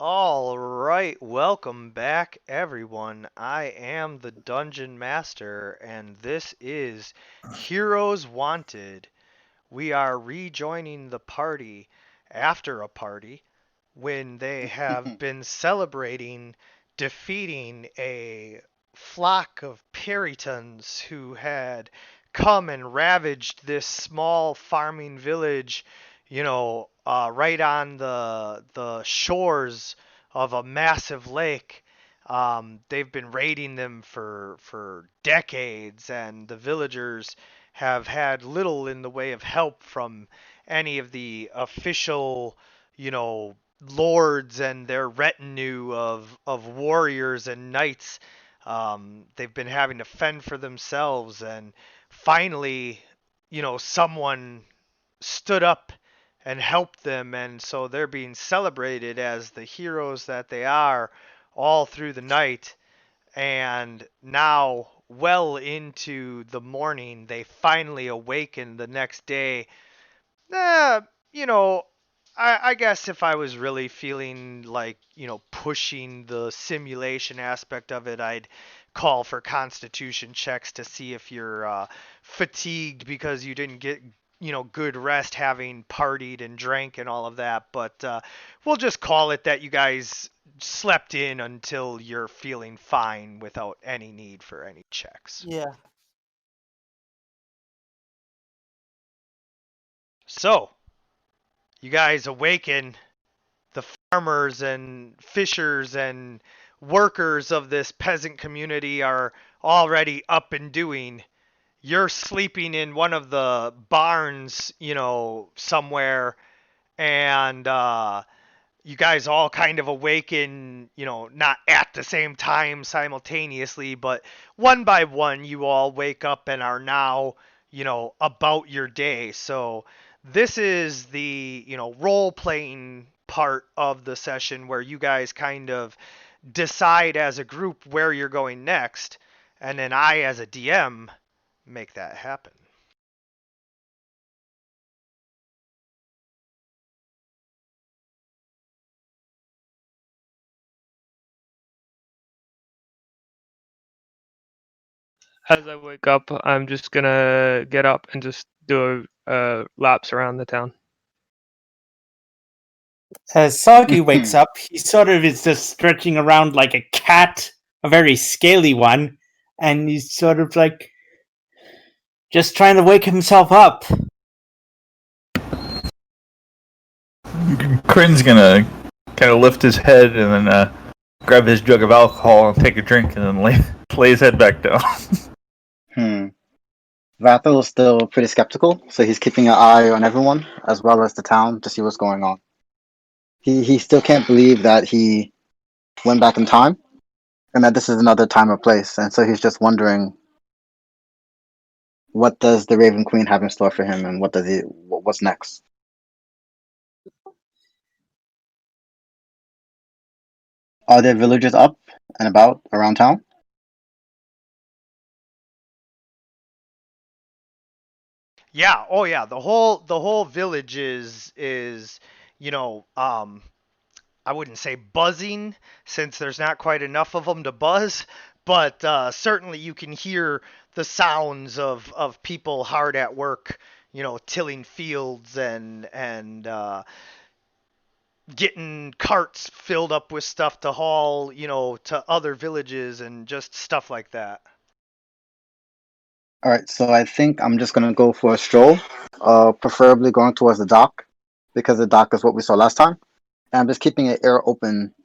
All right, welcome back, everyone. I am the Dungeon Master, and this is Heroes Wanted. We are rejoining the party after a party when they have been celebrating defeating a flock of Puritans who had come and ravaged this small farming village, right on the shores of a massive lake. They've been raiding them for decades, and the villagers have had little in the way of help from any of the official, lords and their retinue of warriors and knights. They've been having to fend for themselves, and finally, someone stood up and helped them, and so they're being celebrated as the heroes that they are all through the night. And now, well into the morning, they finally awaken the next day. Eh, you know, I guess if I was really feeling like, pushing the simulation aspect of it, I'd call for constitution checks to see if you're fatigued because you didn't get, good rest having partied and drank and all of that. But we'll just call it that you guys slept in until you're feeling fine without any need for any checks. Yeah. So, you guys awaken. The farmers and fishers and workers of this peasant community are already up and doing. You're sleeping in one of the barns, somewhere, and you guys all kind of awaken, not at the same time simultaneously, but one by one, you all wake up and are now, about your day. So this is the, role playing part of the session where you guys kind of decide as a group where you're going next, and then I, as a DM, make that happen. As I wake up, I'm just gonna get up and just do laps around the town. As Soggy wakes up, he sort of is just stretching around like a cat, a very scaly one, and he's sort of like just trying to wake himself up. Crin's gonna kind of lift his head and then grab his jug of alcohol and take a drink and then lay his head back down. Vathel is still pretty skeptical, so he's keeping an eye on everyone as well as the town to see what's going on. He still can't believe that he went back in time and that this is another time or place, and so he's just wondering what does the Raven Queen have in store for him and what's next. Are there villagers up and about around town? Yeah, oh yeah, the whole village is I wouldn't say buzzing since there's not quite enough of them to buzz, but certainly you can hear the sounds of people hard at work, tilling fields and getting carts filled up with stuff to haul, to other villages and just stuff like that. All right, so I think I'm just gonna go for a stroll, preferably going towards the dock because the dock is what we saw last time. And I'm just keeping an ear open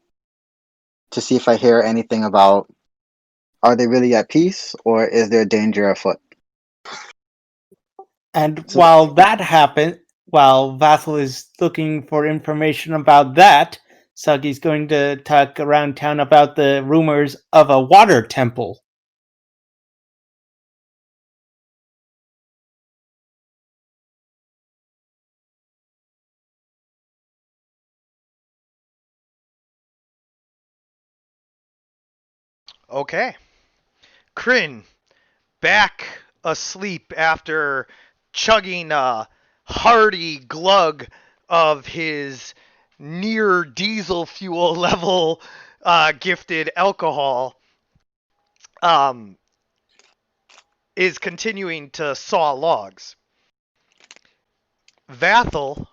to see if I hear anything about are they really at peace or is there danger afoot? And So, while that happens, while Vathel is looking for information about that, Soggy's going to talk around town about the rumors of a water temple. Okay. Kryn, back asleep after chugging a hearty glug of his near diesel fuel level gifted alcohol um, is continuing to saw logs. Vathel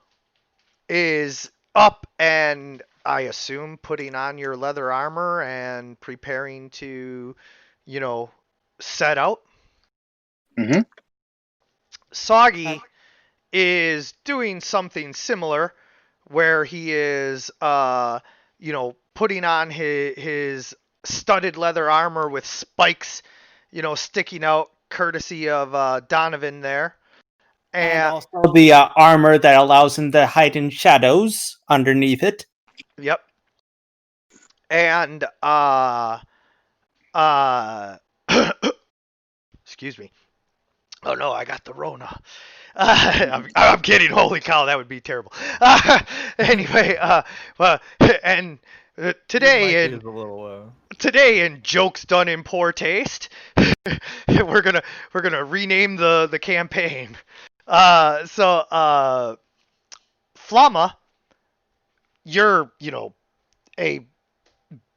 is up and I assume putting on your leather armor and preparing to, you know, set out. Mm-hmm. Soggy is doing something similar where he is putting on his studded leather armor with spikes, sticking out courtesy of Donovan there. And And also the armor that allows him to hide in shadows underneath it. yep. And uh excuse me. Oh no, I got the Rona. I'm kidding. Holy cow, that would be terrible. Anyway, well, and today in is a little. jokes done in poor taste, we're gonna rename the campaign. Flama, you're a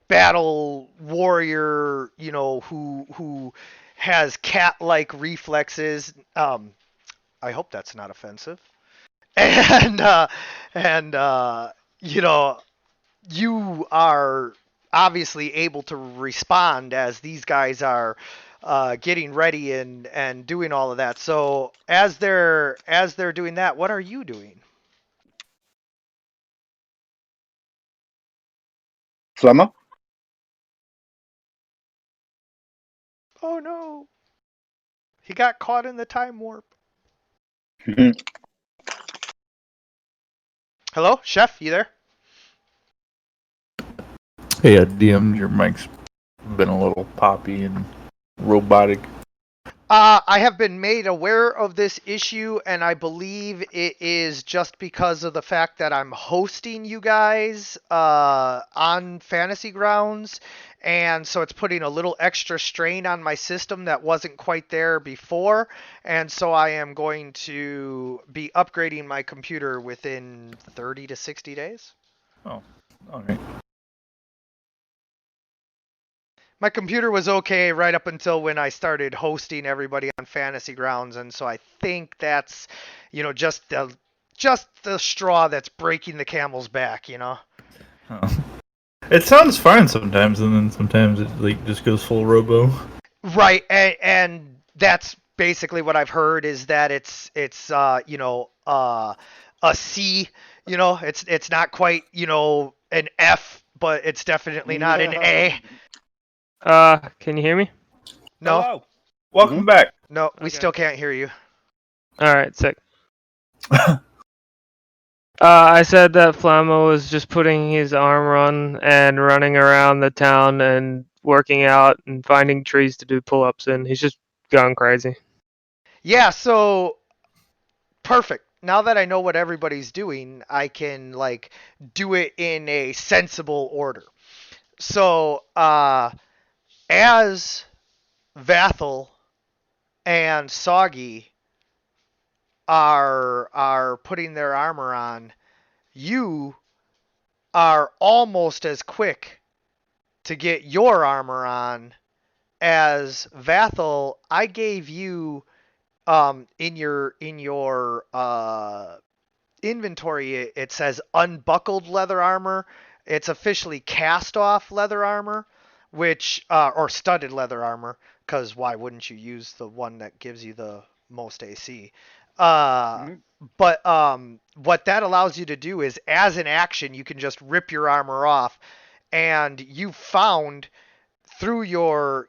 battle warrior, who has cat-like reflexes. I hope that's not offensive. And you know, you are obviously able to respond as these guys are getting ready and doing all of that. So as they're doing that, what are you doing? Flemma? Oh no, he got caught in the time warp. Mhm. Hello, chef, you there? Hey, DM, your mic's been a little poppy and robotic. I have been made aware of this issue, and I believe it is just because of the fact that I'm hosting you guys on Fantasy Grounds, and so it's putting a little extra strain on my system that wasn't quite there before, and so I am going to be upgrading my computer within 30 to 60 days. Oh, okay. My computer was okay right up until when I started hosting everybody on Fantasy Grounds, and so I think that's, just the straw that's breaking the camel's back. Oh. It sounds fine sometimes, and then sometimes it just goes full robo. Right, and that's basically what I've heard is that it's a C. It's not quite an F, but it's definitely not an A. Can you hear me? No, Hello. Welcome back. no, we Okay. still can't hear you. All right, sick. I said that Flammo was just putting his armor on and running around the town and working out and finding trees to do pull-ups in. He's just gone crazy. Yeah, so perfect. Now that I know what everybody's doing, I can do it in a sensible order. So, as Vathel and Soggy are putting their armor on, you are almost as quick to get your armor on as Vathel. I gave you in your inventory, it says unbuckled leather armor. It's officially cast off leather armor, which or studded leather armor, because why wouldn't you use the one that gives you the most AC? Uh, Mhm. but what that allows you to do is, as an action, you can just rip your armor off, and you found through your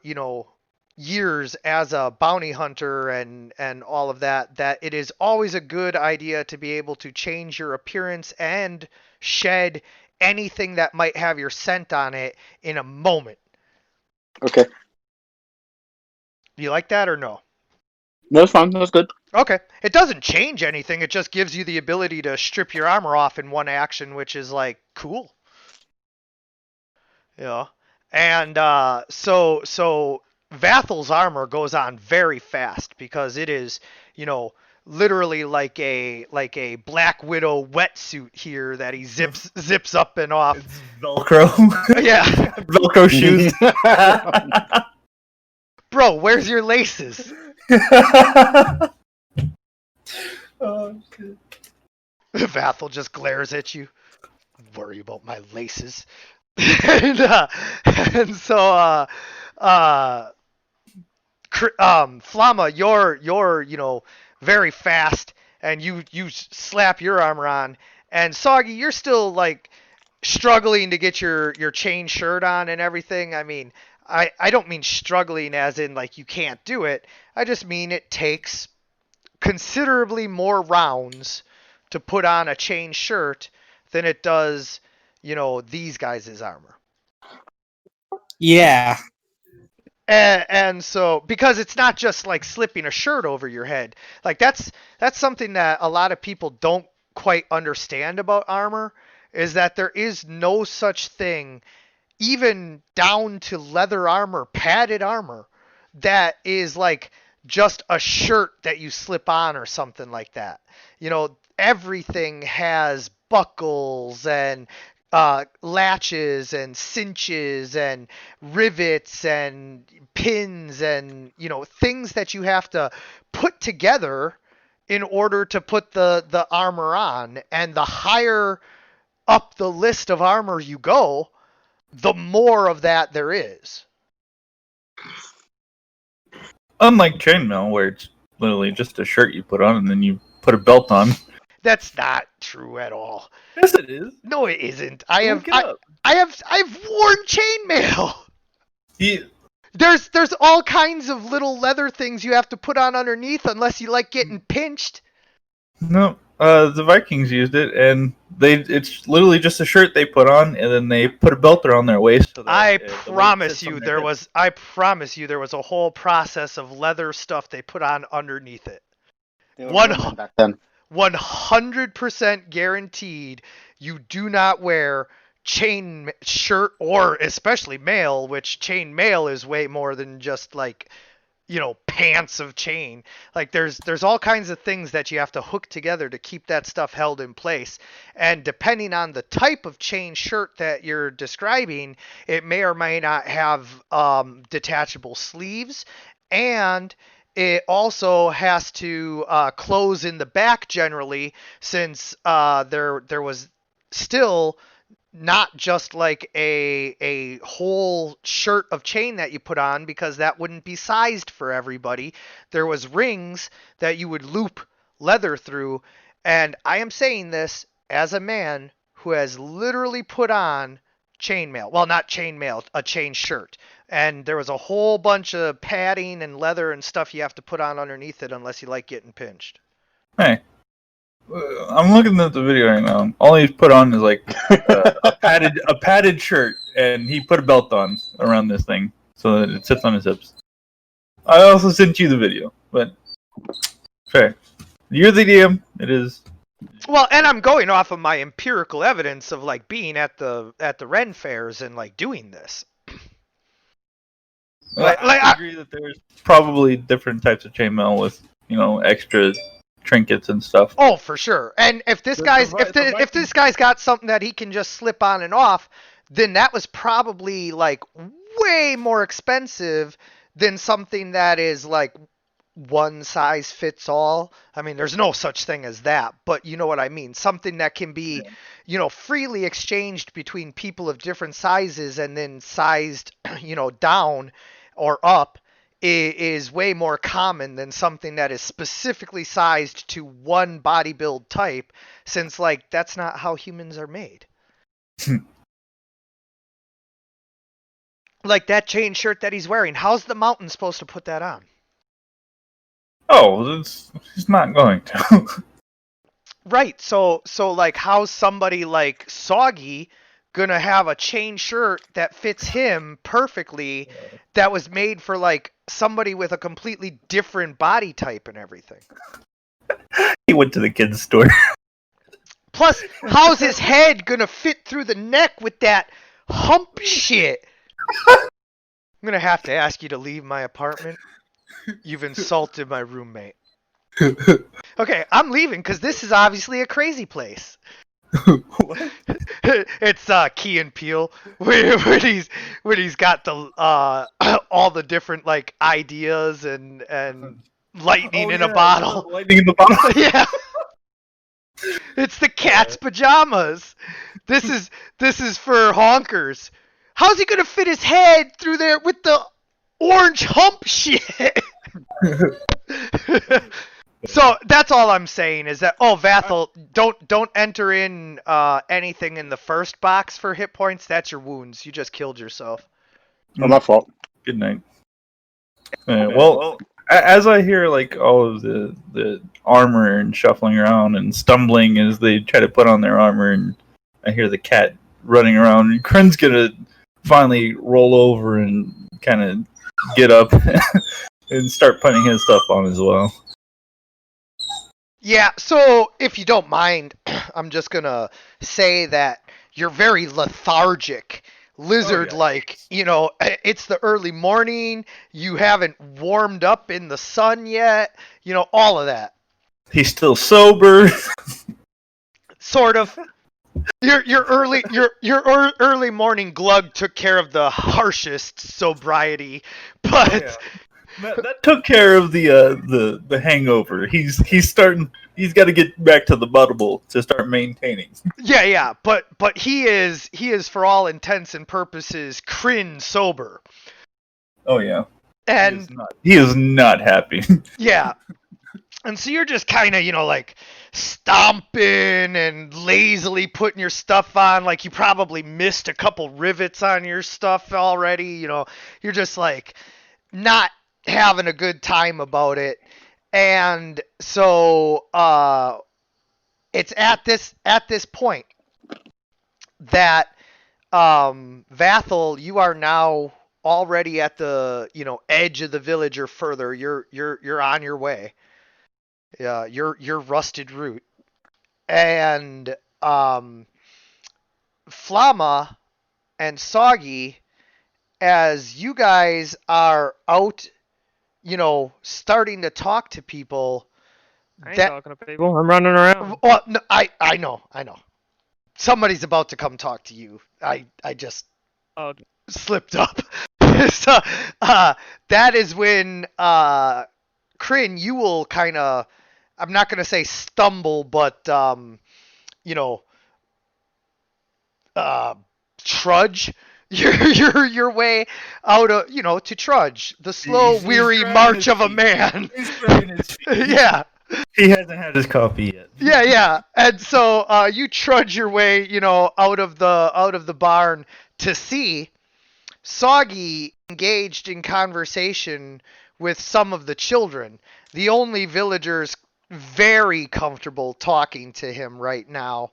years as a bounty hunter and all of that it is always a good idea to be able to change your appearance and shed anything that might have your scent on it in a moment. Okay. Do you like that or no? That's fine. That's good. Okay, it doesn't change anything, it just gives you the ability to strip your armor off in one action, which is cool. Yeah. And so Vathel's armor goes on very fast because it is, literally like a Black Widow wetsuit here that he zips up and off. It's Velcro. Yeah. Velcro shoes. Bro, where's your laces? Oh, good. Vathel just glares at you. Worry about my laces. and so Flama, you're very fast, and you slap your armor on, and Soggy, you're still like struggling to get your chain shirt on and everything. I mean, I don't mean struggling as in like you can't do it. I just mean it takes considerably more rounds to put on a chain shirt than it does, these guys' armor. Yeah. And so because it's not just like slipping a shirt over your head, like that's something that a lot of people don't quite understand about armor, is that there is no such thing, even down to leather armor, padded armor, that is like just a shirt that you slip on or something like that. Everything has buckles and latches and cinches and rivets and pins and things that you have to put together in order to put the armor on. And the higher up the list of armor you go, the more of that there is. Unlike chainmail, where it's literally just a shirt you put on and then you put a belt on. That's not true at all. Yes, it is. No, it isn't. I've worn chainmail. He, There's all kinds of little leather things you have to put on underneath unless you like getting pinched. no, the Vikings used it, and it's literally just a shirt they put on, and then they put a belt around their waist. So that, I the weight promise sits you on their there hip. was I promise you there was a whole process of leather stuff they put on underneath it. They were One women back then. 100% guaranteed you do not wear chain shirt, or especially mail, which chain mail is way more than just like pants of chain. Like there's all kinds of things that you have to hook together to keep that stuff held in place, and depending on the type of chain shirt that you're describing, it may or may not have detachable sleeves, and it also has to close in the back generally, since there was still not just like a whole shirt of chain that you put on, because that wouldn't be sized for everybody. There was rings that you would loop leather through, and I am saying this as a man who has literally put on chainmail. Well, not chainmail, a chain shirt. And there was a whole bunch of padding and leather and stuff you have to put on underneath it unless you like getting pinched. Hey, I'm looking at the video right now. All he's put on is like a padded shirt, and he put a belt on around this thing so that it sits on his hips. I also sent you the video, but fair. You're the DM. It is. Well, and I'm going off of my empirical evidence of like being at the Ren fairs and like doing this. I agree that there's probably different types of chainmail with extra trinkets and stuff. Oh, for sure. And if this if this guy's got something that he can just slip on and off, then that was probably like way more expensive than something that is like one size fits all. I mean, there's no such thing as that, but you know what I mean. Something that can be, freely exchanged between people of different sizes and then sized, down or up is way more common than something that is specifically sized to one body build type, since like that's not how humans are made. Like that chain shirt that he's wearing, how's the mountain supposed to put that on? Oh, he's not going to. Right. So like how's somebody like Soggy gonna have a chain shirt that fits him perfectly, that was made for like somebody with a completely different body type and everything? He went to the kids' store. Plus, how's his head gonna fit through the neck with that hump shit? I'm gonna have to ask you to leave my apartment. You've insulted my roommate. Okay, I'm leaving because this is obviously a crazy place. What? It's Key and Peele when he's got the all the different like ideas and lightning Oh, in a yeah, bottle. lightning in the bottle. Yeah, it's the cat's pajamas. This is for honkers. How's he gonna fit his head through there with the orange hump shit? So that's all I'm saying is that Vathel, don't enter in anything in the first box for hit points. That's your wounds. You just killed yourself. Not my fault. Good night. Well, as I hear like all of the armor and shuffling around and stumbling as they try to put on their armor, and I hear the cat running around, and Kryn's gonna finally roll over and kind of get up and start putting his stuff on as well. Yeah, so if you don't mind, I'm just gonna say that you're very lethargic, lizard-like. You know, it's the early morning. You haven't warmed up in the sun yet. You know, all of that. He's still sober. Sort of. Your early morning glug took care of the harshest sobriety, but That took care of the hangover. He's starting. He's got to get back to the buttable to start maintaining. yeah, but he is for all intents and purposes Kryn sober. Oh yeah, And he is not happy. yeah. And so you're just kind of, like stomping and lazily putting your stuff on. Like you probably missed a couple rivets on your stuff already. You're just like not having a good time about it. And so it's at this point that Vathel, you are now already at the edge of the village or further. You're on your way. Yeah, your rusted route. And Flama and Soggy, as you guys are out, starting to talk to people. I ain't talking to people. I'm running around. Well, no, I know. Somebody's about to come talk to you. I just slipped up. So that is when Kryn, you will kind of, I'm not gonna say stumble, but trudge your way out of to trudge the slow, weary march of a man. He's dragging his feet. Yeah. He hasn't had his coffee yet. Yeah. And so you trudge your way, out of the barn to see Soggy engaged in conversation with some of the children. The only villagers very comfortable talking to him right now.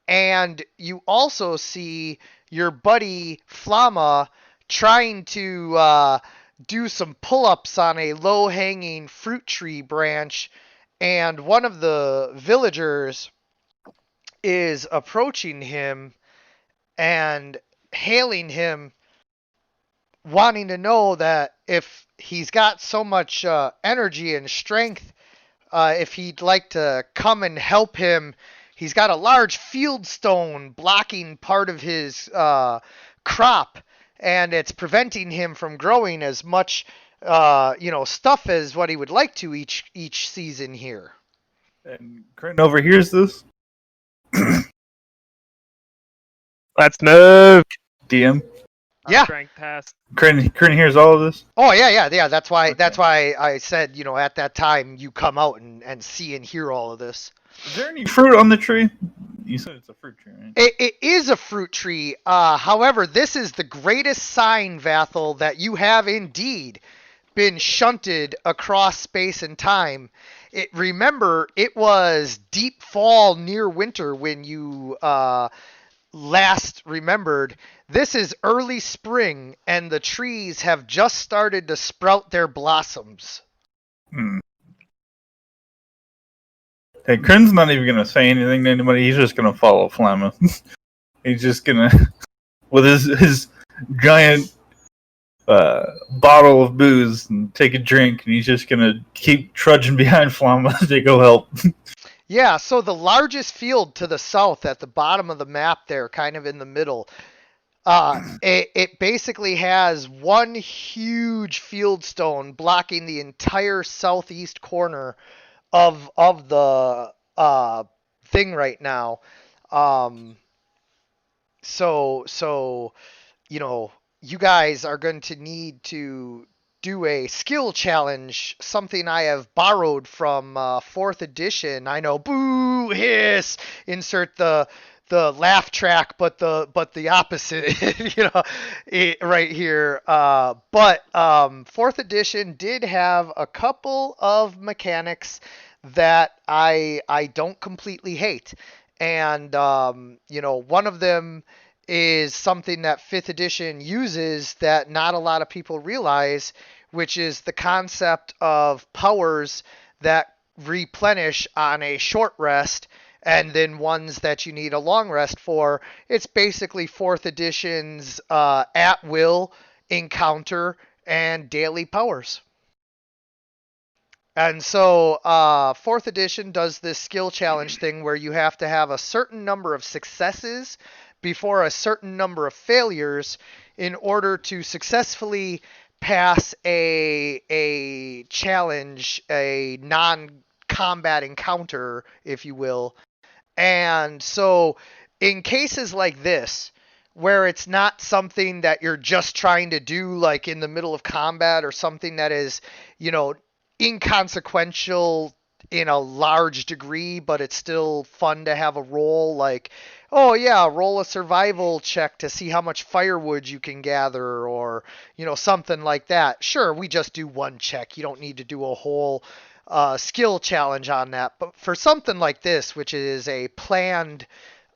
And you also see your buddy Flama trying to do some pull-ups on a low-hanging fruit tree branch, and one of the villagers is approaching him and hailing him, wanting to know that if he's got so much energy and strength, if he'd like to come and help him. He's got a large field stone blocking part of his crop, and it's preventing him from growing as much stuff as what he would like to each season here. And Kryn overhears this. Let's move. DM. Yeah. Strength test. Kryn hears all of this. Oh yeah. That's why I said at that time you come out and see and hear all of this. Is there any fruit on the tree? You said it's a fruit tree, right? It is a fruit tree. However, this is the greatest sign, Vathel, that you have indeed been shunted across space and time. Remember, it was deep fall near winter when you last remembered. This is early spring, and the trees have just started to sprout their blossoms. Hey, Kryn's not even gonna say anything to anybody. He's just gonna follow Flamma. He's just gonna, with his giant bottle of booze and take a drink, and he's just gonna keep trudging behind Flama to go help. Yeah, so the largest field to the south at the bottom of the map there, kind of in the middle, it basically has one huge field stone blocking the entire southeast corner of the thing right now. Um, so you know, you guys are going to need to do a skill challenge, something I have borrowed from fourth edition. I know, boo, hiss, insert the laugh track, but the opposite, right here. But fourth edition did have a couple of mechanics that I don't completely hate, and one of them is something that 5th edition uses that not a lot of people realize, which is the concept of powers that replenish on a short rest and then ones that you need a long rest for. It's basically 4th edition's at will encounter and daily powers. And so, 4th edition does this skill challenge thing where you have to have a certain number of successes before a certain number of failures in order to successfully pass a challenge, a non-combat encounter, if you will. And so, in cases like this, where it's not something that you're just trying to do like in the middle of combat or something that is, inconsequential in a large degree, but it's still fun to have a roll like, oh yeah, roll a survival check to see how much firewood you can gather, or something like that. Sure, we just do one check. You don't need to do a whole skill challenge on that. But for something like this, which is a planned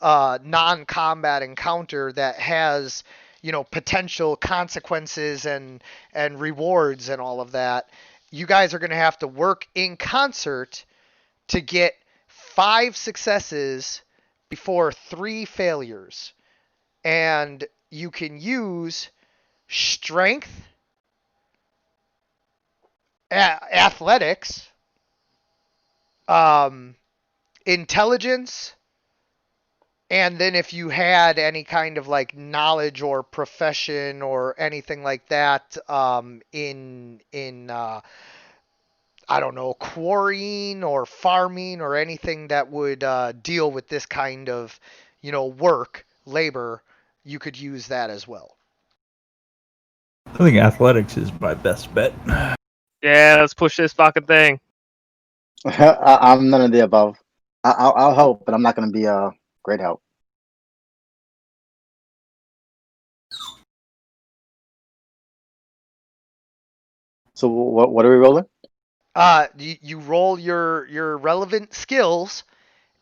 non-combat encounter that has potential consequences and rewards and all of that, you guys are going to have to work in concert to get 5 successes before 3 failures. And you can use strength, athletics, intelligence, and then if you had any kind of like knowledge or profession or anything like that, in I don't know, quarrying or farming or anything that would deal with this kind of work, labor, you could use that as well. I think athletics is my best bet. Yeah, let's push this fucking thing. I'm none of the above. I'll help, but I'm not going to be a great help. So what are we rolling? You roll your relevant skills,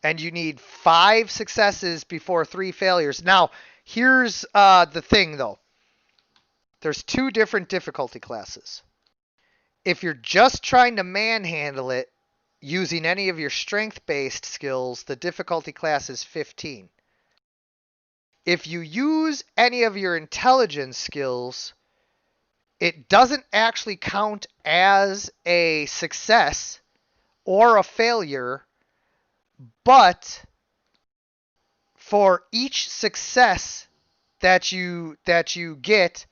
and you need 5 successes before 3 failures. Now, here's the thing, though. There's 2 different difficulty classes. If you're just trying to manhandle it using any of your strength-based skills, the difficulty class is 15. If you use any of your intelligence skills, it doesn't actually count as a success or a failure, but for each success that you get,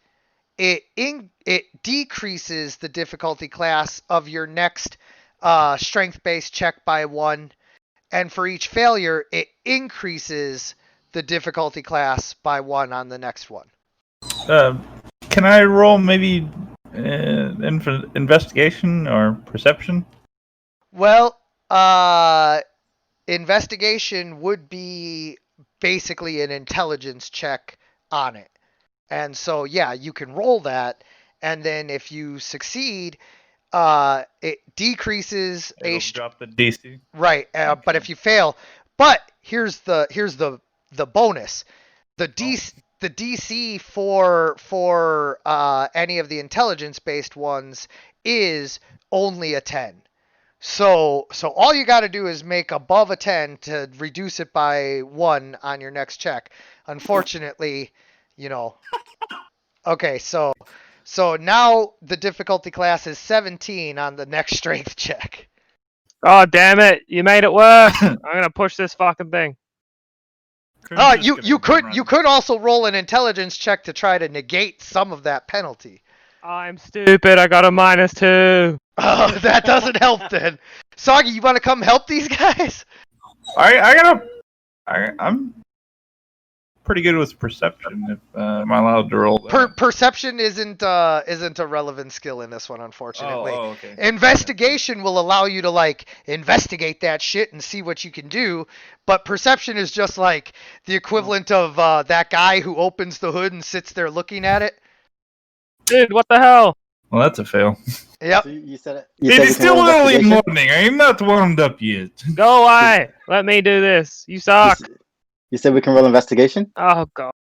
it decreases the difficulty class of your next strength-based check by 1, and for each failure, it increases the difficulty class by 1 on the next one. Can I roll maybe investigation or perception? Well, investigation would be basically an intelligence check on it. And so, yeah, you can roll that, and then if you succeed, it decreases Drop the DC. right. Okay. But if you fail, but here's the bonus. The DC for any of the intelligence based ones is only a 10. So all you got to do is make above a 10 to reduce it by 1 on your next check. Unfortunately, Okay, so So now the difficulty class is 17 on the next strength check. Oh damn it! You made it worse. I'm gonna push this fucking thing. You could also roll an intelligence check to try to negate some of that penalty. I'm stupid. I got a -2. Oh, that doesn't help then. Soggy, you want to come help these guys? I'm pretty good with perception. If am I allowed to roll that? Perception isn't a relevant skill in this one, unfortunately. Oh, okay. Investigation will allow you to like investigate that shit and see what you can do, but perception is just like the equivalent of that guy who opens the hood and sits there looking at it. Dude, what the hell? Well, that's a fail. Yep. So you said it. It is still early morning. I am not warmed up yet. Go away. Let me do this. You suck. You said we can roll investigation? Oh god.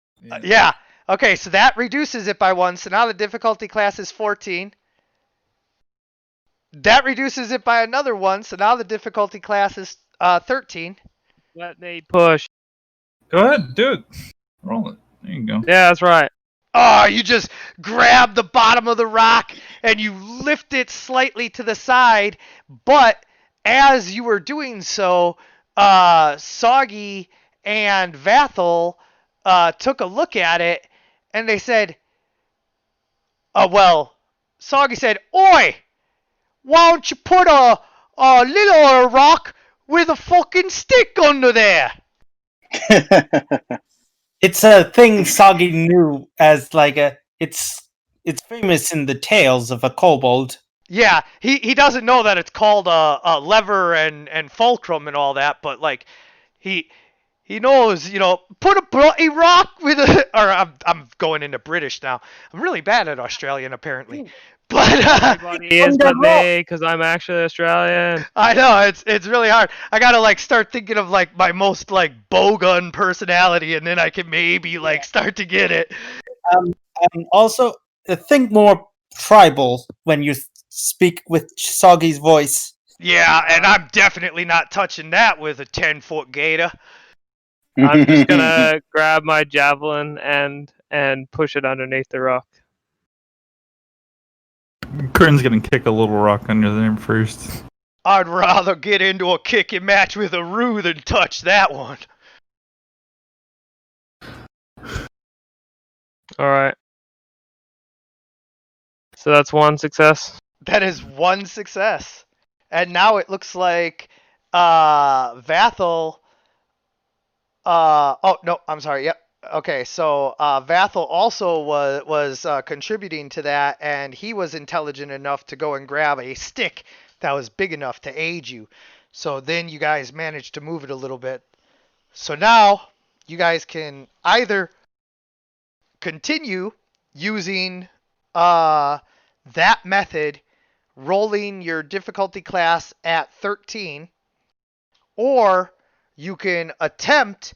Yeah. Okay, so that reduces it by 1. So now the difficulty class is 14. That reduces it by another 1. So now the difficulty class is 13. Let me push. Go ahead, do it. Roll it. There you go. Yeah, that's right. Oh, you just grab the bottom of the rock and you lift it slightly to the side, but as you were doing so, Soggy and Vathel took a look at it and they said, Soggy said, "Oi, why don't you put a little rock with a fucking stick under there?" It's a thing Soggy knew as like it's famous in the tales of a kobold. Yeah, he doesn't know that it's called a lever and fulcrum and all that, but like he knows, put a bloody rock with a, or I'm going into British now. I'm really bad at Australian apparently. But Everybody is but me, because I'm actually Australian. I know it's really hard. I gotta like start thinking of like my most like bowgun personality, and then I can maybe like start to get it. And also think more tribal when you speak with Soggy's voice. Yeah, and I'm definitely not touching that with a 10-foot gator. I'm just gonna grab my javelin and push it underneath the rock. Kern's gonna kick a little rock under there first. I'd rather get into a kicking match with a Roo than touch that one. Alright. So that's 1 success. That is 1 success. And now it looks like Vathel. Oh no, I'm sorry. Yep. Okay, so Vathel also was contributing to that, and he was intelligent enough to go and grab a stick that was big enough to aid you. So then you guys managed to move it a little bit. So now you guys can either continue using that method, rolling your difficulty class at 13, or you can attempt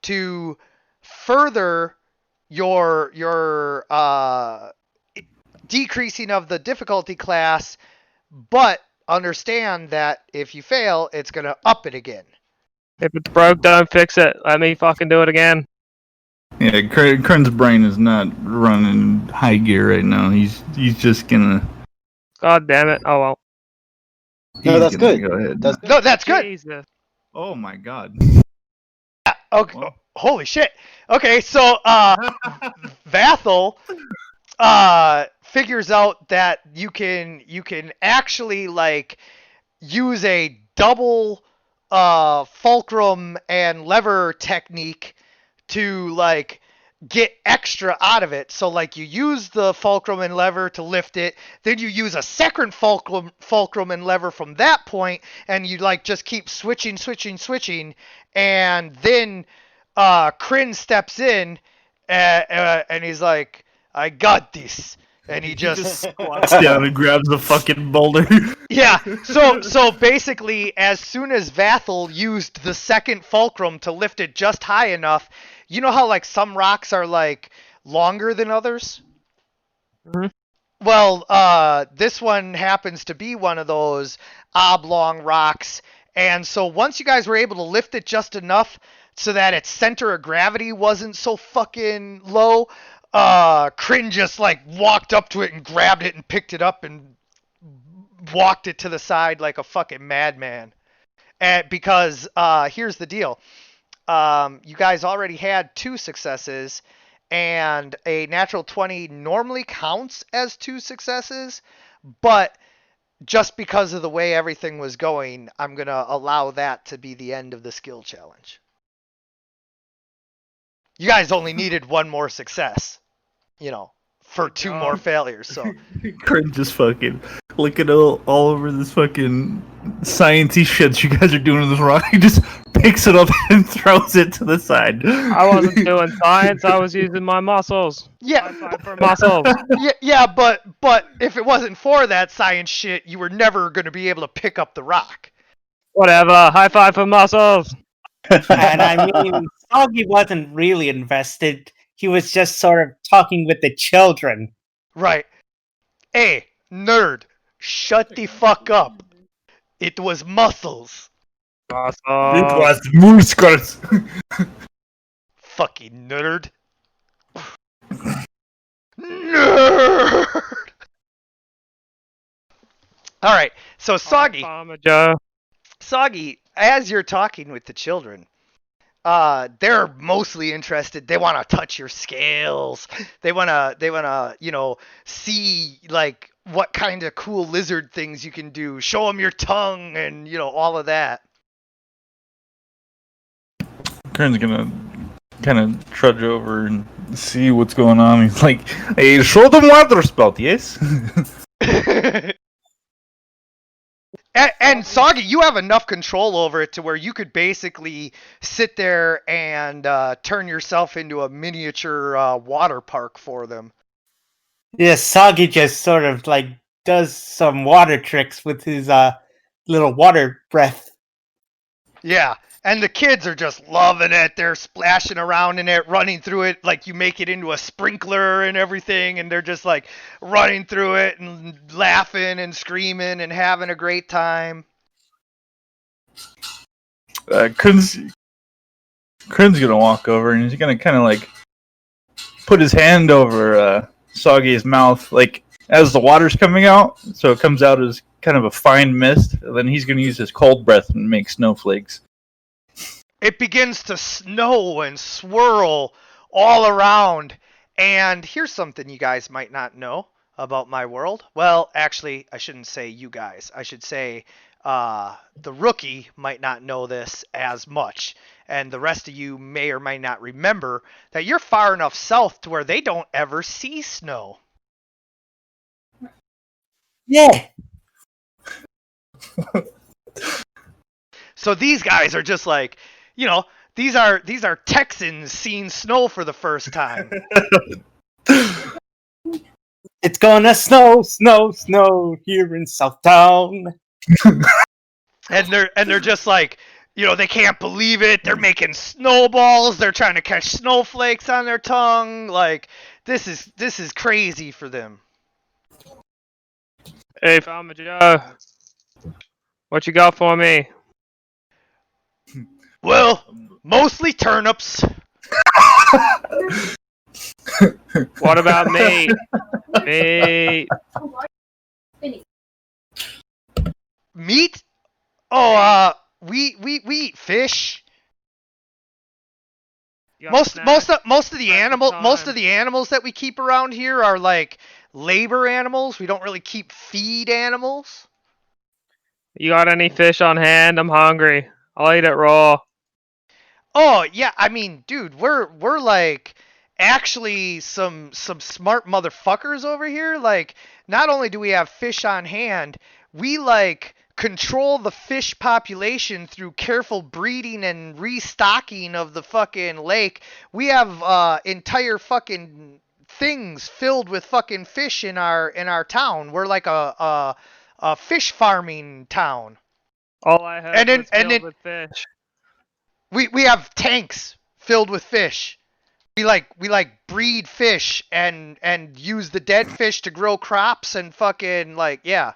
to further your decreasing of the difficulty class, but understand that if you fail, it's going to up it again. If it's broke, don't fix it. Let me fucking do it again. Yeah, Kern's brain is not running high gear right now. He's just gonna. God damn it. Oh well. No, that's good. Go ahead. No, that's good. Jesus. Oh my god. Okay. Well. Holy shit. Okay, so Vathel figures out that you can actually like use a double fulcrum and lever technique to like get extra out of it. So like you use the fulcrum and lever to lift it, then you use a second fulcrum and lever from that point, and you like just keep switching, and then Kryn steps in and he's like, "I got this." And he just squats down and grabs the fucking boulder. Yeah, so basically, as soon as Vathel used the second fulcrum to lift it just high enough, you know how like some rocks are like longer than others? Mhm. Well, this one happens to be one of those oblong rocks, and so once you guys were able to lift it just enough so that its center of gravity wasn't so fucking low, Kryn just like walked up to it and grabbed it and picked it up and walked it to the side like a fucking madman. And because here's the deal. You guys already had 2 successes, and a natural 20 normally counts as 2 successes, but just because of the way everything was going, I'm going to allow that to be the end of the skill challenge. You guys only needed 1 more success, for 2 more failures. So Kryn just fucking looking all over this fucking sciencey shit you guys are doing with this rock. He just picks it up and throws it to the side. I wasn't doing science. I was using my muscles. yeah, High five for muscles. yeah, but if it wasn't for that science shit, you were never going to be able to pick up the rock. Whatever. High five for muscles. And I mean, Soggy wasn't really invested. He was just sort of talking with the children. Right. Hey, nerd, shut the fuck up. It was muscles. Muscles. It was muscles. Fucking nerd. Nerd! Alright, so Soggy, Farmer Joe. Soggy, as you're talking with the children, they're mostly interested. They want to touch your scales. They wanna, see like what kind of cool lizard things you can do. Show them your tongue and all of that. Kryn's gonna kind of trudge over and see what's going on. He's like, "Hey, show them water spout, yes?" And Soggy, you have enough control over it to where you could basically sit there and turn yourself into a miniature water park for them. Yeah, Soggy just sort of like does some water tricks with his little water breath. Yeah, and the kids are just loving it. They're splashing around in it, running through it like you make it into a sprinkler and everything, and they're just like running through it and laughing and screaming and having a great time. Kryn's gonna walk over and he's gonna kind of like put his hand over Soggy's mouth, like as the water's coming out, so it comes out as kind of a fine mist. And then he's gonna use his cold breath and make snowflakes. It begins to snow and swirl all around. And here's something you guys might not know about my world. Well, actually, I shouldn't say you guys. I should say the rookie might not know this as much. And the rest of you may or may not remember that you're far enough south to where they don't ever see snow. Yeah. So these guys are just like, these are Texans seeing snow for the first time. It's gonna snow, snow, snow here in Southtown. And they're just like, they can't believe it. They're making snowballs. They're trying to catch snowflakes on their tongue. Like this is crazy for them. Hey, Farmer Joe. What you got for me? Well, mostly turnips. What about me? Me. Meat? Oh, we eat fish. You got Most snacks? of the Time. animals that we keep around here are like labor animals. We don't really keep feed animals. You got any fish on hand? I'm hungry. I'll eat it raw. Oh yeah, I mean, dude, we're like actually some smart motherfuckers over here. Like, not only do we have fish on hand, we like control the fish population through careful breeding and restocking of the fucking lake. We have entire fucking things filled with fucking fish in our town. We're like a fish farming town. All I have And then- is and filled then- with fish. We have tanks filled with fish. We like breed fish and use the dead fish to grow crops and fucking like yeah.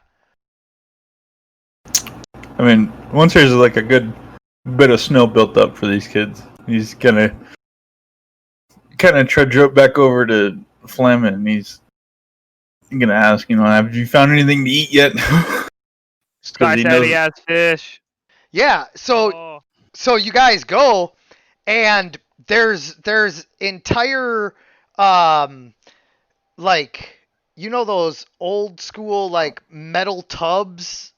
I mean, once there's like a good bit of snow built up for these kids, he's gonna kind of trudge up back over to Flamin, and he's gonna ask, have you found anything to eat yet? Sky he Daddy knows- has fish. Yeah, so Oh. so you guys go, and there's entire um like those old school like metal tubs,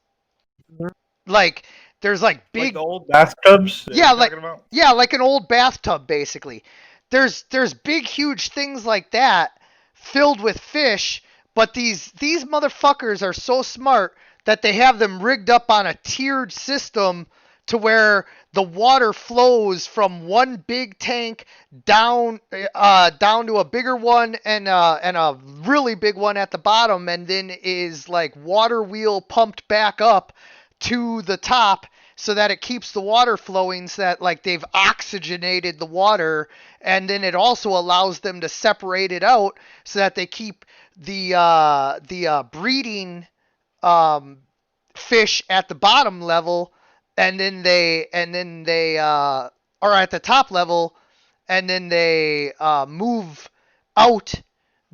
like there's like Like big the old bathtubs that yeah you're like talking about? yeah like an old bathtub basically. There's big huge things like that filled with fish, but these motherfuckers are so smart that they have them rigged up on a tiered system to where the water flows from one big tank down to a bigger one and a really big one at the bottom, and then is like water wheel pumped back up to the top so that it keeps the water flowing, so that like they've oxygenated the water, and then it also allows them to separate it out so that they keep the breeding um, fish at the bottom level, and then they are at the top level, and then they move out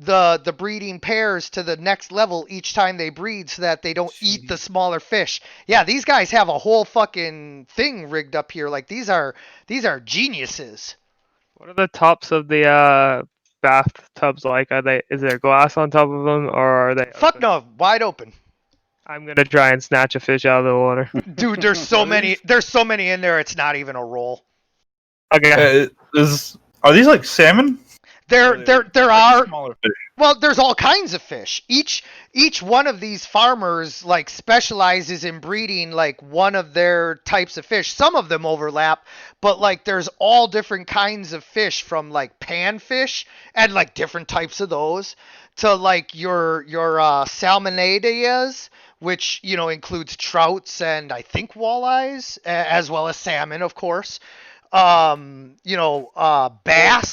the breeding pairs to the next level each time they breed, so that they don't eat the smaller fish. Yeah, these guys have a whole fucking thing rigged up here. Like these are geniuses. What are the tops of the bathtubs like? Is there glass on top of them, or are they Fuck open? no, wide open. I'm gonna try and snatch a fish out of the water. Dude, there's so many in there, it's not even a roll. Okay. Are these like salmon? There Or they're there like are smaller fish. Well, there's all kinds of fish. Each one of these farmers like specializes in breeding like one of their types of fish. Some of them overlap, but like there's all different kinds of fish, from like panfish and like different types of those to like your salmonadias, which includes trouts and I think walleyes, as well as salmon, of course. Bass.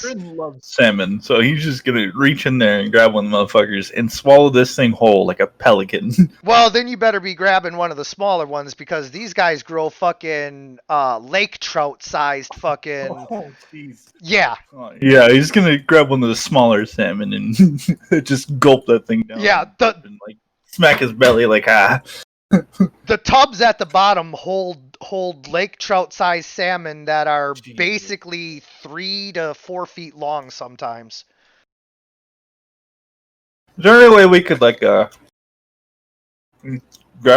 Fred loves salmon, so he's just gonna reach in there and grab one of the motherfuckers and swallow this thing whole like a pelican. Well, then you better be grabbing one of the smaller ones, because these guys grow fucking lake trout sized fucking. Oh, jeez. Yeah. Yeah, he's gonna grab one of the smaller salmon and just gulp that thing down. Yeah, and like smack his belly like The tubs at the bottom hold lake trout sized salmon that are Jesus. basically 3 to 4 feet long sometimes. Is there any way we could like grab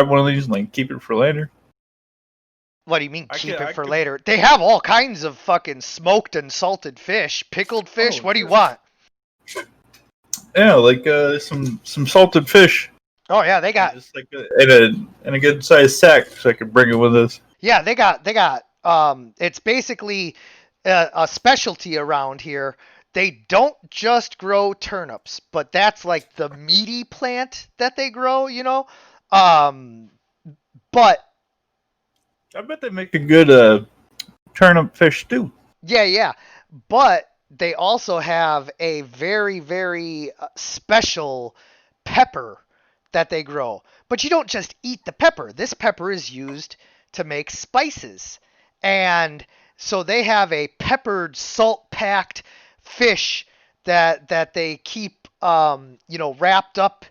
one of these and like keep it for later? What do you mean I keep could- it I for could- later? They have all kinds of fucking smoked and salted fish, pickled fish. Oh, What do you sure. want? Yeah, like some salted fish. Oh yeah, they got Just like in a good sized sack, so I could bring it with us. Yeah, they got it's basically a specialty around here. They don't just grow turnips, but that's like the meaty plant that they grow, but I bet they make a good turnip fish stew. yeah, but they also have a very, very special pepper that they grow. But you don't just eat the pepper. This pepper is used to make spices. And so they have a peppered, salt-packed fish that they keep wrapped up,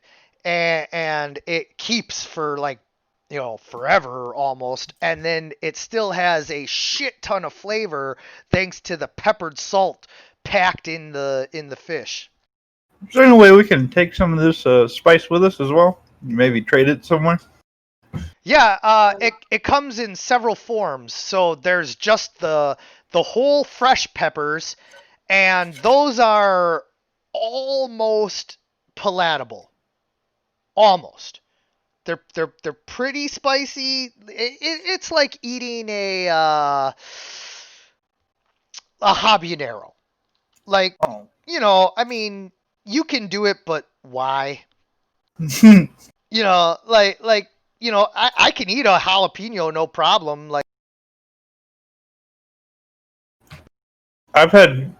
and it keeps for like forever almost, and then it still has a shit ton of flavor thanks to the peppered salt packed in the fish. Is there any way we can take some of this spice with us as well? Maybe trade it somewhere? Yeah, it comes in several forms. So there's just the whole fresh peppers, and those are almost palatable. Almost. They're pretty spicy. It's like eating a habanero. Like, I mean, you can do it, but why? I can eat a jalapeno, no problem. Like, I've had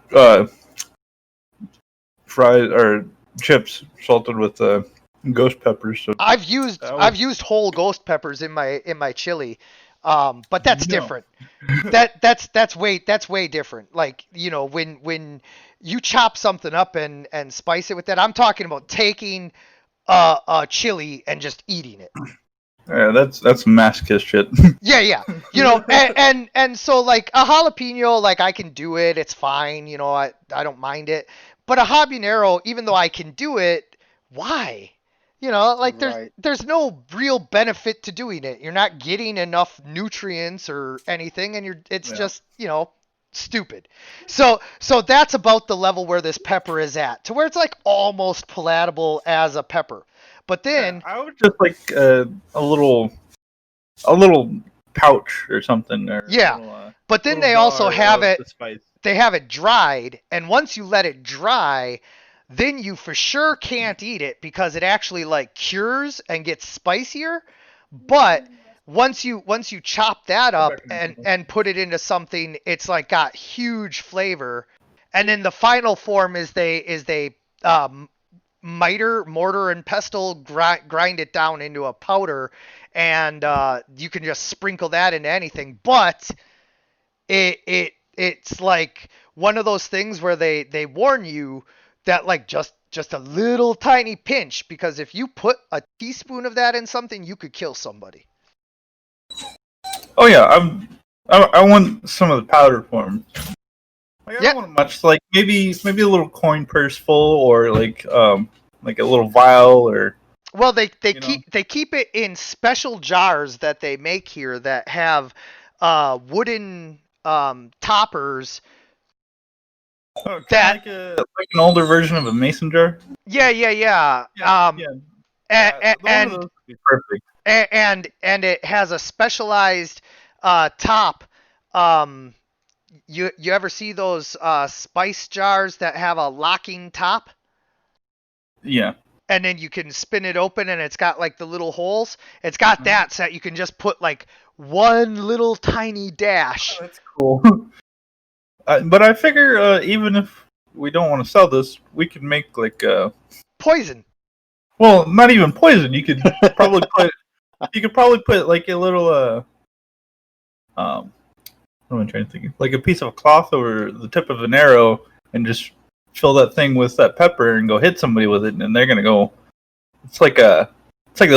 fries or chips salted with ghost peppers. So I've used whole ghost peppers in my chili. But that's No. different. That's way different. Like, when you chop something up and spice it with that, I'm talking about taking a chili and just eating it. Yeah, that's masochist shit. Yeah. And so like a jalapeno, like I can do it, it's fine, I don't mind it. But a habanero, even though I can do it, why? Like Right. there's no real benefit to doing it. You're not getting enough nutrients or anything, and it's Yeah. just, stupid. So that's about the level where this pepper is at, to where it's like almost palatable as a pepper. But then I would just like a little pouch or something, or yeah. a little, But then little they also jar have of it the spice. they have it dried, and once you let it dry, then you for sure can't eat it because it actually like cures and gets spicier. But once you chop that up and put it into something, it's like got huge flavor. And then the final form is they mortar and pestle grind it down into a powder, and you can just sprinkle that into anything. But it's like one of those things where they warn you that like just a little tiny pinch, because if you put a teaspoon of that in something, you could kill somebody. Oh yeah, I want some of the powder form. Like, I Yeah. don't want much. Like maybe a little coin purse full, or like a little vial, or Well, they you know. keep it in special jars that they make here that have wooden toppers. Oh, That like an older version of a mason jar. yeah. Yeah, yeah. One of And those would be perfect. and it has a specialized top. Um, you ever see those spice jars that have a locking top? Yeah. And then you can spin it open and it's got like the little holes. It's got that so that you can just put like one little tiny dash. That's cool. But I figure even if we don't want to sell this, we could make like Poison. well, not even poison. You could probably put like a little what am I trying to think? Like a piece of cloth over the tip of an arrow, and just fill that thing with that pepper and go hit somebody with it, and they're gonna go. It's like those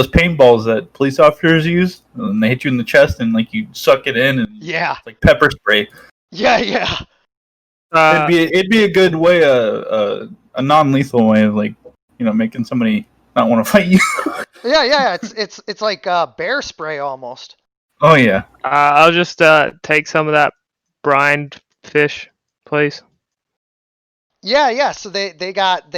paintballs that police officers use, and they hit you in the chest, and like you suck it in, and Yeah. it's like pepper spray. Yeah. It'd be a good way, a non-lethal way of like making somebody not want to fight you. Yeah. It's like bear spray almost. Oh yeah. I'll just take some of that brined fish, please. Yeah. So they got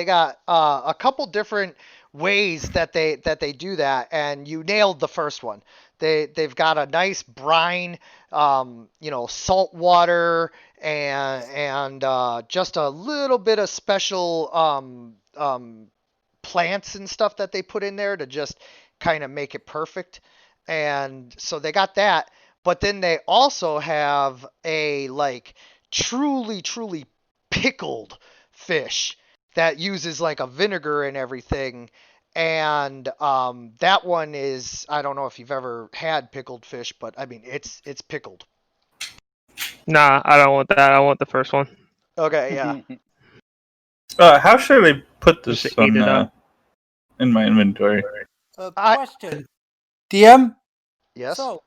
a couple different ways that they do that, and you nailed the first one. They've got a nice brine, salt water and just a little bit of special plants and stuff that they put in there to just kind of make it perfect. And so they got that, but then they also have a like truly pickled fish that uses like a vinegar and everything. And that one is, I don't know if you've ever had pickled fish, but I mean it's pickled. Nah, I don't want that. I want the first one. Okay, yeah. How should I put this Just eat it up. in my inventory? Question. DM? Yes. So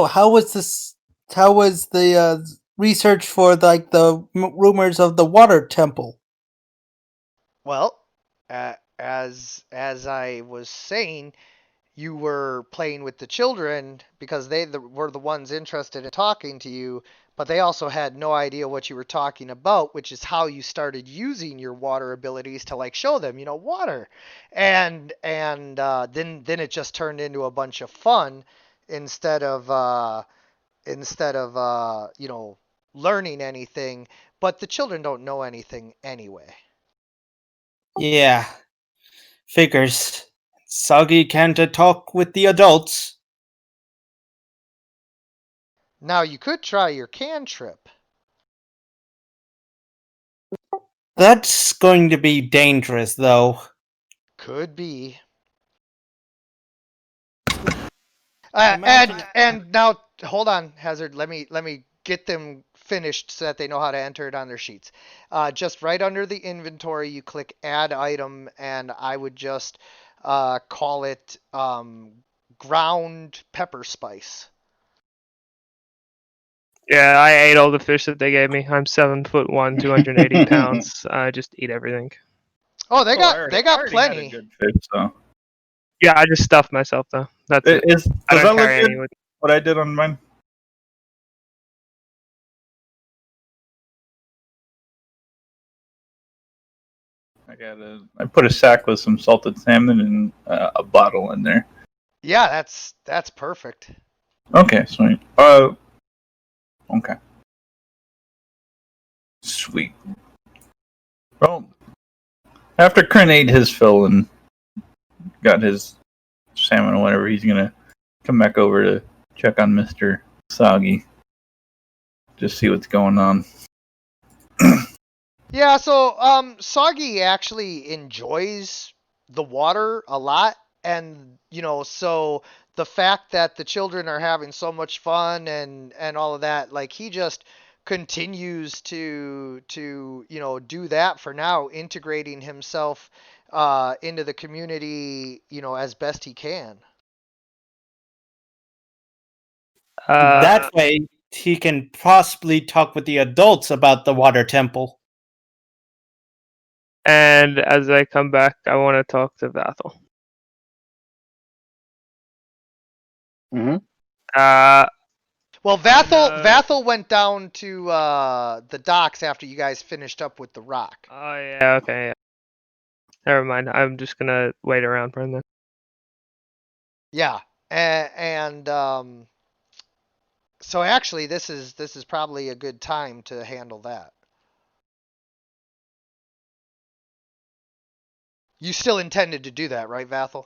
how was this? How was the research for like the rumors of the water temple? Well, as I was saying, you were playing with the children because they were the ones interested in talking to you, but they also had no idea what you were talking about, which is how you started using your water abilities to like show them, water, and then it just turned into a bunch of fun instead of learning anything. But the children don't know anything anyway. Yeah, figures. Soggy can't talk with the adults. Now you could try your cantrip. That's going to be dangerous, though. Could be. And now hold on, Hazard. Let me get them finished so that they know how to enter it on their sheets. Just right under the inventory, you click Add Item, and I would just call it ground pepper spice. Yeah, I ate all the fish that they gave me. I'm 7'1", 280 pounds. I just eat everything. Oh, they got I already had a plenty. good fish, so. Yeah, I just stuffed myself though. That's it. Does I that don't look carry good? any with. What I did on mine? I put a sack with some salted salmon and a bottle in there. Yeah, that's perfect. Okay, sweet. Okay. Sweet. Well, after Kryn ate his fill and got his salmon or whatever, he's gonna come back over to check on Mr. Soggy. Just see what's going on. Yeah, so Soggy actually enjoys the water a lot, and so the fact that the children are having so much fun and all of that, like he just continues to do that for now, integrating himself into the community, as best he can. That way, he can possibly talk with the adults about the water temple. And as I come back, I want to talk to Vathel. Hmm. Well, Vathel went down to the docks after you guys finished up with the rock. Oh yeah, okay. Yeah. Never mind. I'm just gonna wait around for him then. Yeah, and so actually, this is probably a good time to handle that. You still intended to do that, right, Vathel?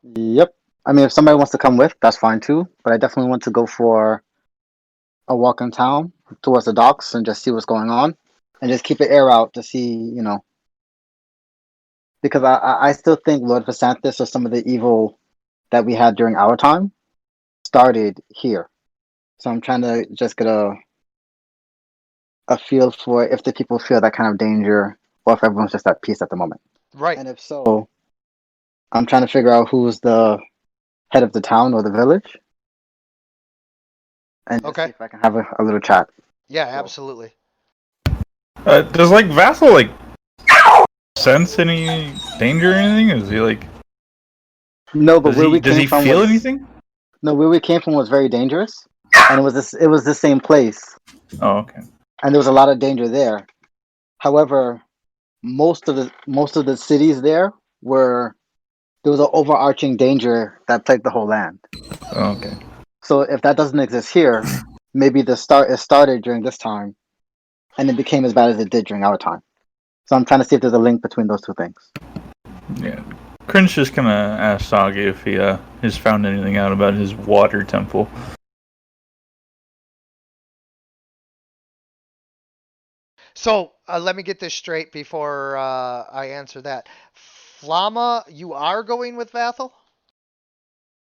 Yep. I mean, if somebody wants to come with, that's fine too. But I definitely want to go for a walk in town towards the docks and just see what's going on, and just keep an air out to see, because I still think Lord Vasanthus or some of the evil that we had during our time started here. So I'm trying to just get a feel for if the people feel that kind of danger or if everyone's just at peace at the moment. Right. And if so, I'm trying to figure out who's the head of the town or the village and just see if I can have a little chat. Yeah, absolutely. Does Vassal sense any danger or anything? Is he No, but does he feel anything? No, where we came from was very dangerous, and it was the same place. Oh, okay. And there was a lot of danger there. However, most of the cities there there was an overarching danger that plagued the whole land. Oh, okay. So if that doesn't exist here, maybe it started during this time, and it became as bad as it did during our time. So I'm trying to see if there's a link between those two things. Yeah. Kryn's just gonna ask Sagi if he has found anything out about his water temple. So let me get this straight before I answer that. Flama, you are going with Vathel?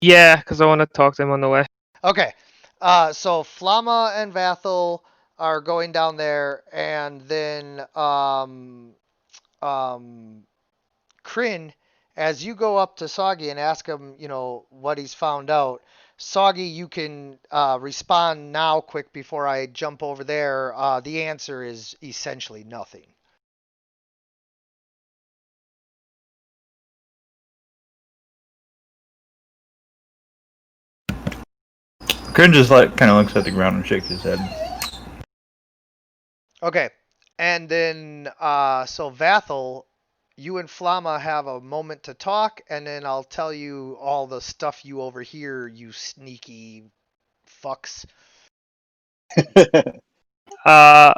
Yeah, because I want to talk to him on the way. Okay. So Flama and Vathel are going down there, and then Kryn, as you go up to Soggy and ask him, what he's found out, Soggy, you can respond now quick before I jump over there. The answer is essentially nothing. Kryn just kind of looks at the ground and shakes his head. Okay. And then, so Vathel, you and Flama have a moment to talk, and then I'll tell you all the stuff you overhear, you sneaky fucks. I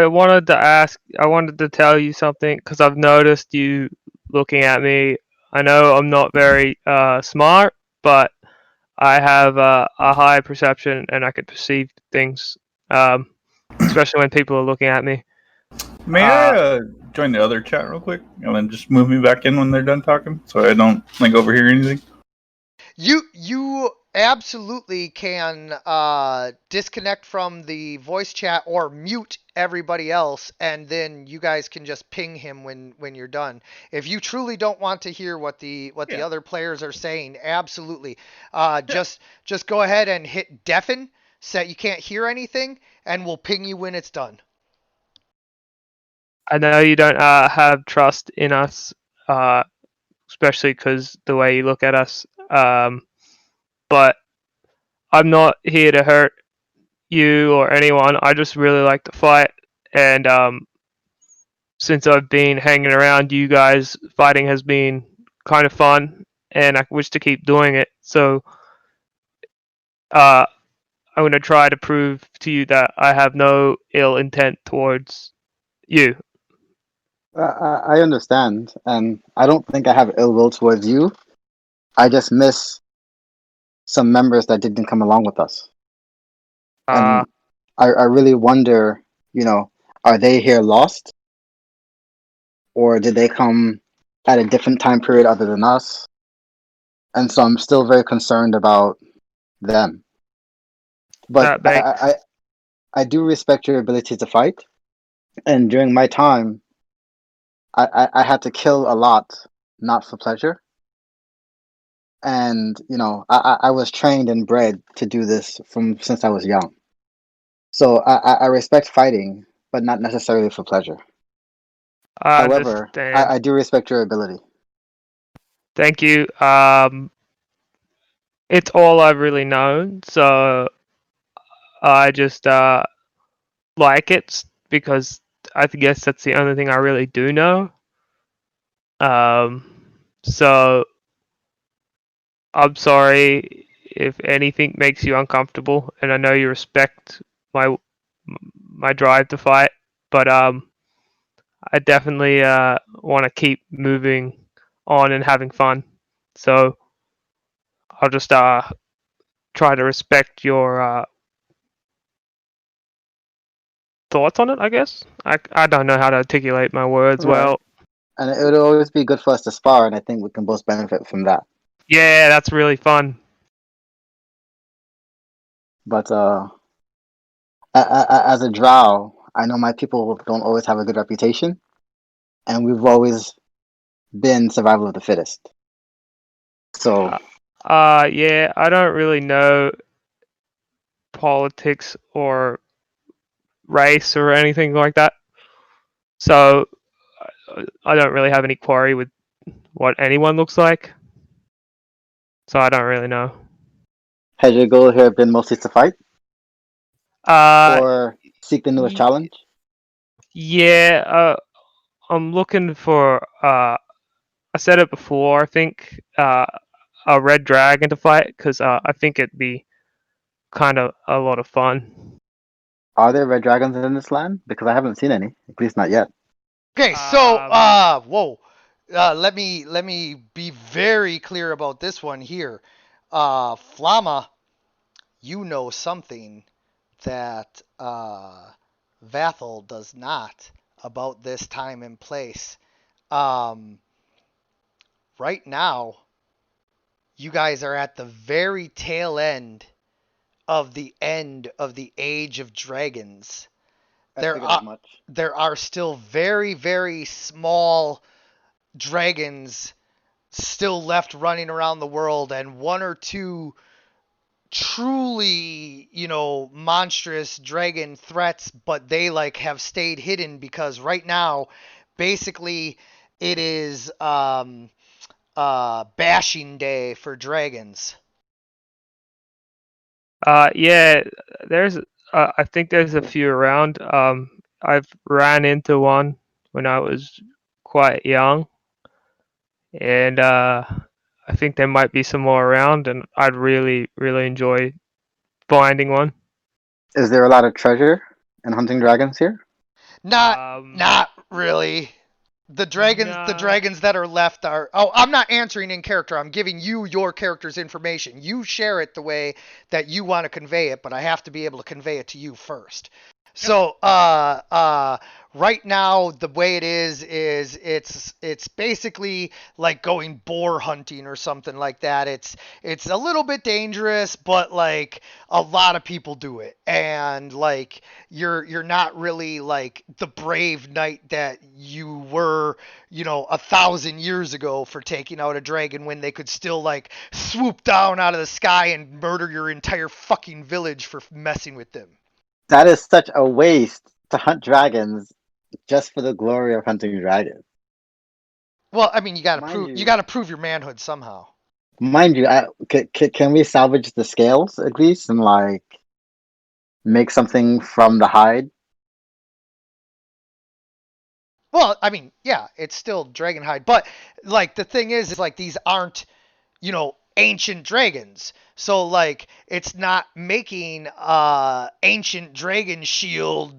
wanted to tell you something because I've noticed you looking at me. I know I'm not very smart, but I have a high perception and I can perceive things, especially when people are looking at me. May I join the other chat real quick and then just move me back in when they're done talking so I don't overhear anything? You absolutely can disconnect from the voice chat or mute everybody else, and then you guys can just ping him when you're done. If you truly don't want to hear what the Yeah. other players are saying, absolutely, just go ahead and hit deafen, so you can't hear anything, and we'll ping you when it's done. I know you don't have trust in us, especially because the way you look at us. But I'm not here to hurt you or anyone. I just really like to fight, and since I've been hanging around you guys, fighting has been kind of fun, and I wish to keep doing it. So uh, I'm going to try to prove to you that I have no ill intent towards you. I understand, and I don't think I have ill will towards you. I just miss some members that didn't come along with us, Uh, and I really wonder, are they here lost, or did they come at a different time period other than us? And so I'm still very concerned about them. But that makes I do respect your ability to fight, and during my time, I had to kill a lot, not for pleasure. And I was trained and bred to do this from since I was young. So I respect fighting, but not necessarily for pleasure. I However, understand. I do respect your ability. Thank you. It's all I've really known, so I just like it because I guess that's the only thing I really do know. So I'm sorry if anything makes you uncomfortable, and I know you respect my my drive to fight, but I definitely want to keep moving on and having fun. So I'll just try to respect your thoughts on it, I guess. I don't know how to articulate my words All right. well. And it would always be good for us to spar, and I think we can both benefit from that. Yeah, that's really fun. But as a drow, I know my people don't always have a good reputation, and we've always been survival of the fittest. So Yeah, I don't really know politics or race or anything like that. So I don't really have any quarry with what anyone looks like. So I don't really know. has your goal here been mostly to fight Uh, or seek the newest challenge? yeah, I'm looking for. I said it before. I think a red dragon to fight because I think it'd be kind of a lot of fun. Are there red dragons in this land? Because I haven't seen any, at least not yet. Okay, so Um, whoa. Let me be very clear about this one here. Flama, you know something that Vathel does not about this time and place. Um, right now, you guys are at the very tail end of the Age of Dragons. I There figured as are much. there are still very very small dragons still left running around the world, and one or two truly, monstrous dragon threats, but they like have stayed hidden because right now, basically, it is bashing day for dragons. yeah, there's. I think there's a few around. I've ran into one when I was quite young, and I think there might be some more around, and I'd really, really enjoy finding one. Is there a lot of treasure in hunting dragons here? Not not really. The Nah. dragons that are left are. Oh, I'm not answering in character. I'm giving you your character's information. You share it the way that you want to convey it, but I have to be able to convey it to you first. So, right now the way it is it's basically like going boar hunting or something like that. It's a little bit dangerous, but like a lot of people do it, and like you're not really like the brave knight that you were, 1,000 years ago for taking out a dragon when they could still like swoop down out of the sky and murder your entire fucking village for messing with them. That is such a waste to hunt dragons just for the glory of hunting dragons. Well, I mean, you got to Mind prove you, your manhood somehow. can we salvage the scales at least and like make something from the hide? Well, I mean, yeah, it's still Dragonhide, but like the thing is like these aren't, ancient dragons. So like it's not making ancient dragon shield,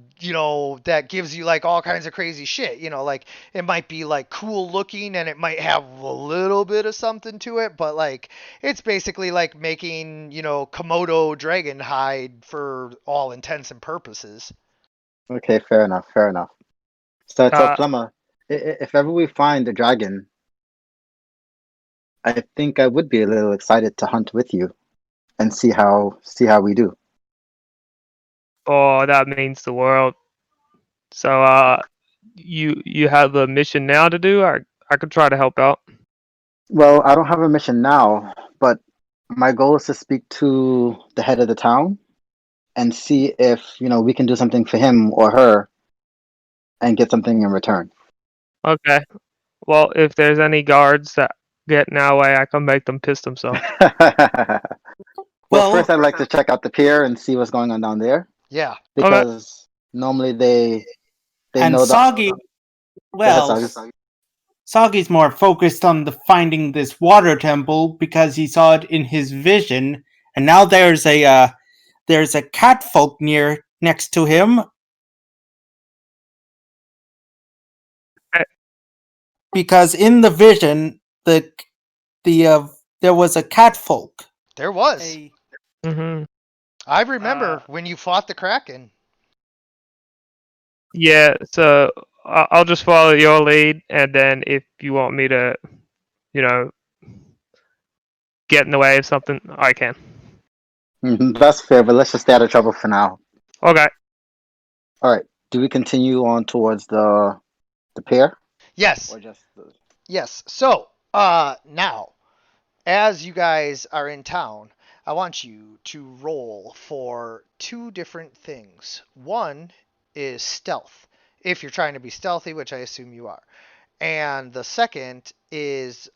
that gives you like all kinds of crazy shit. Like it might be like cool looking and it might have a little bit of something to it, but like it's basically like making, Komodo dragon hide for all intents and purposes. Okay, fair enough, fair enough. So Uh, Plumber, if ever we find a dragon, I think I would be a little excited to hunt with you and see how we do. oh, that means the world. So, you have a mission now to do? I could try to help out. Well, I don't have a mission now, but my goal is to speak to the head of the town and see if, we can do something for him or her and get something in return. Okay. Well, if there's any guards that get in our way, I can make them piss themselves. Well, Well, first I'd like to check out the pier and see what's going on down there Yeah. Okay. because normally they and know the. Soggy, Go ahead, well, Soggy. Soggy's more focused on the finding this water temple because he saw it in his vision, and now there's a catfolk next to him Eh, because in the vision the there was a catfolk. There was. A Mhm. I remember when you fought the Kraken. Yeah. So I'll just follow your lead, and then if you want me to, you know, get in the way of something, I can. That's fair, but let's just stay out of trouble for now. Okay. All right. Do we continue on towards the pier Yes. or just the? Yes. So, now, as you guys are in town, I want you to roll for two different things. One is stealth, if you're trying to be stealthy, which I assume you are. And the second is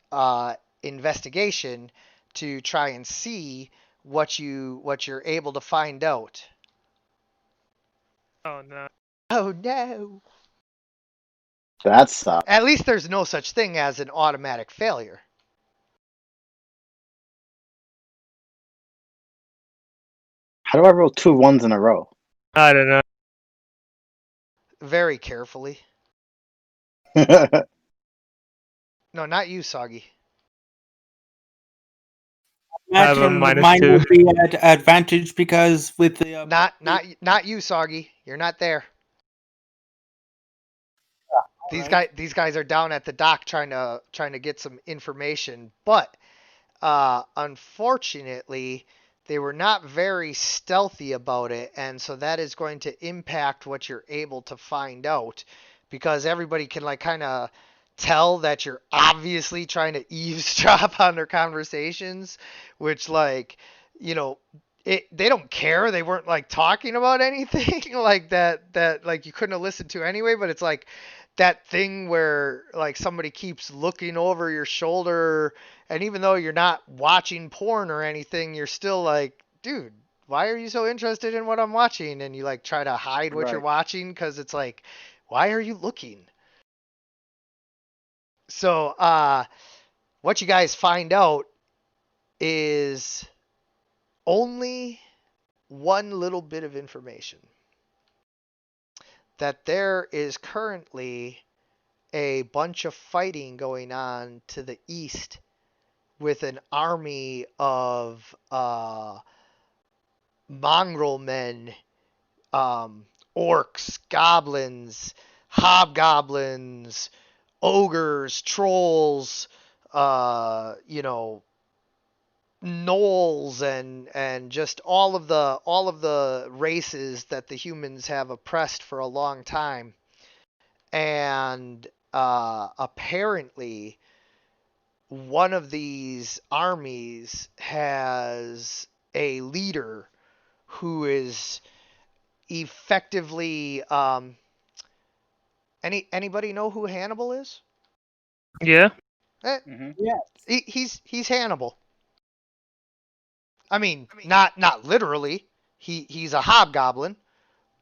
investigation to try and see what you're able to find out. Oh no. Oh no. That sucks. At least there's no such thing as an automatic failure. How do I roll two ones in a row? I don't know. Very carefully. No, not you, Soggy. I have a imagine minus mine two. would be at advantage because with the Not you, Soggy. You're not there. These guys are down at the dock trying to get some information, but unfortunately, they were not very stealthy about it, and so that is going to impact what you're able to find out because everybody can like kind of tell that you're obviously trying to eavesdrop on their conversations, which like, you know, they don't care. They weren't like talking about anything like that like you couldn't have listened to anyway, but it's like that thing where like somebody keeps looking over your shoulder, and even though you're not watching porn or anything, you're still like, dude, why are you so interested in what I'm watching? And you like try to hide what you're Right. watching because it's like, why are you looking? So, what you guys find out is only one little bit of information, that there is currently a bunch of fighting going on to the east with an army of mongrel men, um, orcs, goblins, hobgoblins, ogres, trolls, you know, gnolls, and just all of the races that the humans have oppressed for a long time. And apparently, one of these armies has a leader who is effectively anybody know who Hannibal is? Yeah. Yeah. He's Hannibal. I mean, not literally. He's a hobgoblin,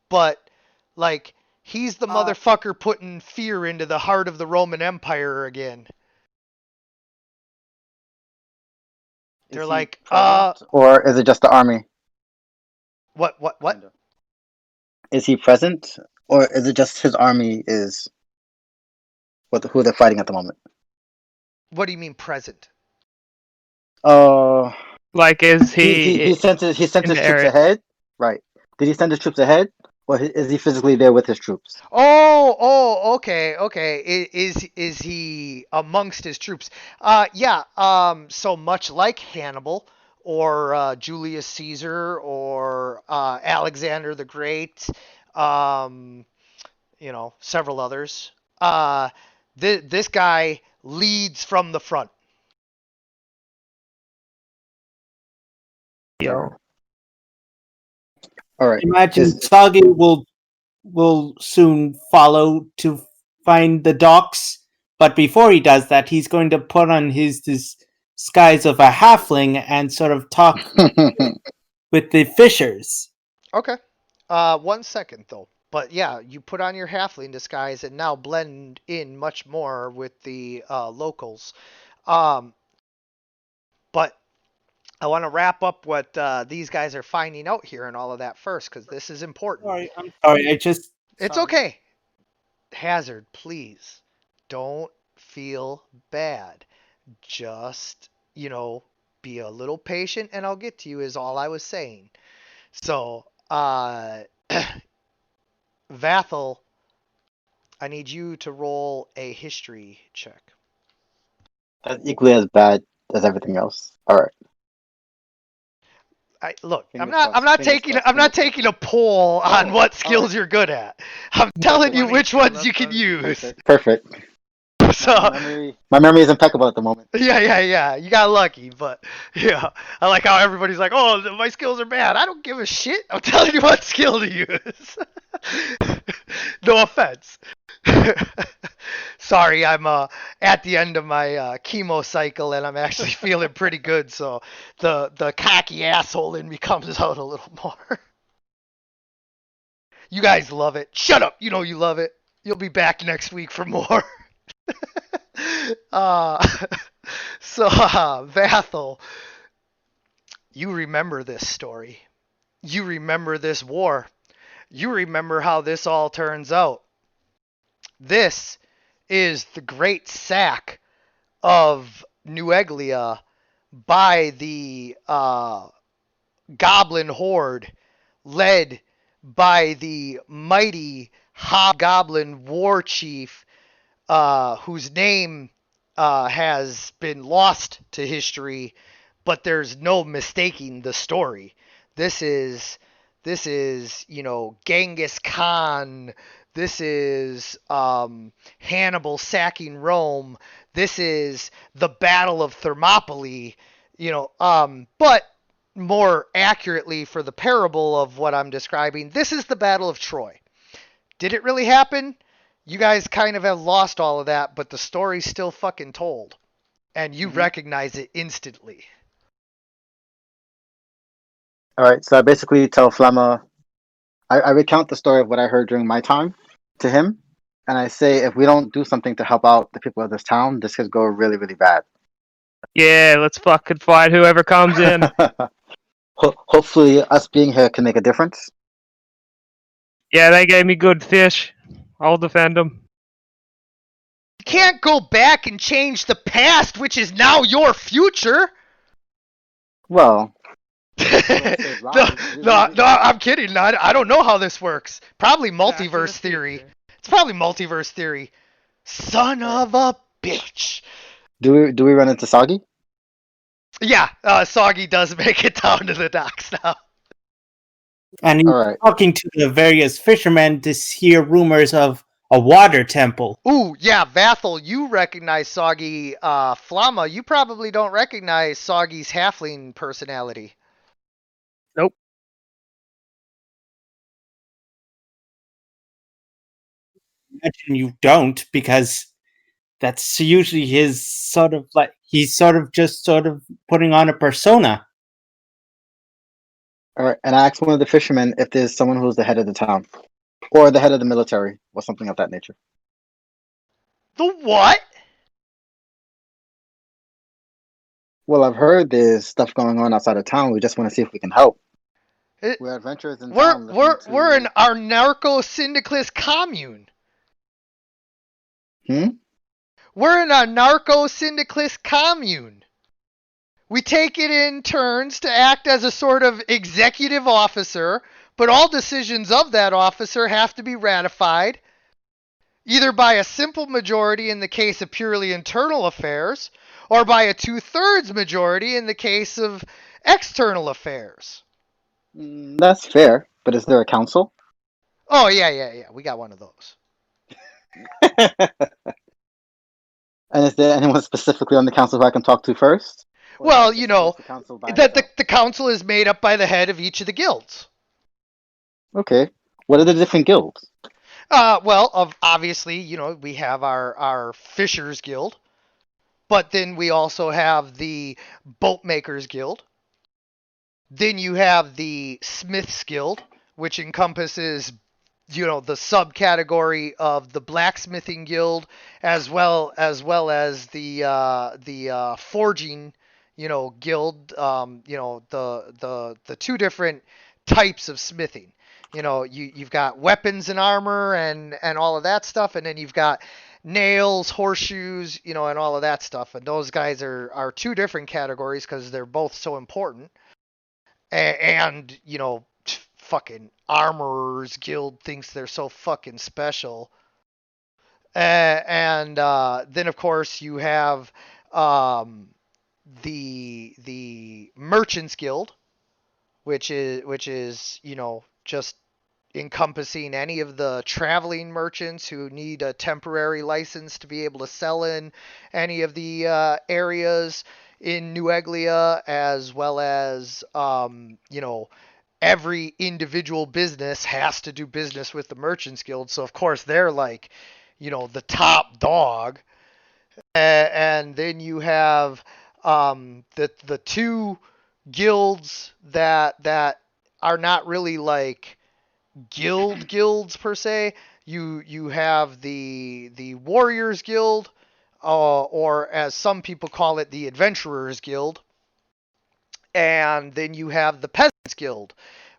but like he's the motherfucker putting fear into the heart of the Roman Empire again. They're Is he like, present, or is it just the army? what? Kinda. Is he present, or is it just his army is who they're fighting at the moment? What do you mean present? Uh, Like, is he sent in his the troops area? ahead, right? Did he send his troops ahead, or is he physically there with his troops? Okay. Is he amongst his troops? Yeah. So much like Hannibal or Julius Caesar or Alexander the Great, um, several others. Uh, this guy leads from the front. Yo. All right. Imagine Is Sagi will soon follow to find the docks, but before he does that, he's going to put on his disguise of a halfling and sort of talk with the fishers. Okay. 1 second though. But yeah, you put on your halfling disguise and now blend in much more with the locals. Um, but I want to wrap up what these guys are finding out here and all of that first, because this is important. Sorry, I'm sorry. It's Sorry. okay. Hazard, please don't feel bad. Just, be a little patient and I'll get to you, is all I was saying. So, Vathel, I need you to roll a history check. that's equally as bad as everything else. All right. Look, I'm Fingers not crossed, I'm not fingers taking crossed, I'm not fingers taking a poll on Oh, what all skills right. you're good at. I'm telling you 20, which so ones you that's can use. Perfect. So My memory is impeccable at the moment. yeah. You got lucky, but yeah, I like how everybody's like, "Oh, my skills are bad." I don't give a shit. I'm telling you what skill to use. No offense. Sorry, I'm at the end of my chemo cycle and I'm actually feeling pretty good, so the cocky asshole in me comes out a little more. You guys love it. Shut up. You know you love it. You'll be back next week for more. uh, Vathel, you remember this story. You remember this war. You remember how this all turns out. This is the great sack of Nueglia by the goblin horde led by the mighty hobgoblin war chief, whose name has been lost to history, but there's no mistaking the story. This is Genghis Khan. This is Hannibal sacking Rome. This is the Battle of Thermopylae. But more accurately for the parable of what I'm describing, this is the Battle of Troy. Did it really happen? You guys kind of have lost all of that, but the story's still fucking told. And you recognize it instantly. All right. So I basically tell Flamma, I recount the story of what I heard during my time to him, and I say if we don't do something to help out the people of this town, this could go really, really bad. Yeah, let's fucking fight whoever comes in. Hopefully, us being here can make a difference. Yeah, they gave me good fish. I'll defend them. You can't go back and change the past, which is now your future. Well, Well, save no, lives. no, I'm kidding. I don't know how this works. Probably Back to the multiverse theory. Future. It's probably multiverse theory. Son of a bitch. Do we run into Soggy? Yeah, Soggy does make it down to the docks now. And he's All right. talking to the various fishermen to hear rumors of a water temple. Ooh, yeah, Vathel, you recognize Soggy. Flama, you probably don't recognize Soggy's halfling personality. Nope. Imagine you don't, because that's usually his sort of like he's sort of putting on a persona. All right. And I asked one of the fishermen if there's someone who's the head of the town or the head of the military or something of that nature. The what? Well, I've heard there's stuff going on outside of town. We just want to see if we can help. It, We're adventurers in we're town looking we're to. we're in our narco syndicalist commune. Hmm? We're in a narco syndicalist commune. We take it in turns to act as a sort of executive officer, but all decisions of that officer have to be ratified either by a simple majority in the case of purely internal affairs, or by a 2/3 majority in the case of external affairs. That's fair, but is there a council? Oh, yeah. We got one of those. And is there anyone specifically on the council who I can talk to first? Or do I Well, just approach the council by itself? the council is made up by the head of each of the guilds. Okay. What are the different guilds? Obviously, we have our Fishers Guild, but then we also have the Boatmakers Guild. Then you have the Smiths Guild, which encompasses, the subcategory of the Blacksmithing Guild, as well as the Forging, guild. The two different types of smithing. You've got weapons and armor and all of that stuff, and then you've got nails, horseshoes, and all of that stuff. And those guys are two different categories because they're both so important. And fucking armorers guild thinks they're so fucking special. And then of course you have um, the merchants guild, which is just encompassing any of the traveling merchants who need a temporary license to be able to sell in any of the areas in New Eglia, as well as every individual business has to do business with the Merchants Guild. So of course they're like, the top dog. And then you have the two guilds that are not really like guilds per se. You have the Warriors Guild, or as some people call it, the Adventurers Guild, and then you have the Peasants Guild,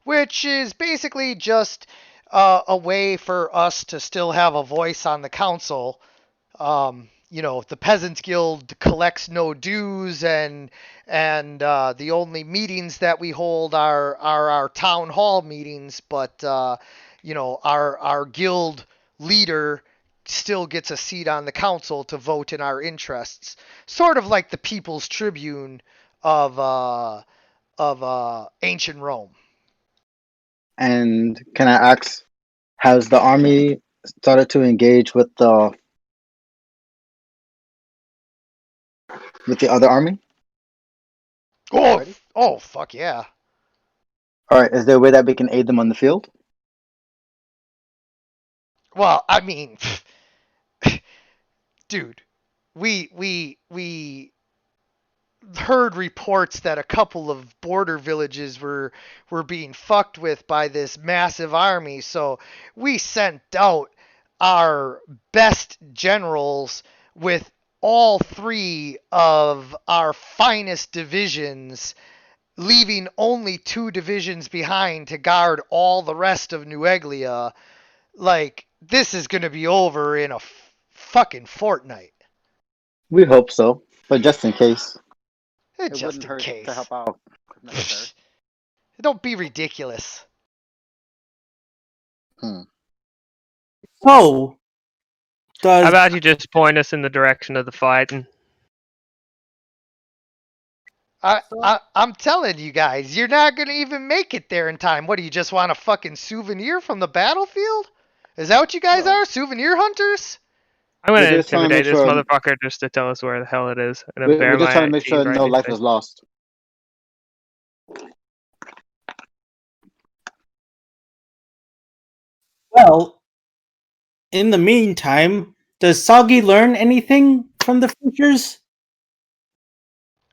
which is basically just a way for us to still have a voice on the council. The Peasants Guild collects no dues, and the only meetings that we hold are our town hall meetings. But our guild leader still gets a seat on the council to vote in our interests, sort of like the People's Tribune of ancient Rome. And can I ask, has the army started to engage with the other army? Oh, Already? fuck yeah. All right. Is there a way that we can aid them on the field? Well, I mean, dude, we heard reports that a couple of border villages were being fucked with by this massive army, so we sent out our best generals with all three of our finest divisions, leaving only two divisions behind to guard all the rest of New Eglia. Like, this is going to be over in a fucking fortnight. We hope so, but just in case, it Just wouldn't in hurt to case. help out if necessary. Don't be ridiculous. So, How does about you just point us in the direction of the fighting? I'm telling you guys, you're not gonna even make it there in time. What do you just want a fucking souvenir from the battlefield? Is that what you guys are? Souvenir hunters? I'm We're gonna just trying to make intimidate this sure. motherfucker just to tell us where the hell it is, and then We're bare just trying to my make teeth sure right no in his life face. was lost. well, in the meantime, does Soggy learn anything from the features?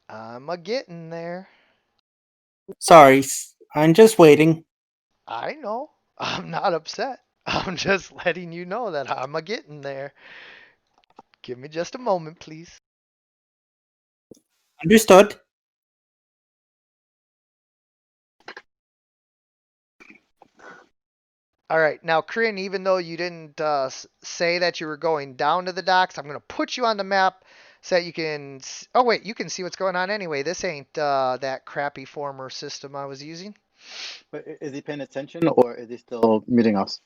I'm a getting there. Sorry, I'm just waiting. I know. I'm not upset. I'm just letting you know that I'm a getting there. Give me just a moment, please. Understood. All right, now, Kryn, even though you didn't say that you were going down to the docks, I'm going to put you on the map so that you can. Oh, wait, you can see what's going on anyway. This ain't that crappy former system I was using. But is he paying attention or is he still muting us?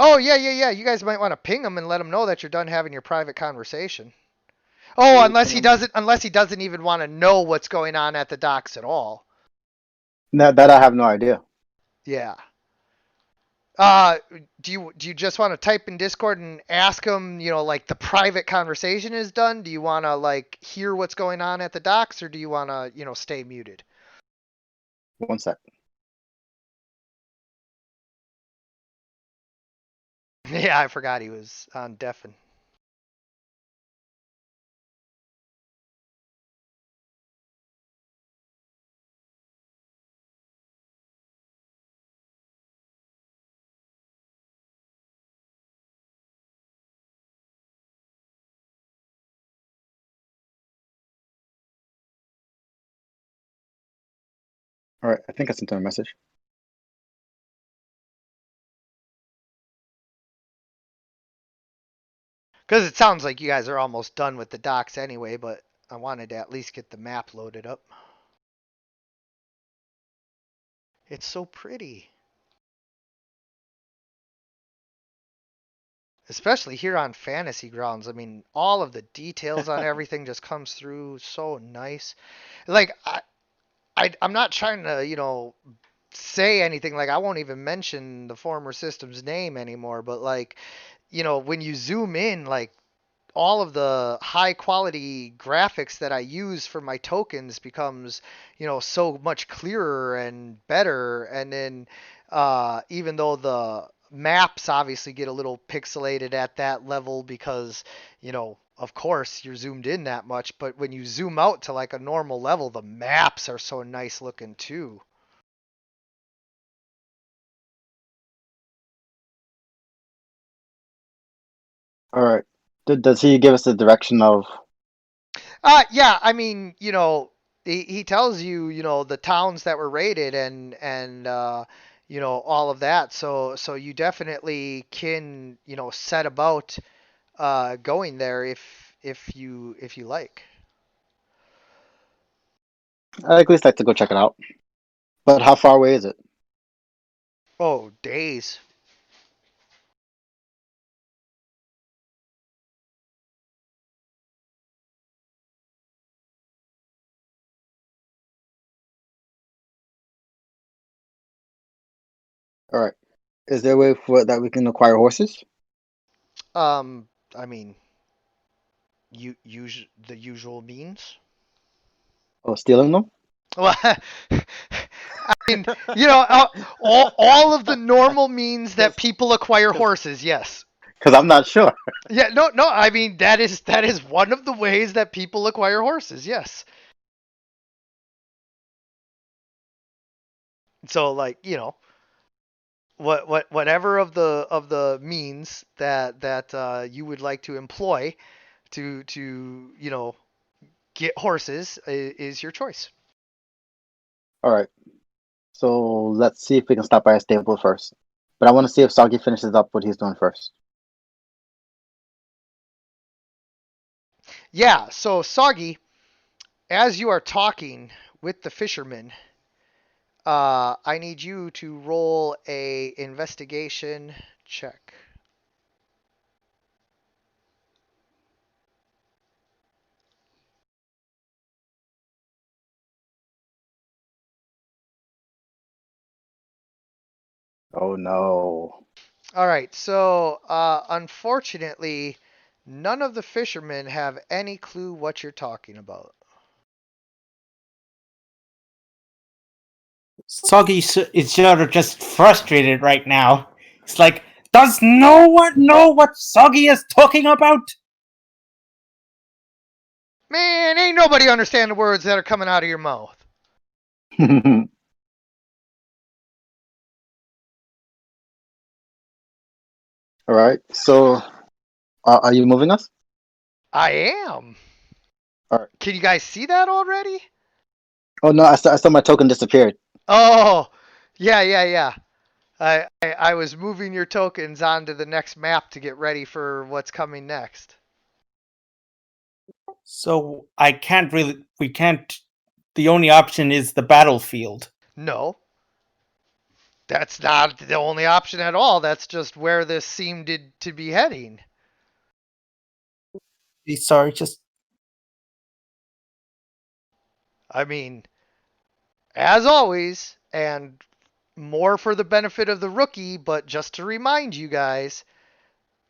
Oh, yeah, yeah, yeah. You guys might want to ping him and let him know that you're done having your private conversation. Oh, Will we unless ping he him? doesn't, unless he doesn't even want to know what's going on at the docks at all. That I have no idea. Yeah. Uh, do you just want to type in Discord and ask him, like the private conversation is done? Do you want to like hear what's going on at the docks, or do you want to, stay muted? 1 sec. Yeah, I forgot he was on deafen. All right, I think I sent him a message. Because it sounds like you guys are almost done with the docks anyway, but I wanted to at least get the map loaded up. It's so pretty. Especially here on Fantasy Grounds. I mean, all of the details on everything just comes through so nice. Like I'm not trying to, say anything. Like I won't even mention the former system's name anymore, but like, when you zoom in, like all of the high quality graphics that I use for my tokens becomes, so much clearer and better. And then even though the maps obviously get a little pixelated at that level because, of course you're zoomed in that much, but when you zoom out to like a normal level, the maps are so nice looking too. All right. Does he give us the direction of? Yeah, I mean, he tells you, the towns that were raided and all of that. So you definitely can, set about going there if you like. I at least like to go check it out. But how far away is it? Oh, days. All right. Is there a way for that we can acquire horses? I mean, the usual means. Or stealing them? Well, I mean, all of the normal means that people acquire horses. Yes. Because I'm not sure. Yeah, no, no. I mean, that is one of the ways that people acquire horses. Yes. So, like, whatever of the means that you would like to employ to get horses is your choice. All right. So let's see if we can stop by a stable first. But I want to see if Soggy finishes up what he's doing first. Yeah. So, Soggy, as you are talking with the fisherman, I need you to roll a investigation check. Oh no. All right, so unfortunately, none of the fishermen have any clue what you're talking about. Soggy is sort of just frustrated right now. It's like, does no one know what Soggy is talking about? Man, ain't nobody understand the words that are coming out of your mouth. All right. So, are you moving us? I am. All right. Can you guys see that already? Oh no, I saw my token disappeared. Oh, yeah. I was moving your tokens onto the next map to get ready for what's coming next. So we can't, the only option is the battlefield. No, that's not the only option at all. That's just where this seemed to be heading. Sorry, just I mean, as always, and more for the benefit of the rookie, but just to remind you guys,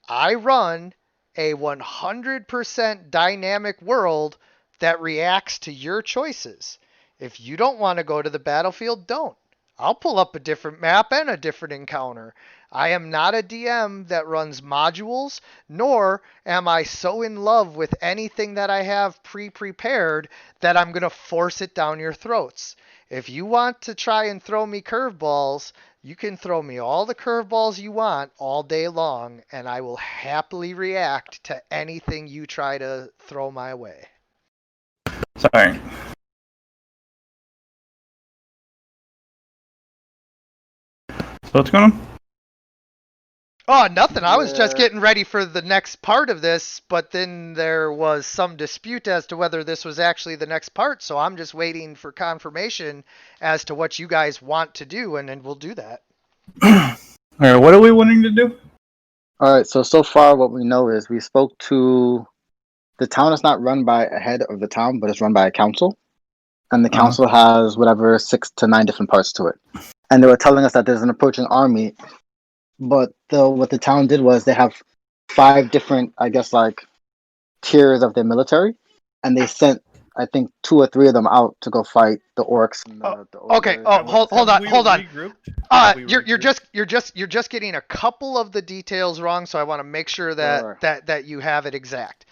I run a 100% dynamic world that reacts to your choices. If you don't want to go to the battlefield, don't. I'll pull up a different map and a different encounter. I am not a DM that runs modules, nor am I so in love with anything that I have pre-prepared that I'm going to force it down your throats. If you want to try and throw me curveballs, you can throw me all the curveballs you want all day long, and I will happily react to anything you try to throw my way. Sorry. So what's going on? Oh, nothing. I was just Yeah. getting ready for the next part of this, but then there was some dispute as to whether this was actually the next part, so I'm just waiting for confirmation as to what you guys want to do, and then we'll do that. All right, what are we wanting to do? All right. So far, what we know is we spoke to the town. Is not run by a head of the town, but it's run by a council, and the Uh-huh. council has whatever 6 to 9 different parts to it. And they were telling us that there's an approaching army, but what the town did was they have 5 different, I guess, like tiers of their military, and they sent, I think, 2 or 3 of them out to go fight the orcs and the Okay. ogres. Oh, and the- hold on. Regrouped? You're just getting a couple of the details wrong, so I want to make sure Sure. that you have it exact.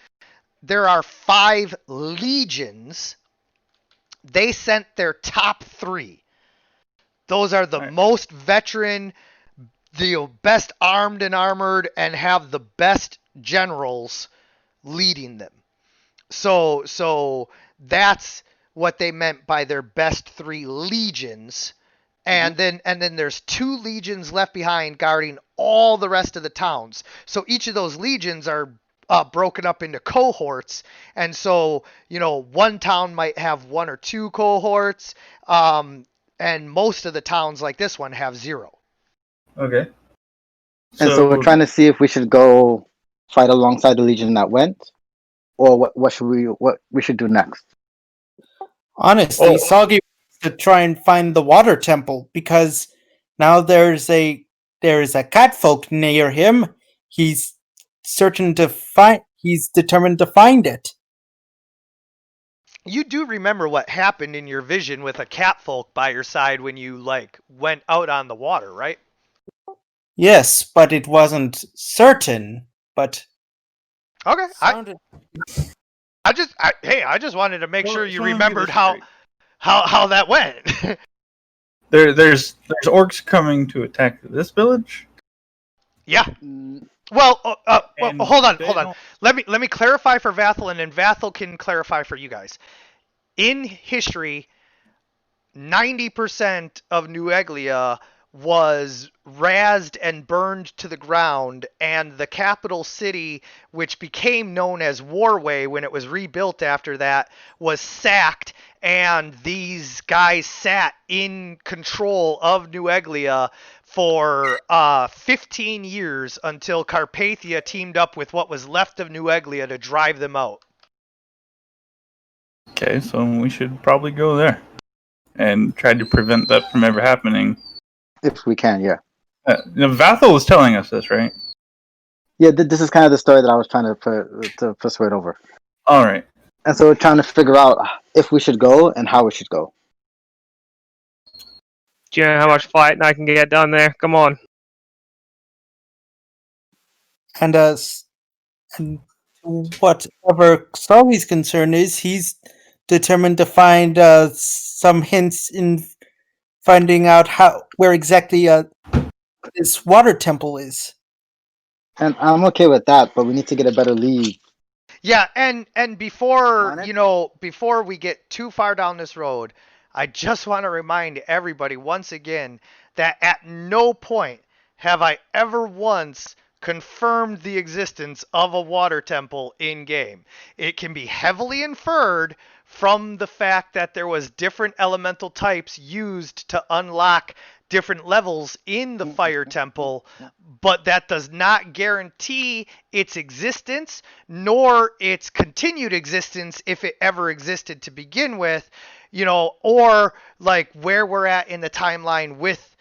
There are 5 legions. They sent their top 3. Those are the Right. most veteran, the best armed and armored, and have the best generals leading them. So that's what they meant by their best 3 legions. And then there's 2 legions left behind guarding all the rest of the towns. So each of those legions are broken up into cohorts, and so one town might have 1 or 2 cohorts, and most of the towns like this one have 0. Okay. And so we're trying to see if we should go fight alongside the legion that went, or what we should do next. honestly, Oh. Soggy wants to try and find the water temple because now there's a catfolk near him. He's he's determined to find it. You do remember what happened in your vision with a catfolk by your side when you went out on the water, right? Yes, but it wasn't certain. But Okay. sounded I just wanted to make Well, sure you so let me get remembered this how straight. how that went. There's orcs coming to attack this village. Yeah. Mm, Well, And hold on. they don't- Let me clarify for Vathel, and then Vathel can clarify for you guys. In history, 90% of New Eglia was razed and burned to the ground, and the capital city, which became known as Warway when it was rebuilt after that, was sacked, and these guys sat in control of New Eglia for 15 years until Carpathia teamed up with what was left of New Eglia to drive them out. Okay, so we should probably go there and try to prevent that from ever happening. If we can, yeah. Vathel was telling us this, right? Yeah, this is kind of the story that I was trying to persuade over. All right. And so we're trying to figure out if we should go and how we should go. Do you know how much fighting I can get done there? Come on. And and whatever Sully's concern is, he's determined to find some hints in finding out where exactly this water temple is. And I'm okay with that, but we need to get a better lead. Yeah, and before On it? before we get too far down this road, I just want to remind everybody once again that at no point have I ever once confirmed the existence of a water temple in game. It can be heavily inferred from the fact that there was different elemental types used to unlock different levels in the fire temple, but that does not guarantee its existence nor its continued existence if it ever existed to begin with, or like where we're at in the timeline with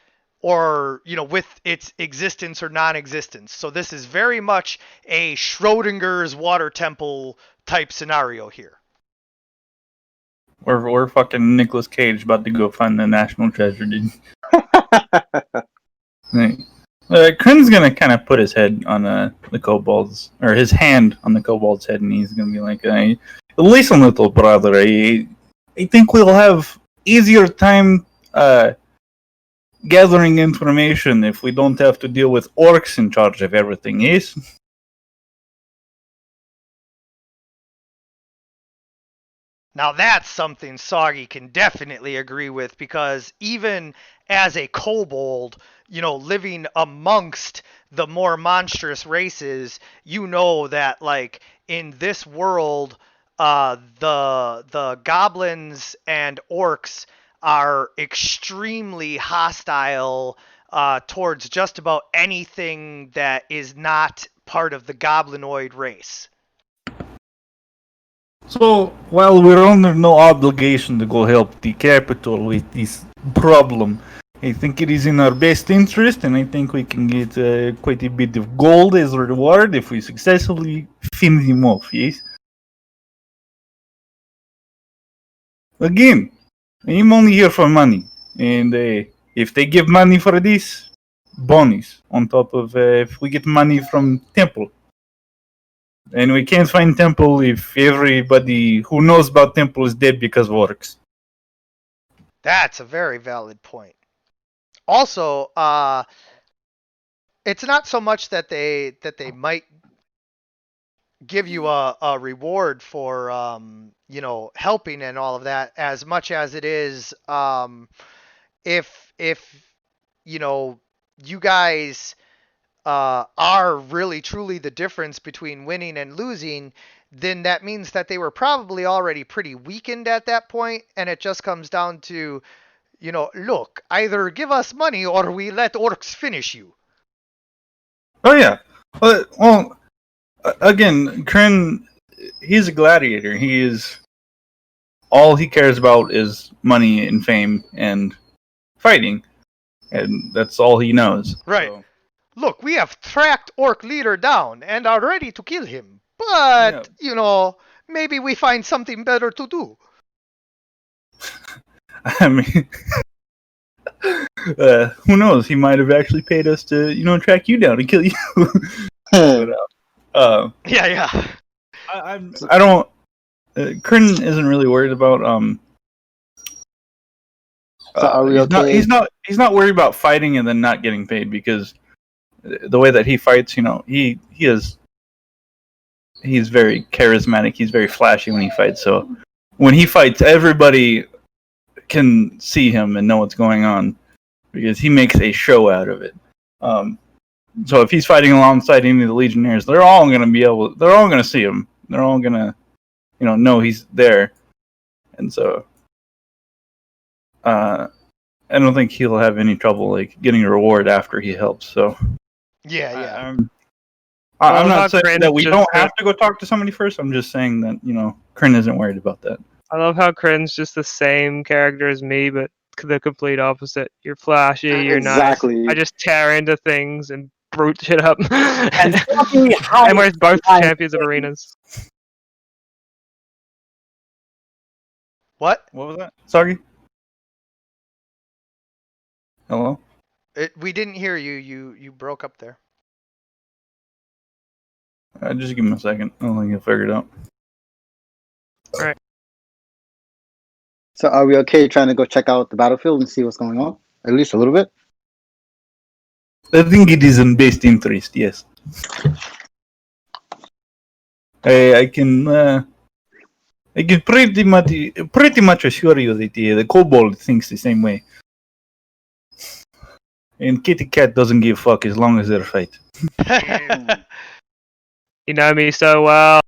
with its existence or non-existence. So this is very much a Schrodinger's water temple type scenario here. We're fucking Nicolas Cage about to go find the national treasure, dude. Krin's gonna kind of put his head on the kobold's, or his hand on the kobold's head, and he's gonna be like, "Listen, little brother, I think we'll have easier time gathering information if we don't have to deal with orcs in charge of everything, yes?" Now that's something Soggy can definitely agree with, because even as a kobold, living amongst the more monstrous races, that like in this world, the goblins and orcs are extremely hostile towards just about anything that is not part of the goblinoid race. So, while we're under no obligation to go help the capital with this problem, I think it is in our best interest, and I think we can get quite a bit of gold as a reward if we successfully finish him off, yes? Again, I'm only here for money, and if they give money for this, bonus on top of if we get money from temple. And we can't find temple if everybody who knows about temple is dead because of orcs. That's a very valid point. Also, it's not so much that they might give you a reward for helping and all of that, as much as it is if you guys are really truly the difference between winning and losing, then that means that they were probably already pretty weakened at that point, and it just comes down to, look, either give us money or we let orcs finish you. Oh yeah, well, again, Kryn, he's a gladiator. All he cares about is money and fame and fighting, and that's all he knows. Right. So. Look, we have tracked Orc Leader down and are ready to kill him. But, maybe we find something better to do. I mean, who knows? He might have actually paid us to, track you down and kill you. But, yeah. I don't. Kryn isn't really worried about. So are we okay? He's not worried about fighting and then not getting paid, because the way that he fights, he's very charismatic. He's very flashy when he fights. So when he fights, everybody can see him and know what's going on. because he makes a show out of it. So if he's fighting alongside any of the Legionnaires, they're all going to see him. They're all going to, know he's there. And so, I don't think he'll have any trouble like getting a reward after he helps. So, Yeah. I'm not saying that we don't have to go talk to somebody first. I'm just saying that Kryn isn't worried about that. I love how Kryn's just the same character as me, but the complete opposite. You're flashy, you're Exactly. nice. I just tear into things and brute shit up. And and we're both champions of arenas. What? What was that? Sorry? Hello? We didn't hear you. You broke up there. Just give him a second. I don't think he'll figure it out. Alright. So are we okay trying to go check out the battlefield and see what's going on? At least a little bit? I think it is in best interest, yes. I can pretty much assure you that the kobold thinks the same way. And Kitty Cat doesn't give a fuck as long as they're fight. You know me so well.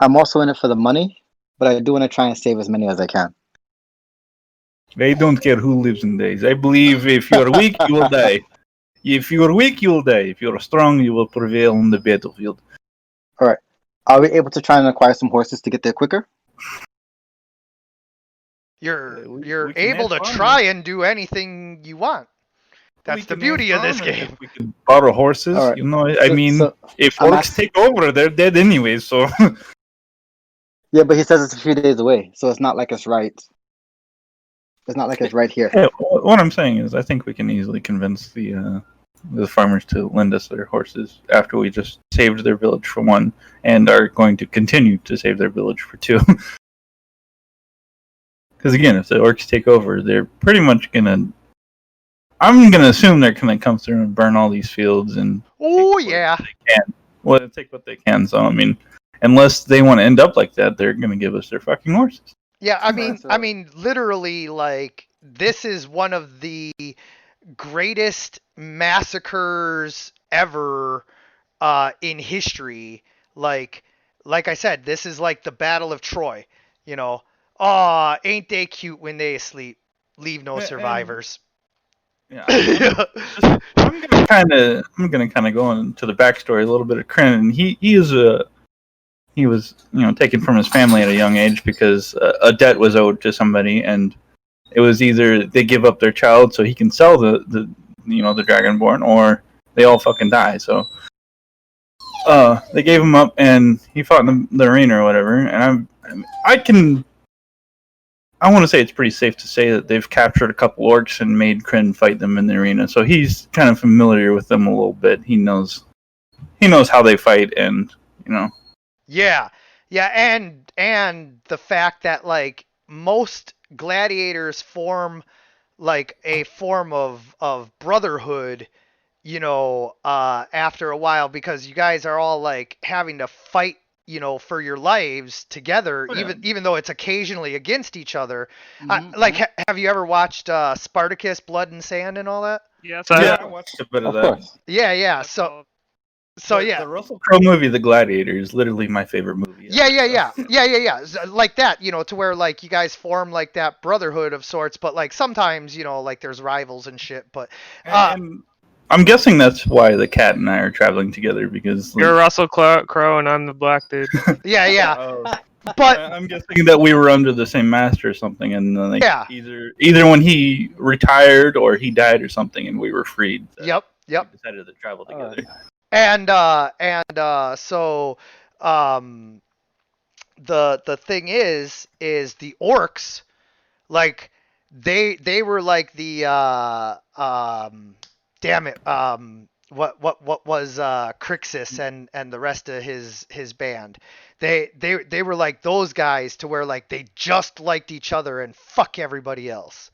I'm also in it for the money, but I do want to try and save as many as I can. They don't care who lives and dies. I believe if you're weak, you will die. If you're weak, you will die. If you're strong, you will prevail on the battlefield. Alright. Are we able to try and acquire some horses to get there quicker? You're we can able have to fun. try and do anything you want. That's the beauty of this game. We can borrow horses. All right. If I'm orcs take over, they're dead anyway. So yeah, but he says it's a few days away, so it's not like it's right. It's not like it's right here. yeah, what I'm saying is, I think we can easily convince the farmers to lend us their horses after we just saved their village for one, and are going to continue to save their village for two. Because again, if the orcs take over, they're pretty much gonna. I'm gonna assume they're gonna come through and burn all these fields and. Oh yeah. Take what they can. So I mean, unless they want to end up like that, they're gonna give us their fucking horses. Yeah, I mean, literally, like, this is one of the greatest massacres ever in history. Like I said, this is like the Battle of Troy. Aw, ain't they cute when they asleep? Leave no survivors. Yeah, I'm gonna kind of go into the backstory a little bit of Kryn. He was taken from his family at a young age because a debt was owed to somebody, and it was either they give up their child so he can sell the dragonborn, or they all fucking die. So they gave him up, and he fought in the arena or whatever. And I want to say it's pretty safe to say that they've captured a couple orcs and made Kryn fight them in the arena. So he's kind of familiar with them a little bit. He knows how they fight, and Yeah, and the fact that like most gladiators form like a form of brotherhood, after a while, because you guys are all like having to fight, for your lives together, even though it's occasionally against each other. Have you ever watched Spartacus, Blood and Sand, and all that? Yes, I watched a bit of that. Course. Yeah. So yeah, the Russell Crowe movie, The Gladiator, is literally my favorite movie. Yeah. Like that, to where like you guys form like that brotherhood of sorts, but like sometimes, like there's rivals and shit. But and I'm guessing that's why the cat and I are traveling together, because you're Russell Crowe and I'm the black dude. yeah. But I'm guessing that we were under the same master or something, and then either when he retired or he died or something, and we were freed. Yep. We decided to travel together. So the thing is the orcs, like they were like the what was Crixus and the rest of his band. They were like those guys, to where like they just liked each other and fuck everybody else.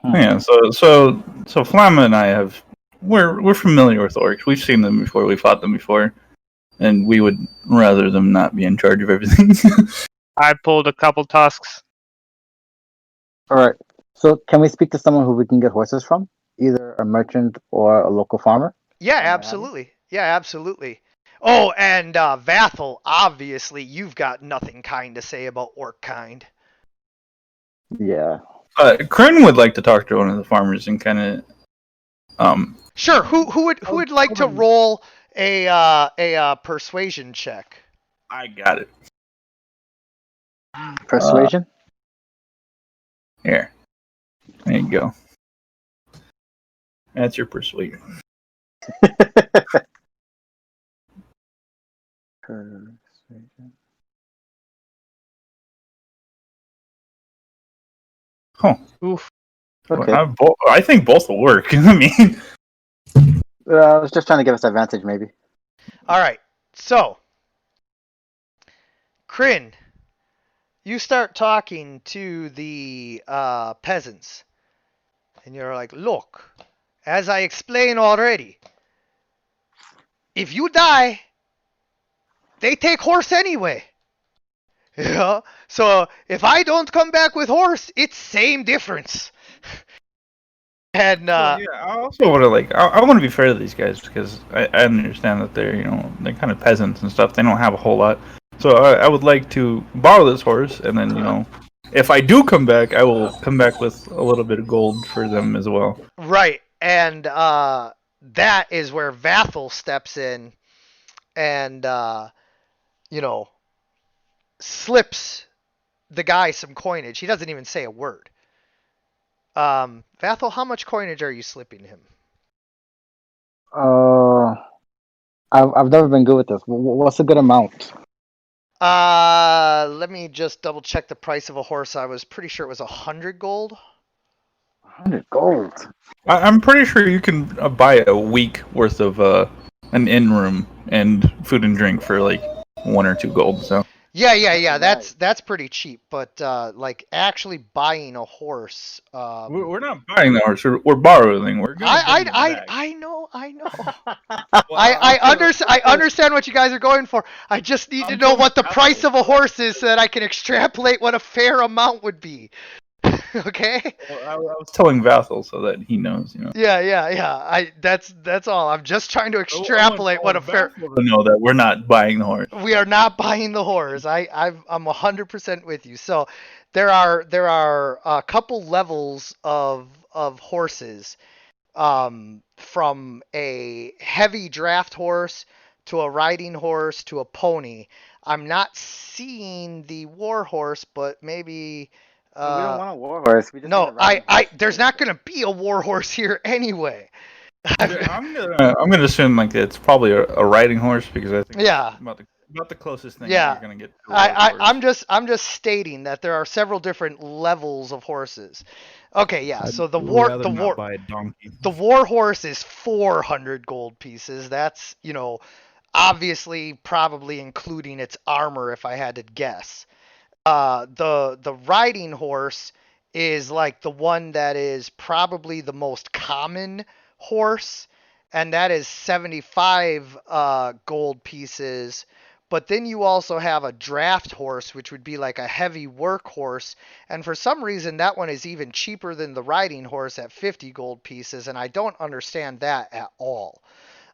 Yeah, so Flamma and I we're familiar with orcs. We've seen them before. We fought them before, and we would rather them not be in charge of everything. I pulled a couple tusks. Alright. So can we speak to someone who we can get horses from, either a merchant or a local farmer? Yeah, Or what have you? absolutely. Yeah, absolutely. Oh, and Vathel, obviously, you've got nothing kind to say about orc kind. Yeah. Kryn would like to talk to one of the farmers and kind of Sure. Who would like to roll a persuasion check? I got it. Persuasion. Here. There you go. That's your persuasion. Persuasion. Huh. Oof. Okay. I think both will work. I mean, I was just trying to give us advantage, maybe. All right. So, Kryn, you start talking to the peasants, and you're like, "Look, as I explained already, if you die, they take horse anyway. Yeah. So if I don't come back with horse, it's same difference." And yeah, I also want to I want to be fair to these guys because I understand that they're they're kind of peasants and stuff. They don't have a whole lot, so I would like to borrow this horse, and then if I do come back, I will come back with a little bit of gold for them as well. right, and that is where Vathel steps in and slips the guy some coinage. He doesn't even say a word. Vathel, how much coinage are you slipping him? I've never been good with this. What's a good amount? Let me just double check the price of a horse. I was pretty sure it was 100 gold. 100 gold. I'm pretty sure you can buy a week worth of an inn room and food and drink for like 1 or 2 gold. So Yeah. Nice. That's pretty cheap, but like actually buying a horse. we're not buying the horse. We're borrowing. We're gonna bring it back. I know. Well, I understand what you guys are going for. I just need to know what the price of a horse is so that I can extrapolate what a fair amount would be. Okay? Well, I was telling Vathel so that he knows. Yeah. That's all. I'm just trying to extrapolate what a fair. Vathel to know that we're not buying the horse. We are not buying the horse. I'm 100% with you. So there are a couple levels of horses, from a heavy draft horse to a riding horse to a pony. I'm not seeing the war horse, but maybe. We don't want a war horse. We just want No, a riding horse. there's not gonna be a war horse here anyway. I'm gonna assume like it's probably a riding horse because I think Yeah. it's about the closest thing Yeah. you're gonna get to a horse. I'm just stating that there are several different levels of horses. Okay, yeah. So the buy a donkey. the war horse is 400 gold pieces. That's, obviously probably including its armor if I had to guess. The riding horse is like the one that is probably the most common horse, and that is 75 gold pieces. But then you also have a draft horse, which would be like a heavy work horse, and for some reason that one is even cheaper than the riding horse at 50 gold pieces, and I don't understand that at all.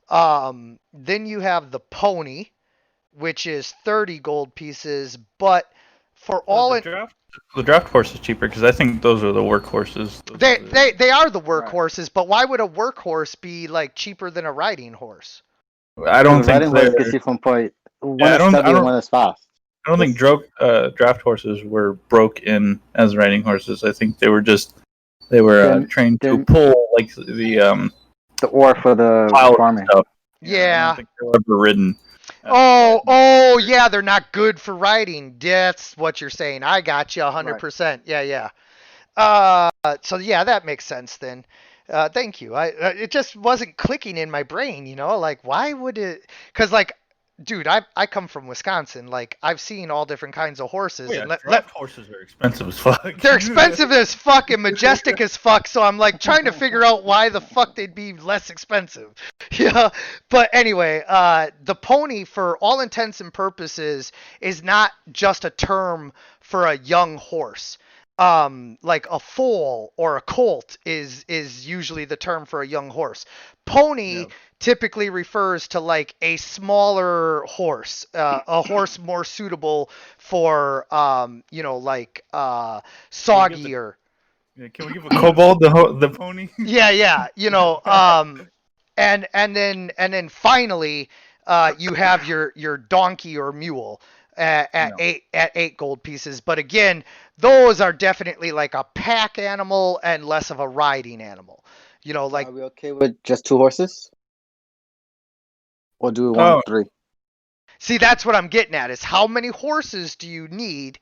Then you have the pony, which is 30 gold pieces, but for all The draft horse is cheaper because I think those are the workhorses. they are the workhorses, but why would a workhorse be like cheaper than a riding horse? I don't The think riding horse gets you from point one I is don't- steady I and don't- one is fast. I don't think draft horses were broke in as riding horses. I think they were trained to then- pull like the The ore for the pile farming. stuff. I Yeah. don't think they were ever ridden. Oh, yeah, they're not good for riding. That's what you're saying. I got you 100%. Yeah. So yeah, that makes sense then. Thank you. It just wasn't clicking in my brain, like why would it? Because like, dude, I come from Wisconsin. Like I've seen all different kinds of horses. Oh, yeah, and draft horses are expensive as fuck. they're expensive as fuck and majestic as fuck, so I'm like trying to figure out why the fuck they'd be less expensive. Yeah. But anyway, the pony, for all intents and purposes, is not just a term for a young horse. like a foal or a colt is usually the term for a young horse. Pony Yeah. typically refers to like a smaller horse, a horse more suitable for like soggy or Yeah, can we give a kobold the pony? yeah, and then finally, you have your donkey or mule at Yeah. eight gold pieces. But again, those are definitely like a pack animal and less of a riding animal. Like Are we okay with just 2 horses, or do we want Oh, 3? see, that's what I'm getting at is how many horses do you need,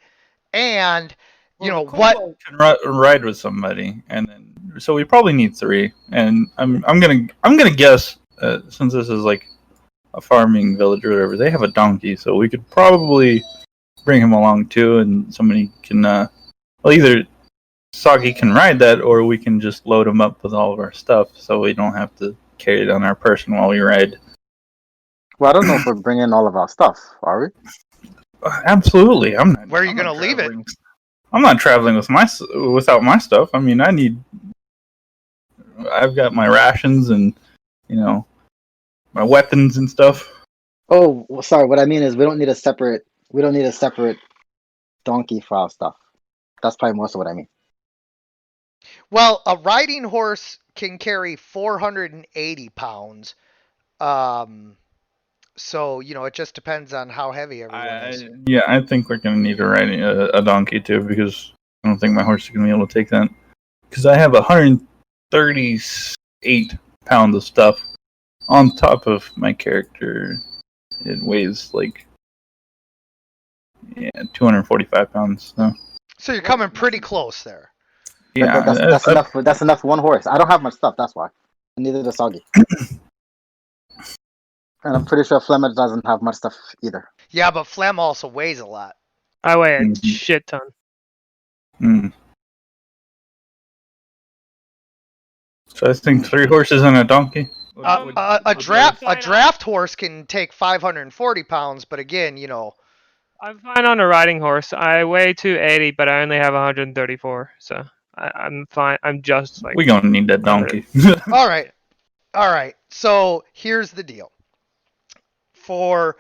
and well, the what. kobold can ride with somebody, and then so we probably need 3. And I'm gonna guess since this is like a farming village or whatever, they have a donkey, so we could probably bring him along too, and somebody can well, either Soggy can ride that, or we can just load him up with all of our stuff, so we don't have to carry it on our person while we ride. Well, I don't know if we're bringing all of our stuff, are we? Absolutely, I'm not. Where are you I'm not gonna leave it? traveling- I'm not traveling without my stuff. I mean, I've got my rations and my weapons and stuff. Oh, well, sorry. What I mean is, we don't need a separate. We don't need a separate donkey for our stuff. That's probably most of what I mean. Well, a riding horse can carry 480 pounds. Um, so it just depends on how heavy everyone is. Yeah, I think we're gonna need a donkey too, because I don't think my horse is gonna be able to take that. Because I have 138 pounds of stuff on top of my character. It weighs like 245 pounds. So you're coming pretty close there. Yeah, That's enough. That's enough for 1 horse. I don't have much stuff. That's why. Neither does Soggy. And I'm pretty sure Flemmer doesn't have much stuff either. Yeah, but Flem also weighs a lot. I weigh a Mhm. shit ton. So I think 3 horses and a donkey. A draft horse can take 540 pounds, but again, I'm fine on a riding horse. I weigh 280, but I only have 134, so I'm fine. I'm just like We gonna need that donkey. all right, all right. So here's the deal. For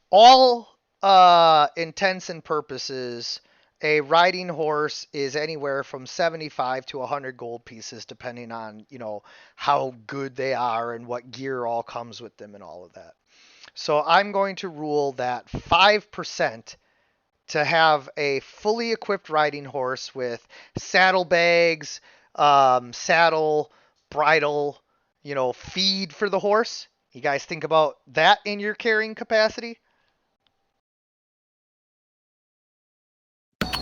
all intents and purposes, a riding horse is anywhere from 75 to 100 gold pieces, depending on how good they are and what gear all comes with them and all of that. So I'm going to rule that 5% to have a fully equipped riding horse with saddlebags, saddle, bridle, feed for the horse. You guys think about that in your carrying capacity?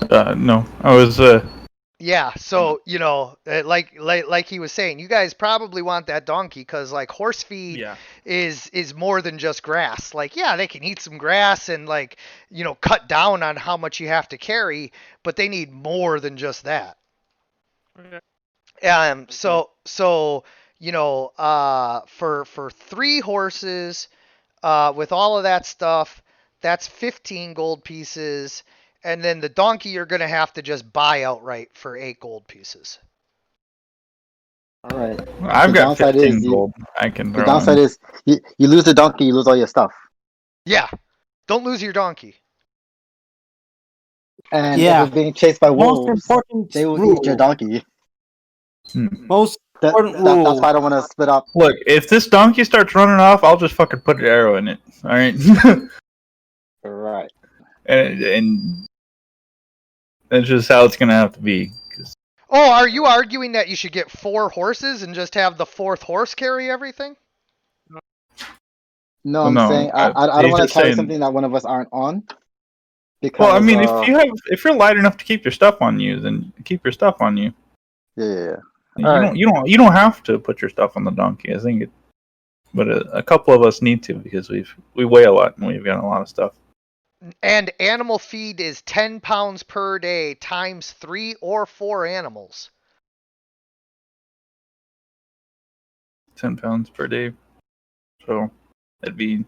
No, I was. Yeah, so like he was saying, you guys probably want that donkey because like horse feed Yeah. is more than just grass. Like yeah, they can eat some grass and like cut down on how much you have to carry, but they need more than just that. So for 3 horses, with all of that stuff, that's 15 gold pieces. And then the donkey you're going to have to just buy outright for 8 gold pieces. All right. I've The got downside 15 is gold I can the throw downside in. is you lose the donkey, you lose all your stuff. Yeah. Don't lose your donkey. And if Yeah. it's being chased by Most wolves, important they will rule. eat your donkey. Most important rule. That's why I don't want to split up. Look, if this donkey starts running off, I'll just fucking put an arrow in it. All right. Right. and that's just how it's gonna have to be. Oh, are you arguing that you should get 4 horses and just have the 4th horse carry everything? No, Well, I'm no, saying I don't he's want just to carry saying. something that one of us aren't on. Because Well, I mean, if you're light enough to keep your stuff on you, then keep your stuff on you. yeah. You All don't you don't have to put your stuff on the donkey. I think but a couple of us need to because we weigh a lot and we've got a lot of stuff. And animal feed is 10 pounds per day times 3 or 4 animals. 10 pounds per day, so that'd be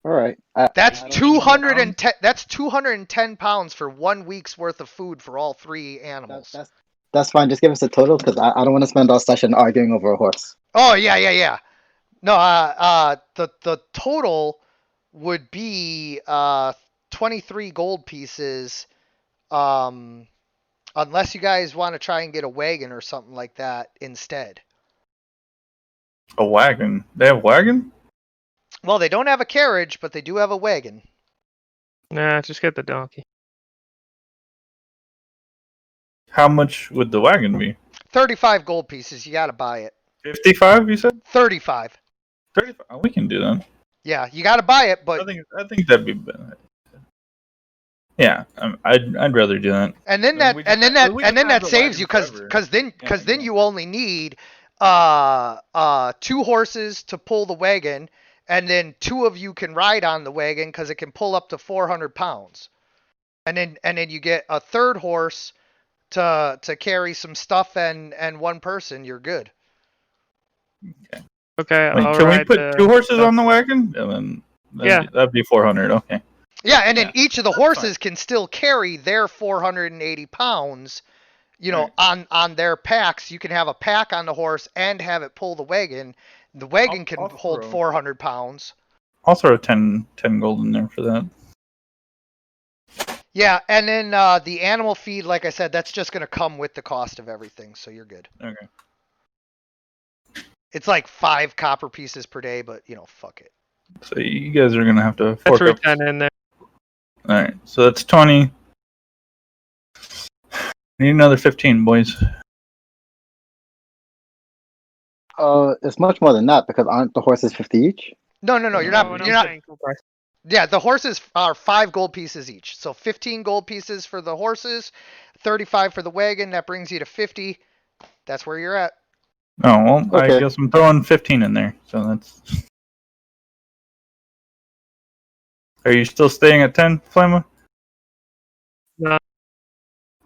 All right. That's I don't know. 210. That's 210 pounds for 1 week's worth of food for all three animals. That's fine. Just give us a total because I don't want to spend our session arguing over a horse. Oh yeah. No, the total would be 23 gold pieces. Unless you guys want to try and get a wagon or something like that instead. A wagon. They have wagon? Well, they don't have a carriage, but they do have a wagon. Nah, just get the donkey. How much would the wagon be? 35 gold pieces. You got to buy it. 55, you said? 35. 35. Oh, we can do that. Yeah, you got to buy it, but I think that'd be better. Yeah, I'd rather do that. and then Then that the saves you wagon because then exactly. you only need 2 horses to pull the wagon, and then 2 of you can ride on the wagon because it can pull up to 400 pounds, and then you get a third horse to carry some stuff and 1 person. You're good. Okay, Wait, I'll can we ride put the 2 horses stuff. on the wagon? And then Yeah. that'd be 400. Okay. Yeah, and then Yeah, each of the that's horses can still carry their 480 pounds, on their packs. You can have a pack on the horse and have it pull the wagon. The wagon can I'll hold throw- 400 pounds. I'll throw 10 gold in there for that. Yeah, and then the animal feed, like I said, that's just going to come with the cost of everything, so you're good. Okay. It's like 5 copper pieces per day, but, fuck it. So you guys are gonna have to I fork threw up. 10 in there. All right. So that's 20. Need another 15, boys. It's much more than that because aren't the horses 50 each? No, you're No, not. we're You're not. saying full price. Yeah, the horses are 5 gold pieces each. So 15 gold pieces for the horses, 35 for the wagon. That brings you to 50. That's where you're at. Oh well, Okay. I guess I'm throwing 15 in there. So that's. Are you still staying at 10, Flamma? No.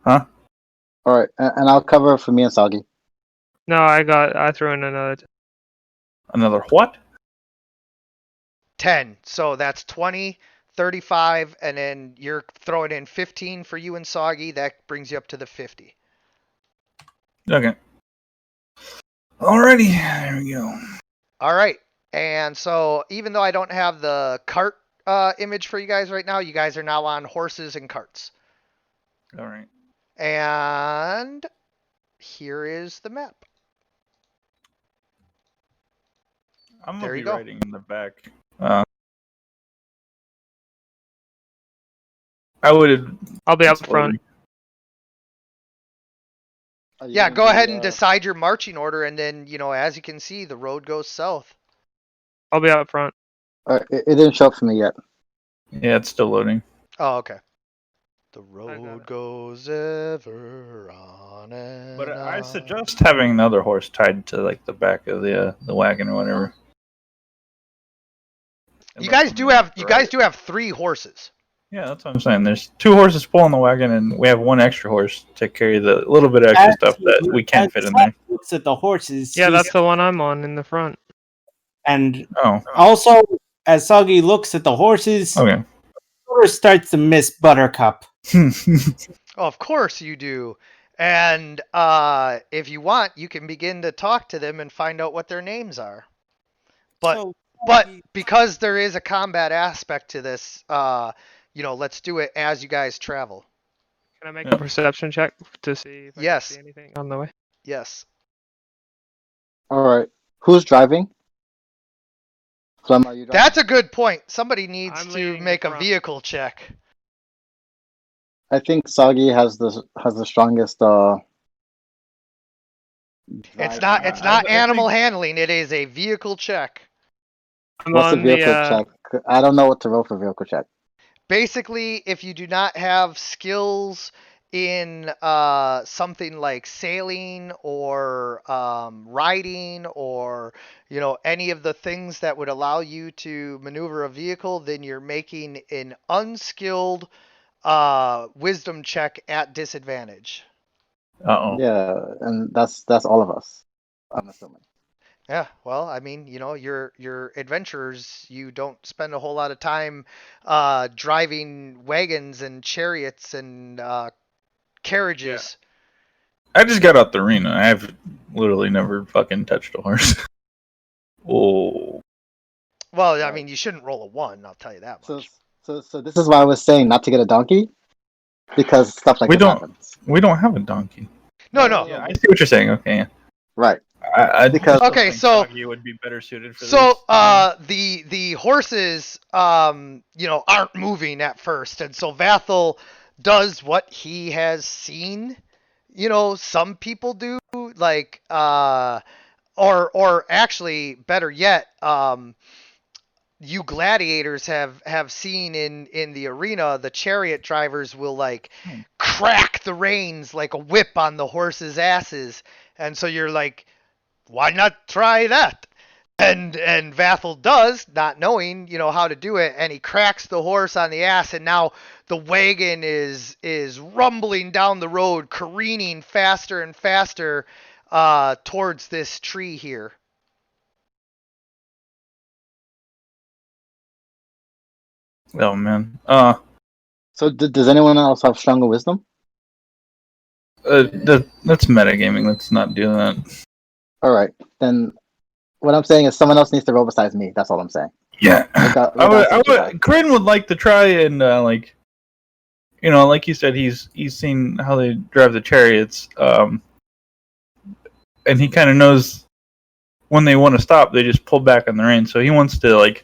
Huh? All right, and I'll cover for me and Soggy. No, I threw in another 10. Another what? 10. So that's 20, 35, and then you're throwing in 15 for you and Soggy. That brings you up to the 50. Okay. Alrighty, there we go. All right. And so even though I don't have the cart image for you guys right now, you guys are now on horses and carts. All right. And here is the map. I'm There gonna you be go. riding in the back. I would. I'll be up front. Yeah, go ahead and decide your marching order, and then, as you can see, the road goes south. I'll be up front. It didn't show up for me yet. Yeah, it's still loading. Oh, okay. The got road it. goes ever on and But I on. suggest having another horse tied to like the back of the wagon or whatever. You guys do have 3 horses. Yeah, that's what I'm saying. There's 2 horses pulling the wagon, and we have 1 extra horse to carry the little bit of extra stuff that we can't fit in there. Looks at the horses. Yeah, that's the one I'm on in the front. And Oh, also, as Soggy looks at the horses, okay. Sort starts to miss Buttercup. Of course you do. And if you want, you can begin to talk to them and find out what their names are. But because there is a combat aspect to this, let's do it as you guys travel. Can I make a perception check to see if I Yes. can see anything on the way? Yes. All right, who's driving? Flem, are you driving? That's a good point. Somebody needs I'm to leading the make a front. vehicle check. I think Soggy has the strongest. It's drive. not animal handling. It is a vehicle check. I'm What's the on vehicle the check? I don't know what to roll for vehicle check. Basically, if you do not have skills in something like sailing or riding or any of the things that would allow you to maneuver a vehicle, then you're making an unskilled wisdom check at disadvantage. Uh-oh. Yeah, and that's all of us. I'm assuming. Yeah, well, I mean, your adventurers, you don't spend a whole lot of time driving wagons and chariots and Yeah. carriages. I just got out the arena. I have literally never fucking touched a horse. Oh. Well, I Right. mean, you shouldn't roll a one, I'll tell you that So, much. so this is why I was saying not to get a donkey because stuff like We this don't happens. we don't have a donkey. No, no. Yeah, I see what you're saying. Okay. Yeah. Right. I Because still Okay, think so Doggy would be better suited for so this. the horses aren't moving at first, and so Vathel does what he has seen. Some people do, like or actually better yet, you gladiators have seen in the arena, the chariot drivers will like crack the reins like a whip on the horses' asses, and so you're like, why not try that? And Vathel does, not knowing how to do it, and he cracks the horse on the ass, and now the wagon is rumbling down the road, careening faster and faster towards this tree here. Oh man. so does anyone else have stronger wisdom? That's metagaming. Let's not do that. All right, then what I'm saying is someone else needs to roll besides me. That's all I'm saying. Yeah. Regardless of what you got. Corinne would like to try and like you said, he's seen how they drive the chariots, and he kind of knows when they want to stop, they just pull back on the reins. So he wants to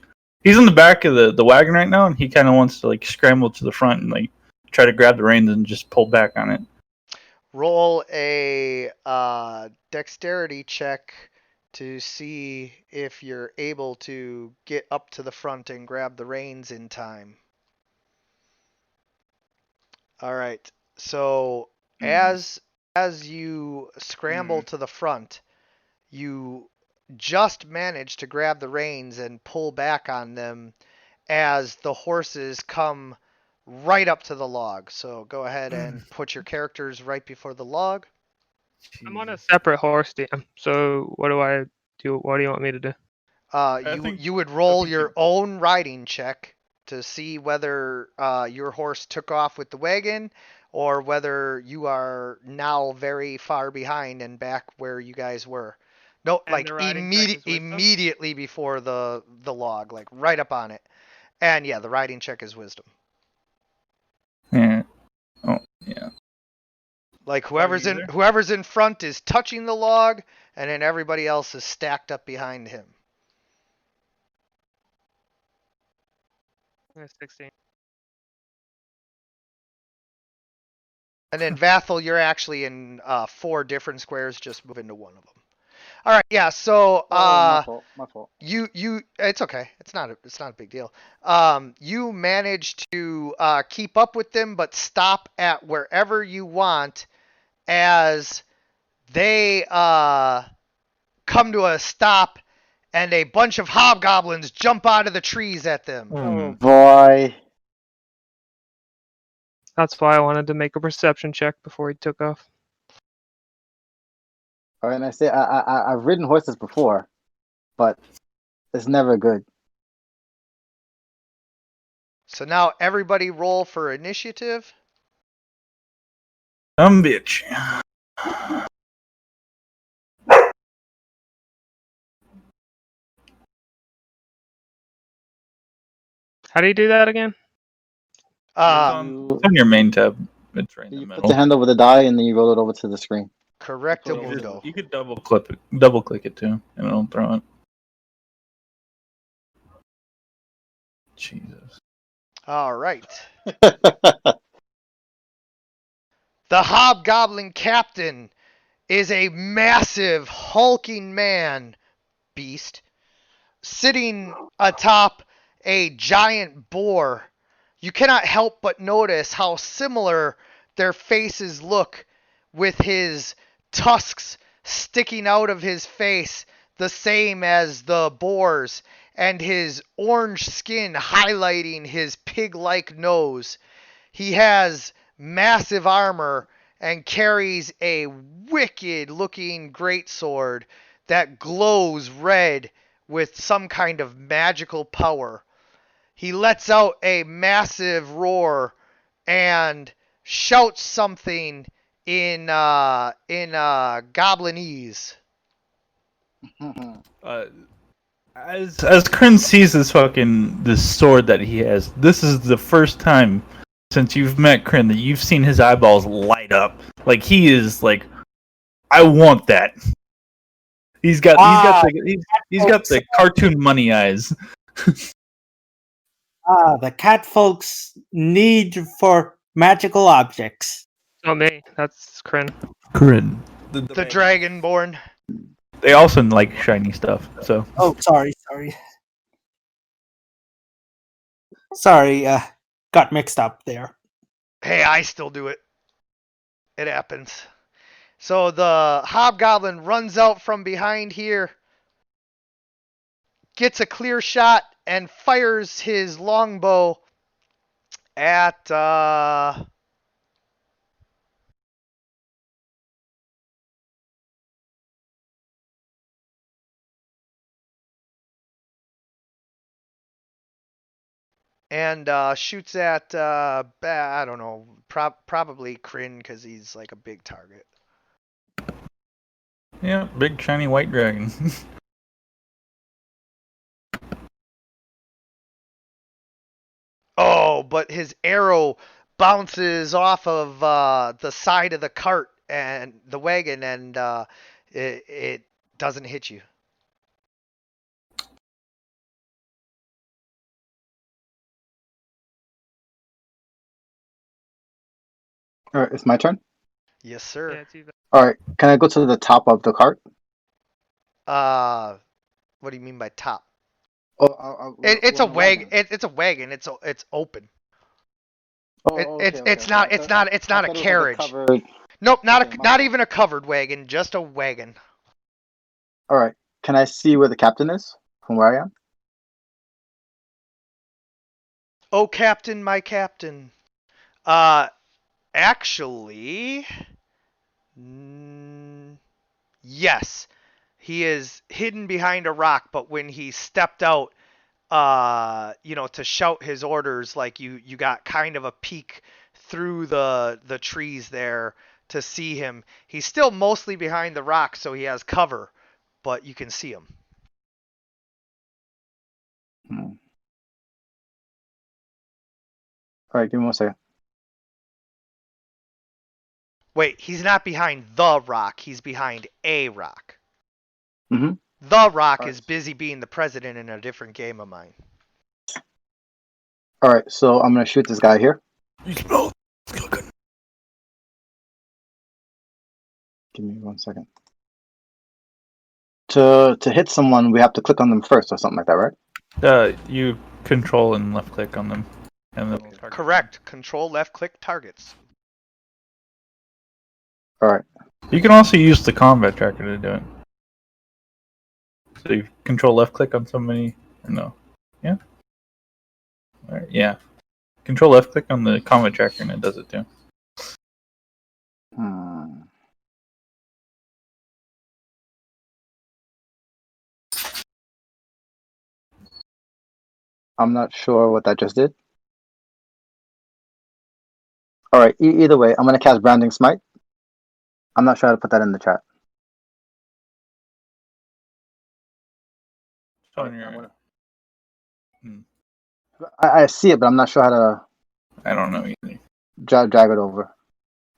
he's in the back of the wagon right now, and he kind of wants to scramble to the front and try to grab the reins and just pull back on it. Roll a dexterity check to see if you're able to get up to the front and grab the reins in time. All right. So as you scramble to the front, you just manage to grab the reins and pull back on them as the horses come right up to the log. So go ahead and put your characters right before the log. I'm on a separate horse team, so what do I do? What do you want me to do? You would roll your own riding check to see whether your horse took off with the wagon or whether you are now very far behind and back where you guys were. No, And like the riding check is wisdom? immediately before the log, like right up on it. And yeah, the riding check is wisdom. Yeah. Oh yeah. Like whoever's in front is touching the log, and then everybody else is stacked up behind him. 16. And then Vathel, you're actually in 4 different squares. Just move into one of them. All right, yeah. So My fault. it's okay. It's not a big deal. You manage to keep up with them, but stop at wherever you want as they come to a stop, and a bunch of hobgoblins jump out of the trees at them. Oh boy. That's why I wanted to make a perception check before he took off. All right, and I say I've ridden horses before, but it's never good. So now everybody roll for initiative. Bitch. How do you do that again? It's on your main tab. It's right in the You put middle. the hand over the die and then you roll it over to the screen. Correctamundo. You could double click it too, and it'll throw it. Jesus. All right. The hobgoblin captain is a massive, hulking man, beast, sitting atop a giant boar. You cannot help but notice how similar their faces look, with his tusks sticking out of his face, the same as the boar's, and his orange skin highlighting his pig-like nose. He has massive armor and carries a wicked looking greatsword that glows red with some kind of magical power. He lets out a massive roar and shouts something in Goblinese. As Kryn sees this sword that he has, this is the first time since you've met Kryn that you've seen his eyeballs light up. Like he is like, I want that. He's got the cartoon money eyes. The cat folks' need for magical objects. Not me. That's Kryn. Kryn. The Dragonborn. They also like shiny stuff. So Oh, sorry. Got mixed up there. Hey, I still do it. It happens. So the hobgoblin runs out from behind here, gets a clear shot, and fires his longbow at and shoots at I don't know, probably Kryn because he's like a big target. yeah, big shiny white dragon. Oh, but his arrow bounces off of the side of the cart and the wagon, and it doesn't hit you. All right, it's my turn. Yes, sir. Yeah, it's even. All right, can I go to the top of the cart? What do you mean by top? Oh, It's we're a on the wagon. It's a wagon. It's open. Oh, It's okay. it's not I it's thought- not it's I not a thought it was like carriage. covered. Nope, not Okay, my not fault. even a covered wagon, just a wagon. All right, can I see where the captain is from where I am? Oh, captain, my captain. Actually, yes, he is hidden behind a rock. But when he stepped out, to shout his orders, like you got kind of a peek through the trees there to see him. He's still mostly behind the rock, so he has cover, but you can see him. Hmm. All right, give me 1 second. Wait, he's not behind the rock. He's behind a rock. Mm-hmm. The rock All is right. busy being the president in a different game of mine. All right, so I'm gonna shoot this guy here. You smell cooking. Give me 1 second. To hit someone, we have to click on them first, or something like that, right? You control and left click on them, and then it'll target. Correct. Control left click targets. All right. You can also use the combat tracker to do it. So you control left click on somebody, or no? Yeah. All right, yeah. Control left click on the combat tracker, and it does it too. Hmm. I'm not sure what that just did. All right. Either way, I'm gonna cast Branding Smite. I'm not sure how to put that in the chat. So All on right, your, I see it, but I'm not sure how to I don't know either. drag it over.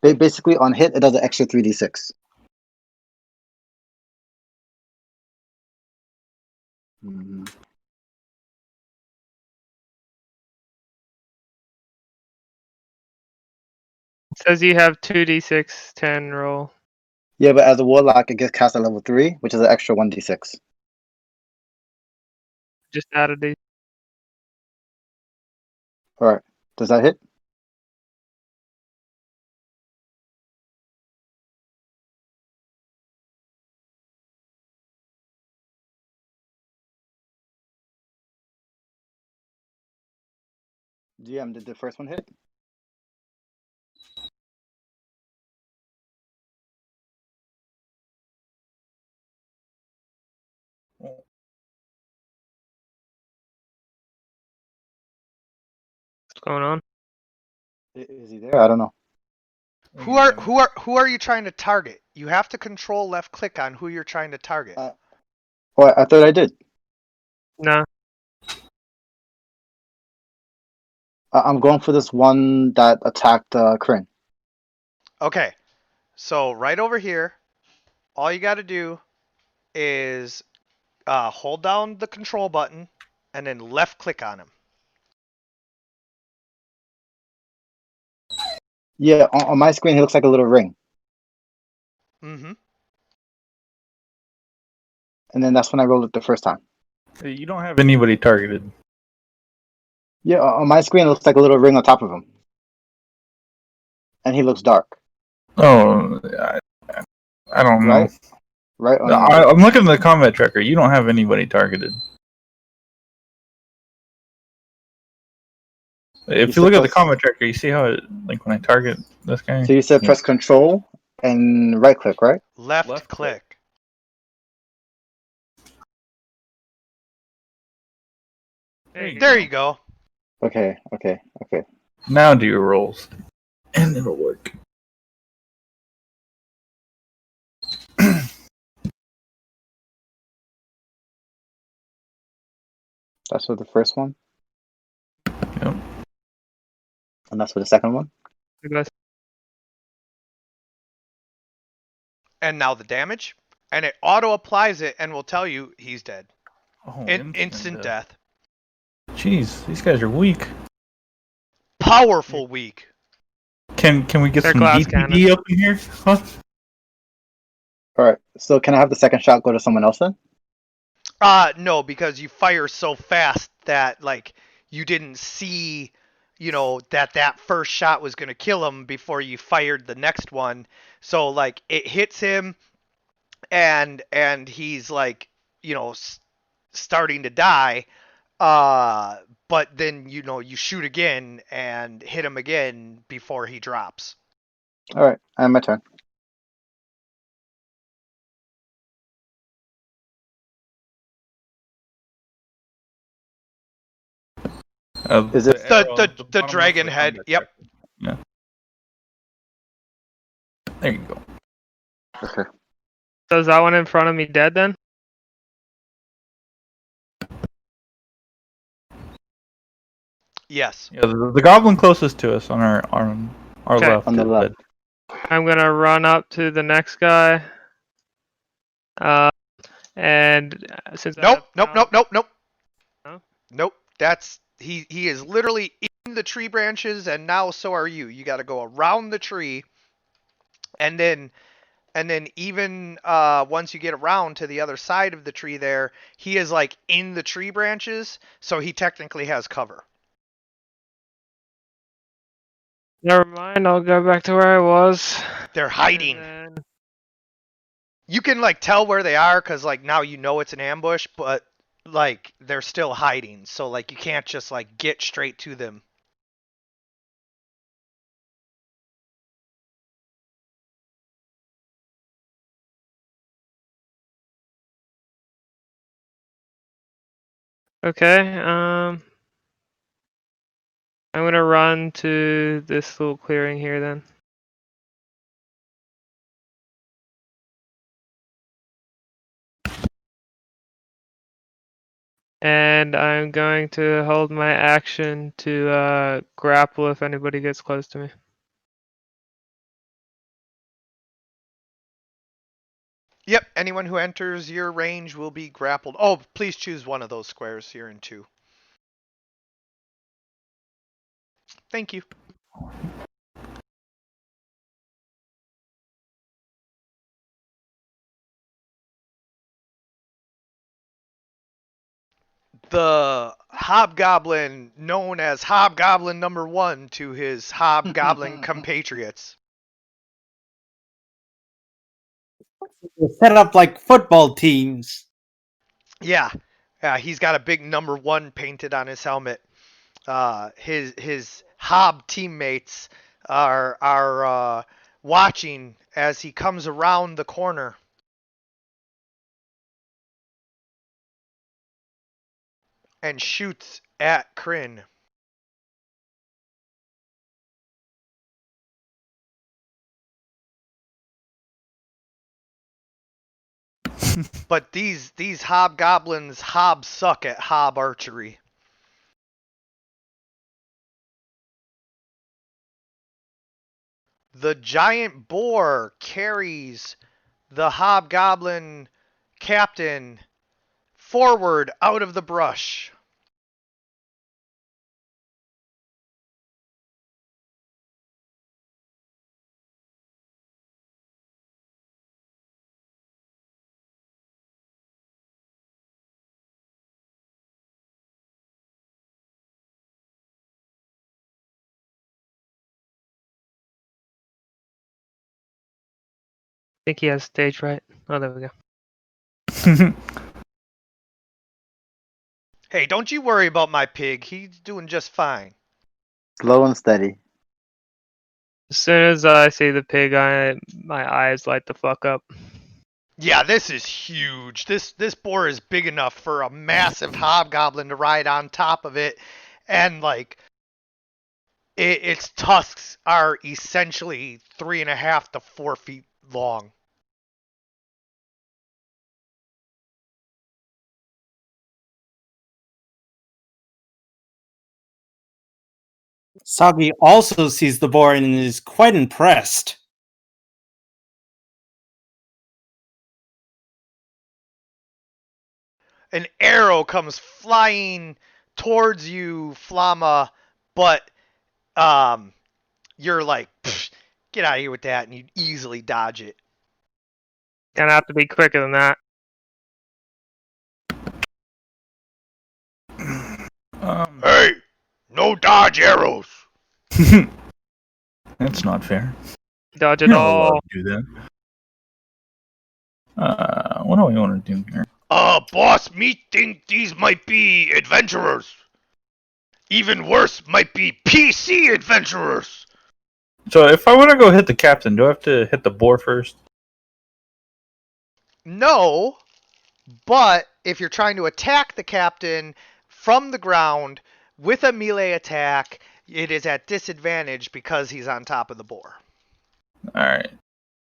Basically, on hit, it does an extra 3d6. Mhm. Says you have 2d6 10 roll. Yeah, but as a warlock, it gets cast at level 3, which is an extra 1d6. Just added these. All right. Does that hit? GM, did the first one hit? going on? Is he there? I don't know. Who are you trying to target? You have to control left click on who you're trying to target. Oh, I thought I did. No. I'm going for this one that attacked Kryn. Okay, so right over here, all you got to do is hold down the control button and then left click on him. Yeah, on my screen he looks like a little ring, Mm-hmm. and then that's when I rolled it the first time. You don't have anybody targeted. Yeah, on my screen it looks like a little ring on top of him, and he looks dark. Oh, I don't know. Right? Oh, no. I'm looking at the combat tracker. You don't have anybody targeted. If you look at the combat tracker, you see how it, like when I target this guy. So you said press control and right click, right? Left click. There you go. Okay. Now do your rolls, and it'll work. That's for the first one. Yep. And that's for the second one. And now the damage, and it auto applies it and will tell you he's dead. Oh, Instant death. Jeez, these guys are weak. Powerful weak. Can we get They're some glass DPD up in here? Huh? All right. So can I have the second shot go to someone else then? No, because you fire so fast that like you didn't see, that first shot was gonna kill him before you fired the next one. So like it hits him, and he's like, starting to die. But then you shoot again and hit him again before he drops. All right. My turn. Is it the dragon head? Yep. Yeah. There you go. okay? So is that one in front of me dead then? Yes. Yeah, the goblin closest to us on our Okay. left. On the is left. dead. I'm gonna run up to the next guy. And since Nope. I have No? Nope. That's he is literally in the tree branches, and now so are you. You got to go around the tree, and then even once you get around to the other side of the tree there, he is like in the tree branches, so he technically has cover. Never mind, I'll go back to where I was. They're hiding. And then... You can like tell where they are because like now you know it's an ambush, but like they're still hiding, so like you can't just like get straight to them. Okay, I'm gonna run to this little clearing here then. And I'm going to hold my action to grapple if anybody gets close to me. Yep, anyone who enters your range will be grappled. Oh, please choose one of those squares here in 2. Thank you. The hobgoblin known as Hobgoblin number 1 to his hobgoblin compatriots. They're set up like football teams. Yeah, he's got a big number 1 painted on his helmet. His hob teammates are watching as he comes around the corner. And shoots at Kryn. But these hobgoblins suck at hob archery. The giant boar carries the hobgoblin captain forward out of the brush. I think he has stage right. Oh, there we go. Hey, don't you worry about my pig. He's doing just fine. Slow and steady. As soon as I see the pig, my eyes light the fuck up. Yeah, this is huge. This boar is big enough for a massive hobgoblin to ride on top of it, and like its tusks are essentially 3.5 to 4 feet long. Soggy also sees the boar and is quite impressed. An arrow comes flying towards you, Flama, but you're like, get out of here with that, and you easily dodge it. Gonna have to be quicker than that. Hey, no dodge arrows. That's not fair. Dodge You're it not allowed all. to do that. What do I want to do here? Boss, me think these might be adventurers. Even worse, might be PC adventurers. So if I want to go hit the captain, do I have to hit the boar first? No, but if you're trying to attack the captain from the ground with a melee attack, it is at disadvantage because he's on top of the boar. Alright.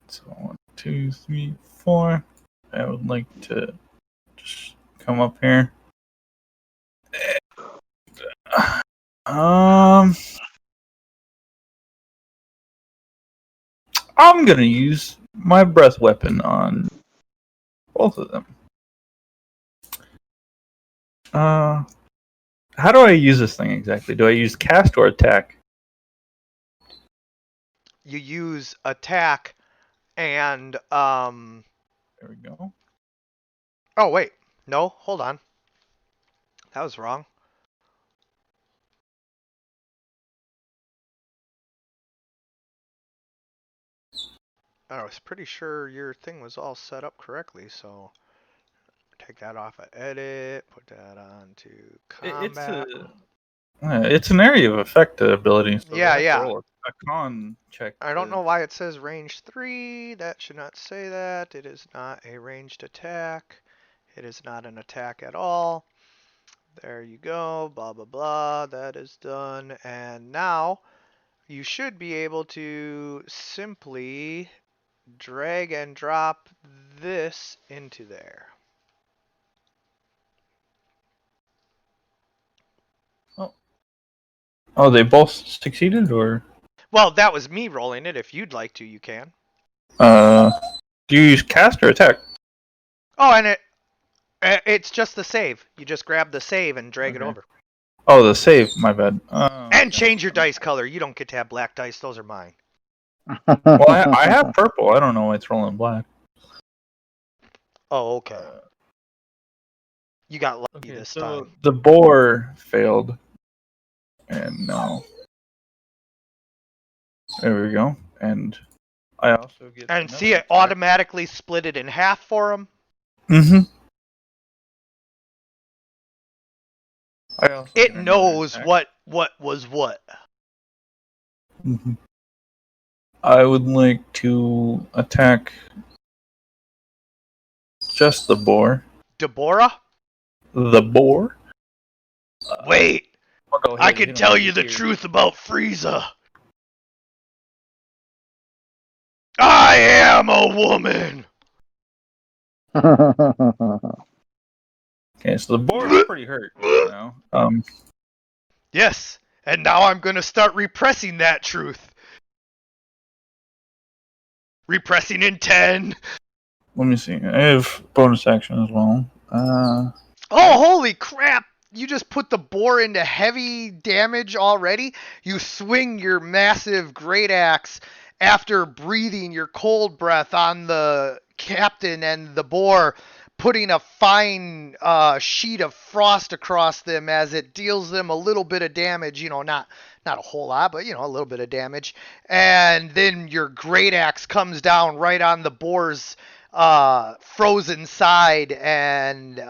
So 1, 2, 3, 4. I would like to just come up here. I'm gonna use my breath weapon on both of them. How do I use this thing exactly? Do I use cast or attack? You use attack and There we go. oh wait, no, hold on. That was wrong. I was pretty sure your thing was all set up correctly, so take that off of edit, put that on to combat. It's an area of effect ability, so Yeah, they have yeah. to roll a con check. I don't know why it says range 3. That should not say that. It is not a ranged attack. It is not an attack at all. There you go. Blah, blah, blah. That is done. And now you should be able to simply drag and drop this into there. Oh, they both succeeded, or? Well, that was me rolling it. If you'd like to, you can. Do you use cast or attack? Oh, and it's just the save. You just grab the save and drag it Okay. over. Oh, the save. My bad. And change your dice color. You don't get to have black dice. Those are mine. Well, I have purple. I don't know why it's rolling black. Oh, okay. You got lucky this time. The boar failed. And no. There we go. And I also get. And see, it automatically split it in half for him. Mm-hmm. It knows what was what. Mm-hmm. I would like to attack just the boar. Deborah? The boar? Wait, I can tell you the here. truth about Frieza. I am a woman. Okay, so the board is pretty hurt now. Yes, and now I'm going to start repressing that truth. Repressing in 10. Let me see. I have bonus action as well. Oh, holy crap! You just put the boar into heavy damage already? You swing your massive great axe after breathing your cold breath on the captain and the boar, putting a fine sheet of frost across them as it deals them a little bit of damage. Not a whole lot, but a little bit of damage. And then your great axe comes down right on the boar's frozen side and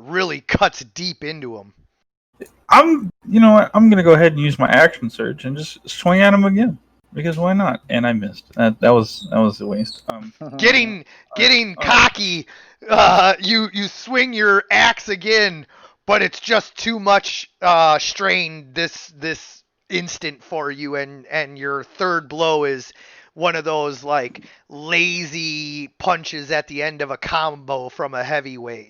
really cuts deep into him. You know what? I'm gonna go ahead and use my action surge and just swing at him again because why not? And I missed. That was a waste. Getting all right. cocky, you swing your axe again, but it's just too much strain this instant for you, and your third blow is one of those like lazy punches at the end of a combo from a heavyweight,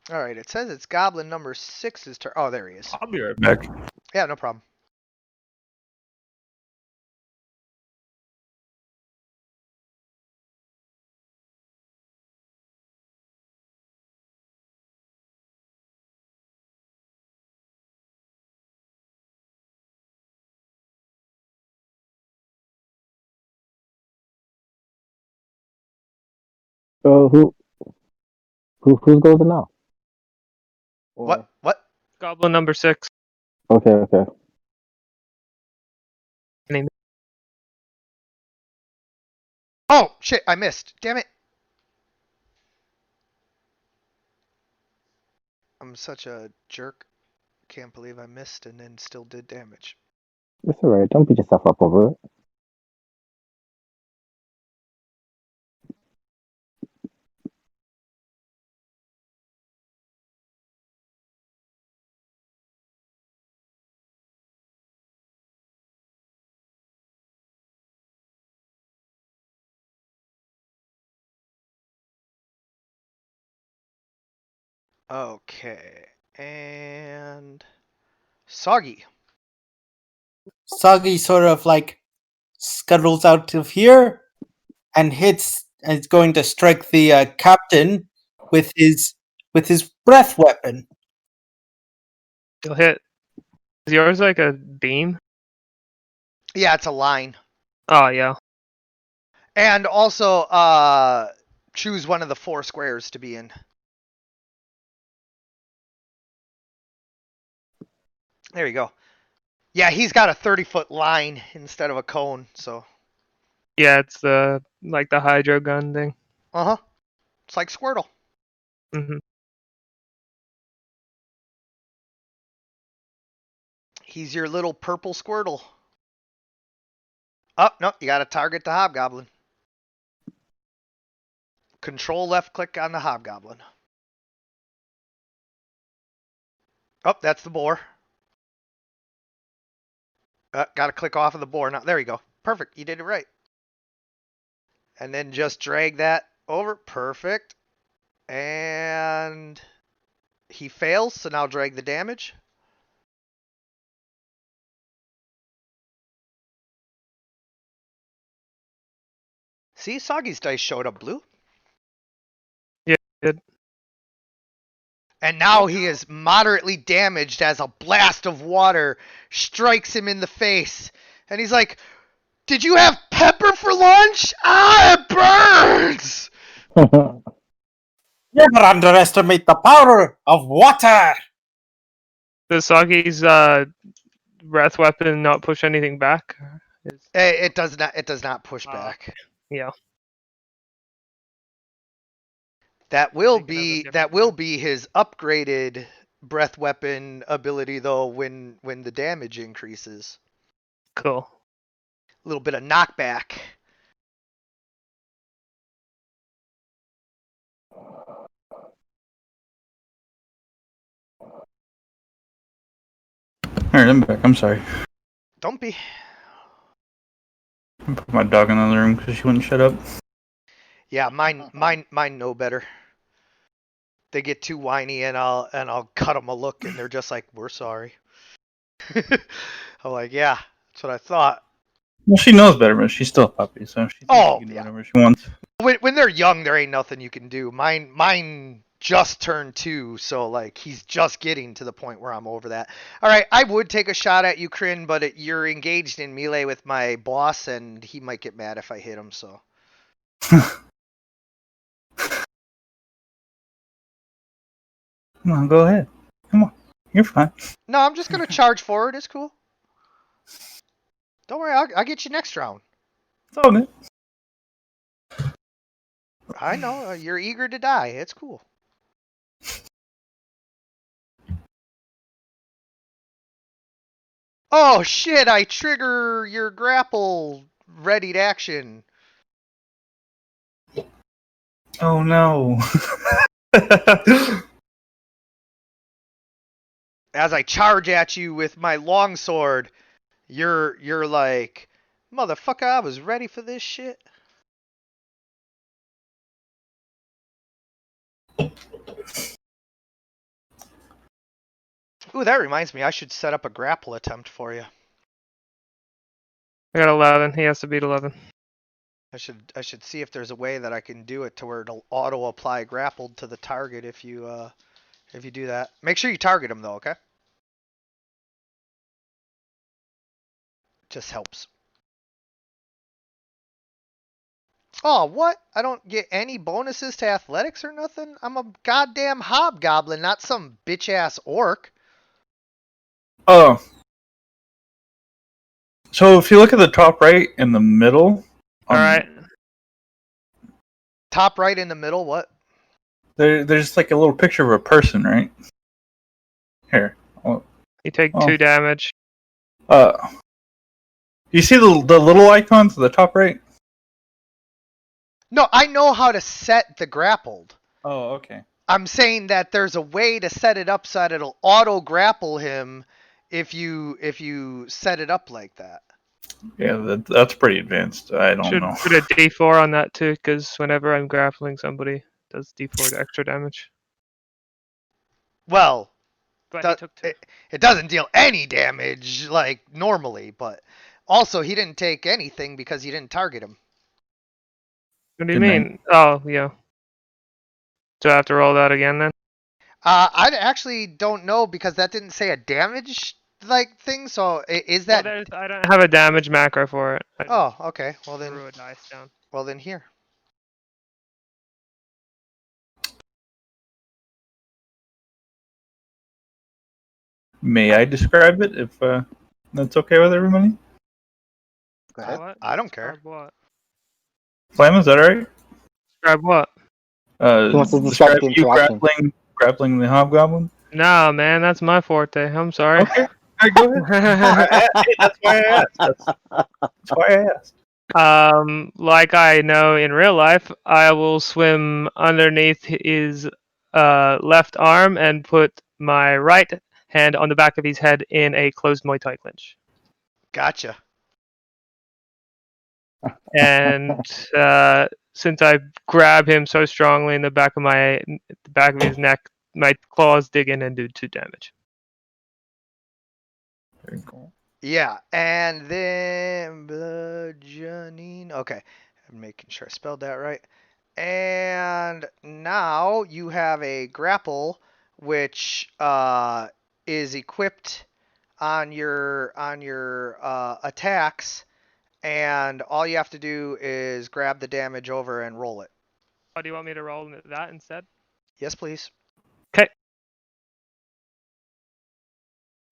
All right, it says it's Goblin number 6's turn. Oh, there he is. I'll be right back. Yeah, no problem. So who's golden now? Or, What? Goblin number 6. Okay. Oh, shit, I missed. Damn it. I'm such a jerk. Can't believe I missed and then still did damage. it's alright. Don't beat yourself up over it. Okay. And Soggy. Soggy sort of like scuttles out of here and hits and is going to strike the captain with his breath weapon. You'll hit. Is yours like a beam? Yeah, it's a line. Oh, yeah. And also, choose one of the 4 squares to be in. There you go. Yeah, he's got a 30-foot line instead of a cone, so. Yeah, it's the hydro gun thing. Uh-huh. It's like Squirtle. Hmm. He's your little purple Squirtle. Oh, no, you gotta target the Hobgoblin. Control left click on the Hobgoblin. Oh, that's the boar. Gotta click off of the boar. Now, there you go. Perfect. You did it right. And then just drag that over. Perfect. And he fails, so now drag the damage. See, Soggy's dice showed up blue. Yeah, good. And now he is moderately damaged as a blast of water strikes him in the face. And he's like, "Did you have pepper for lunch? Ah, it burns!" Never underestimate the power of water. Does Soggy's breath weapon not push anything back? It does not. It does not push back. Yeah. That will Thinking of a be different his upgraded breath weapon ability though when the damage increases. Cool. A little bit of knockback. All right, I'm back. I'm sorry. Don't be. Put my dog in another room because she wouldn't shut up. Yeah, mine know better. They get too whiny, and I'll cut them a look, and they're just like, "We're sorry." I'm like, "Yeah, that's what I thought." Well, she knows better, but she's still a puppy, so she thinks Oh, she can do yeah. whatever she wants. When they're young, there ain't nothing you can do. Mine just turned 2, so like he's just getting to the point where I'm over that. All right, I would take a shot at you, Kryn, but you're engaged in melee with my boss, and he might get mad if I hit him. So Come on, go ahead. Come on, you're fine. no, I'm just gonna charge forward. It's cool. Don't worry, I'll get you next round. It's all good. I know you're eager to die. It's cool. Oh shit! I trigger your grapple readied action. Oh no. As I charge at you with my longsword, you're like, motherfucker, I was ready for this shit. Ooh, that reminds me, I should set up a grapple attempt for you. I got 11. He has to beat 11. I should see if there's a way that I can do it to where it'll auto apply grappled to the target if you do that. Make sure you target him though, okay? Just helps. Oh, what? I don't get any bonuses to athletics or nothing? I'm a goddamn hobgoblin, not some bitch ass orc. Oh. So if you look at the top right in the middle, All right. Top right in the middle, what? there's like a little picture of a person, right? Here. You take Oh. 2 damage. You see the little icon to the top right? No, I know how to set the grappled. Oh, okay. I'm saying that there's a way to set it up so that it'll auto grapple him if you set it up like that. Yeah, that's pretty advanced. I don't Should know. put a D4 on that too, because whenever I'm grappling somebody, it does D4 to extra damage. Well, But he took 2. it doesn't deal any damage like normally, but also he didn't take anything because you didn't target him. What do you Didn't I? mean? Oh, yeah. Do I have to roll that again then? I actually don't know because that didn't say a damage like thing. So is that? Well, I don't have a damage macro for it. I Oh, okay. Well just threw then, a dice down. here. May I describe it if that's okay with everybody? Go ahead. What? I don't care. Describe what? Flame, is that alright? Describe what? He wants to describe the you interaction. grappling the hobgoblin? Nah, man, that's my forte. I'm sorry. Okay. Alright, go ahead. That's why I asked. That's why I asked. Like I know in real life, I will swim underneath his left arm and put my right hand on the back of his head in a closed Muay Thai clinch. Gotcha. And since I grab him so strongly in the back of his neck, my claws dig in and do 2 damage. Very cool. Yeah, and then Janine. Okay, I'm making sure I spelled that right. And now you have a grapple, which is equipped on your attacks, and all you have to do is grab the damage over and roll it. Oh, do you want me to roll that instead? Yes, please. Okay.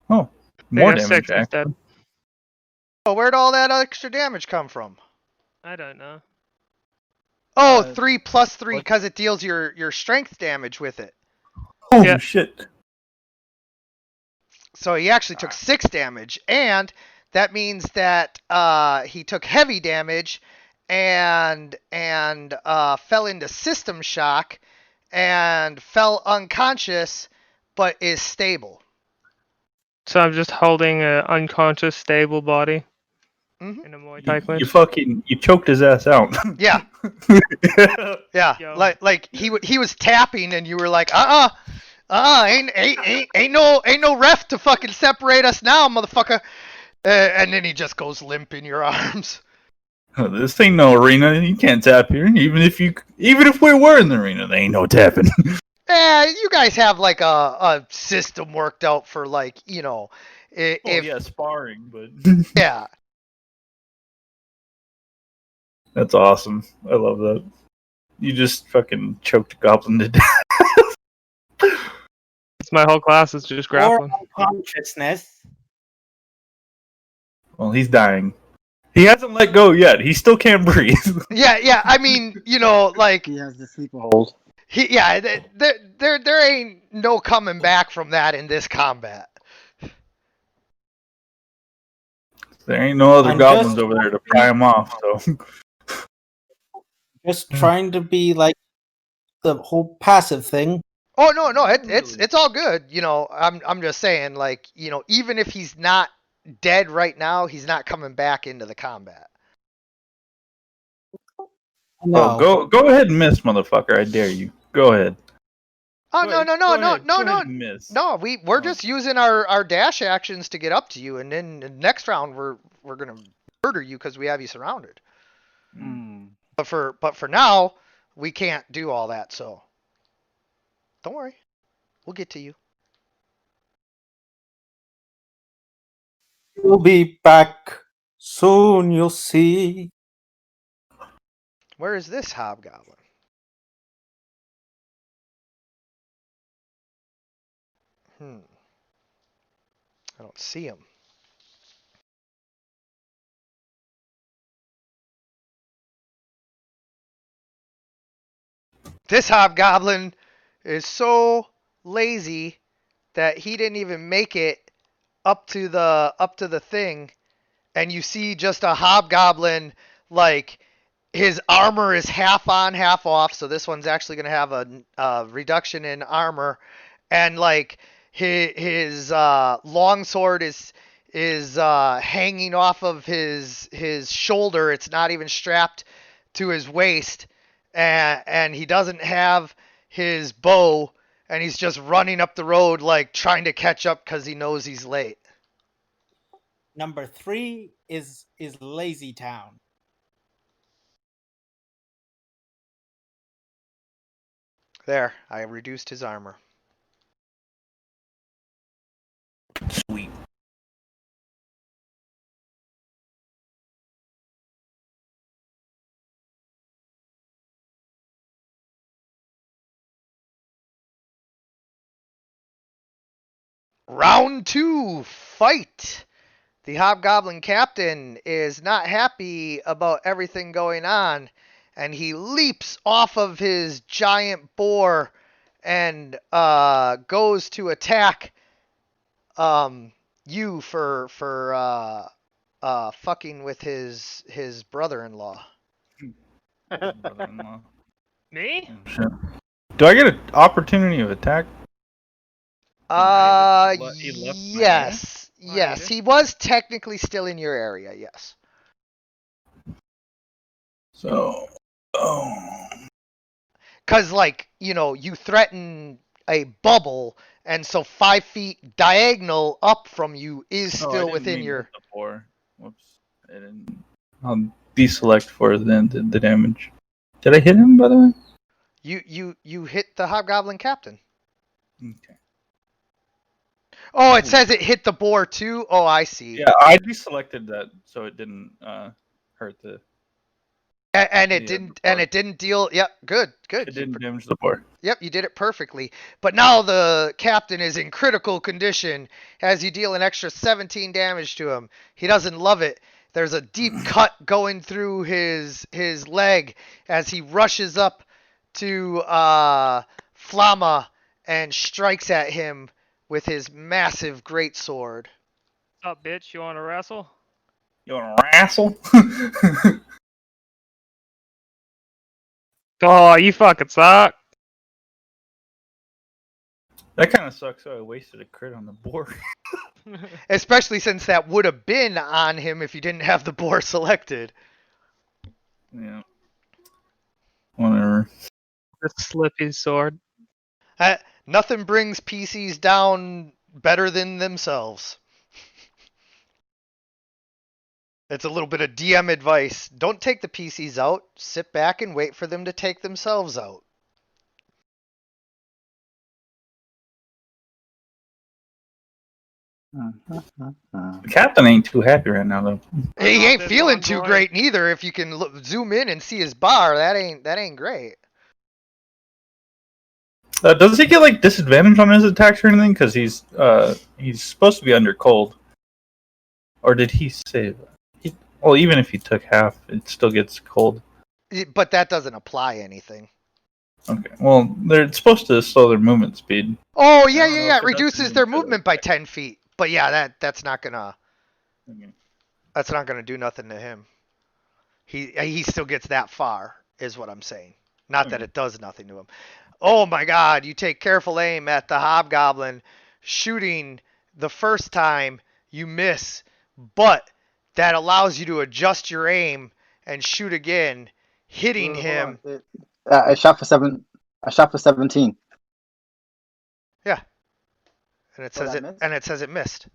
Oh, They more got damage, 6 Jack. instead. Oh, where'd all that extra damage come from? I don't know. Oh, Uh, 3 plus 3 what? because it deals your strength damage with it. Oh Yeah. shit! So he actually took 6 damage, and that means that he took heavy damage and fell into system shock and fell unconscious, but is stable. So I'm just holding an unconscious, stable body Mhm. in a Muay Thai clinch. You choked his ass out. Yeah. Yeah, Yo. like he was tapping, and you were like, ain't no ref to fucking separate us now, motherfucker. And then he just goes limp in your arms. This ain't no arena. You can't tap here. Even if we were in the arena, there ain't no tapping. You guys have like a system worked out for like, you know, if sparring, but yeah. that's awesome. I love that. You just fucking choked a goblin to death. It's my whole class is just Or grappling. unconsciousness. Well, he's dying. He hasn't let go yet. He still can't breathe. Yeah. I mean, you know, like He has the sleeper hold. there ain't no coming back from that in this combat. There ain't no other I'm goblins just- over there to pry him off. So Just trying to be like the whole passive thing. Oh no, it's all good. You know, I'm just saying, like, you know, even if he's not dead right now, he's not coming back into the combat. No. go ahead and miss, motherfucker. I dare you. Go ahead. Oh Go ahead, go ahead and miss. no. We're just using our dash actions to get up to you, and then the next round we're gonna murder you because we have you surrounded. But for now, we can't do all that. So don't worry, we'll get to you. We'll be back soon, you'll see. Where is this hobgoblin? I don't see him. This hobgoblin is so lazy that he didn't even make it up to the thing, and you see just a hobgoblin, like his armor is half on, half off, so this one's actually going to have a reduction in armor, and like his long sword is hanging off of his shoulder. It's not even strapped to his waist, and he doesn't have his bow, and he's just running up the road like trying to catch up because he knows he's late. Number 3 is Lazy Town. There, I reduced his armor. Sweet. Round 2, fight! The Hobgoblin Captain is not happy about everything going on, and he leaps off of his giant boar and goes to attack you for fucking with his brother-in-law. Brother-in-law. Me? Oh, shit. Do I get an opportunity of attack? He left my Yes. Yes, he was technically still in your area, yes. So, Because, like, you know, you threaten a bubble, and so 5 feet diagonal up from you is I still didn't within mean to your... hit the 4. Whoops. I didn't. I'll deselect for the damage. Did I hit him, by the way? You hit the Hobgoblin Captain. Okay. Oh, it says it hit the boar too? Oh, I see. Yeah, I deselected that so it didn't hurt the. And it Yeah, didn't the boar. and it didn't deal... Yep, good. It didn't damage the boar. Yep, you did it perfectly. But now the captain is in critical condition as you deal an extra 17 damage to him. He doesn't love it. There's a deep cut going through his leg as he rushes up to Flama and strikes at him with his massive greatsword. What's up, bitch? You want to wrestle? You wanna wrestle? Oh, you fucking suck. That kind of sucks. So I wasted a crit on the board. Especially since that would have been on him if you didn't have the boar selected. Yeah. Whatever. Just slip his sword. Nothing brings PCs down better than themselves. It's a little bit of DM advice. Don't take the PCs out. Sit back and wait for them to take themselves out. The captain ain't too happy right now, though. He ain't This feeling one, too boy. great neither. If you can zoom in and see his bar, that ain't great. Does he get like disadvantage on his attacks or anything? Because he's supposed to be under cold. Or did he save? Well, even if he took half, it still gets cold. But that doesn't apply anything. Okay. Well, they're supposed to slow their movement speed. Oh I yeah, don't yeah, know yeah. if It it does reduces anything their to the movement by attack. 10 feet. But yeah, that's not gonna Okay. do nothing to him. He still gets that far, is what I'm saying. Not that Okay. it does nothing to him. Oh my God! You take careful aim at the hobgoblin, shooting the first time you miss, but that allows you to adjust your aim and shoot again, hitting Hold him. on. I shot for 17. Yeah, and Oh, that missed? it says it missed.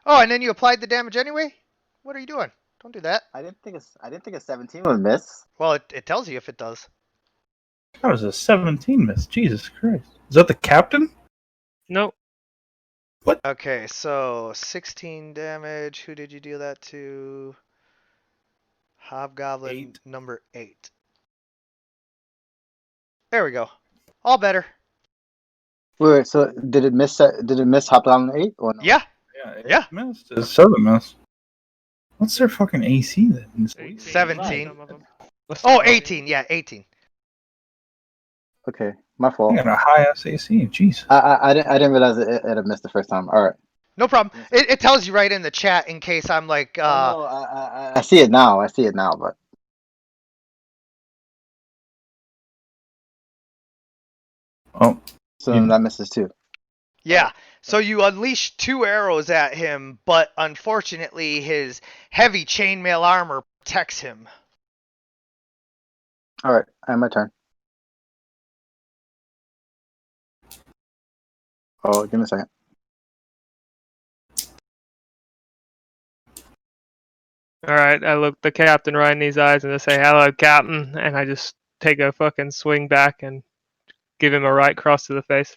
Oh, and then you applied the damage anyway. What are you doing? Don't do that. I didn't think a 17 would miss. Well, it tells you if it does. That was a 17 miss. Jesus Christ. Is that the captain? Nope. Okay, so 16 damage. Who did you deal that to? Hobgoblin 8. number 8. There we go. All better. Wait, so did it miss? Did it miss Hobgoblin 8 or no? Yeah. Yeah, it Yeah. missed. It 7 missed. What's their fucking AC then? It's 18, 17. some of them. Oh, 18. Yeah, 18. Okay, my I fault. got a high ass AC. Jesus. I didn't realize it had missed the first time. All right. No problem. It tells you right in the chat in case I'm like, Oh, no, I see it now. I see it now, but Oh, so Yeah. that misses too. yeah. So you unleash 2 arrows at him, but unfortunately his heavy chainmail armor protects him. All right, and my turn. Oh, give me a second. All right, I look the captain right in his eyes and I say, "Hello, captain," and I just take a fucking swing back and give him a right cross to the face.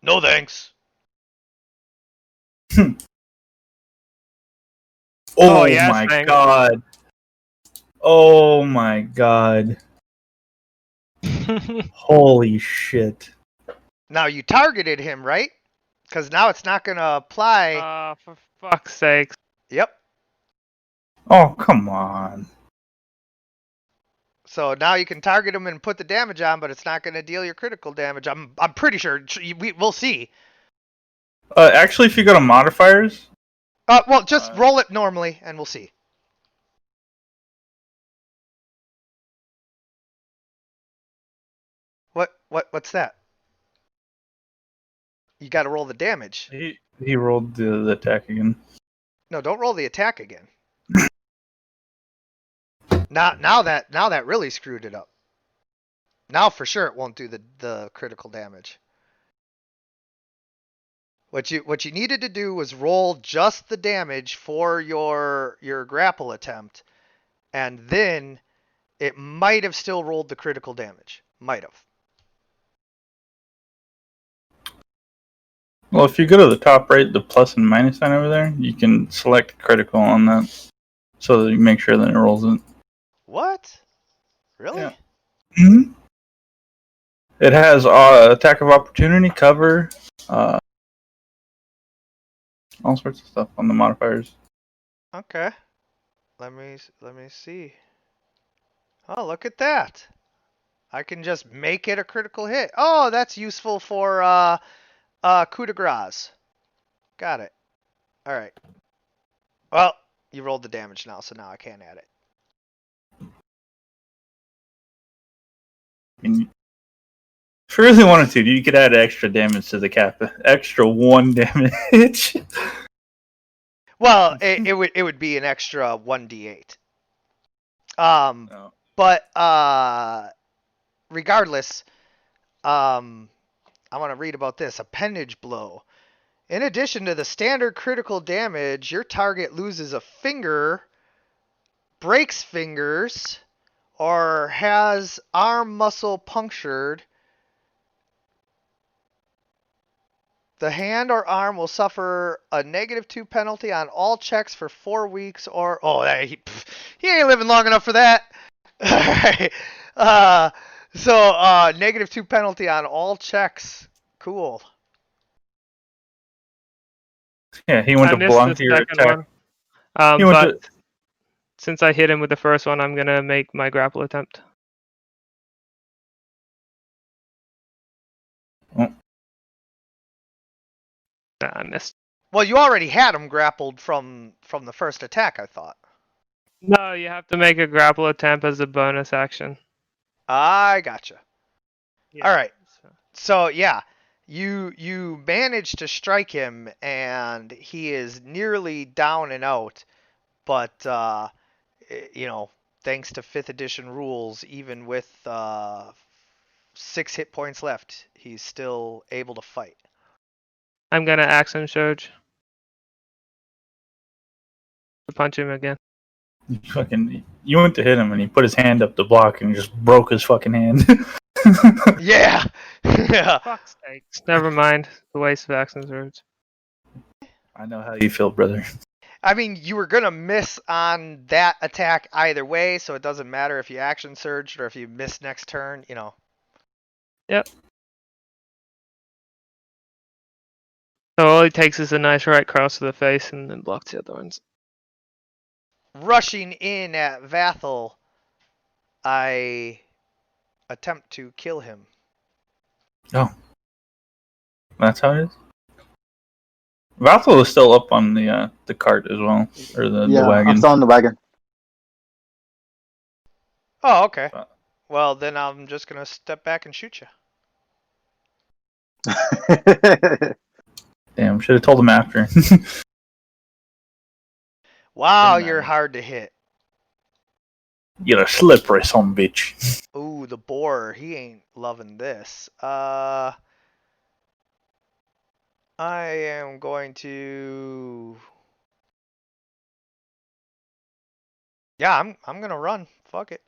No thanks. Oh, Oh yes, my thanks. god. Oh my god. Holy shit. Now you targeted him, right? Because now it's not going to apply. For fuck's sakes. Yep. Oh, come on. So now you can target him and put the damage on, but it's not going to deal your critical damage. I'm pretty sure. We'll see. Actually, if you go to modifiers, Well, just roll it normally, and we'll see. What's that? You got to roll the damage. he rolled the attack again. No, don't roll the attack again. Now that really screwed it up. Now for sure it won't do the critical damage. What you needed to do was roll just the damage for your grapple attempt, and then it might have still rolled the critical damage. Might have. Well, if you go to the top right, the plus and minus sign over there, you can select critical on that, so that you make sure that it rolls it. What? Really? Yeah. Mm-hmm. It has attack of opportunity, cover, all sorts of stuff on the modifiers. Okay. Let me see. Oh, look at that. I can just make it a critical hit. Oh, that's useful for coup de grace. Got it. All right. Well, you rolled the damage now, so now I can't add it. I mean, If you really wanted to, you could add extra damage to the cap. Extra 1 damage. Well, it would be an extra 1d8. Oh. But regardless, I want to read about this appendage blow. In addition to the standard critical damage, your target loses a finger, breaks fingers, or has arm muscle punctured. The hand or arm will suffer a -2 penalty on all checks for 4 weeks or... Oh, he ain't living long enough for that. Alright. -2 penalty on all checks. Cool. Yeah, he went I to missed belong the to your second attack. one. He went But since I hit him with the first one, I'm gonna make my grapple attempt. Oh. Nah, I missed. Well, you already had him grappled from the first attack, I thought. No, you have to make a grapple attempt as a bonus action. I gotcha. Yeah. Alright. So, yeah. You managed to strike him, and he is nearly down and out. But, thanks to 5th edition rules, even with 6 hit points left, he's still able to fight. I'm gonna action surge to punch him again. You went to hit him and he put his hand up to block and just broke his fucking hand. Yeah! Yeah. Fuck's sakes. Never mind. The waste of action surge. I know how you feel, brother. I mean, you were going to miss on that attack either way, so it doesn't matter if you action surged or if you miss next turn, Yep. So all he takes is a nice right cross to the face and then blocks the other ones. Rushing in at Vathel, I attempt to kill him. Oh. That's how it is? Vathel is still up on the cart as well. Or the wagon. I'm still on the wagon. Oh, okay. Well, then I'm just going to step back and shoot you. Damn, should have told him after. Wow, Didn't you're matter. hard to hit. You're a slippery son of a bitch. Ooh, the boar, he ain't loving this. I am going to... Yeah, I'm gonna run. Fuck it.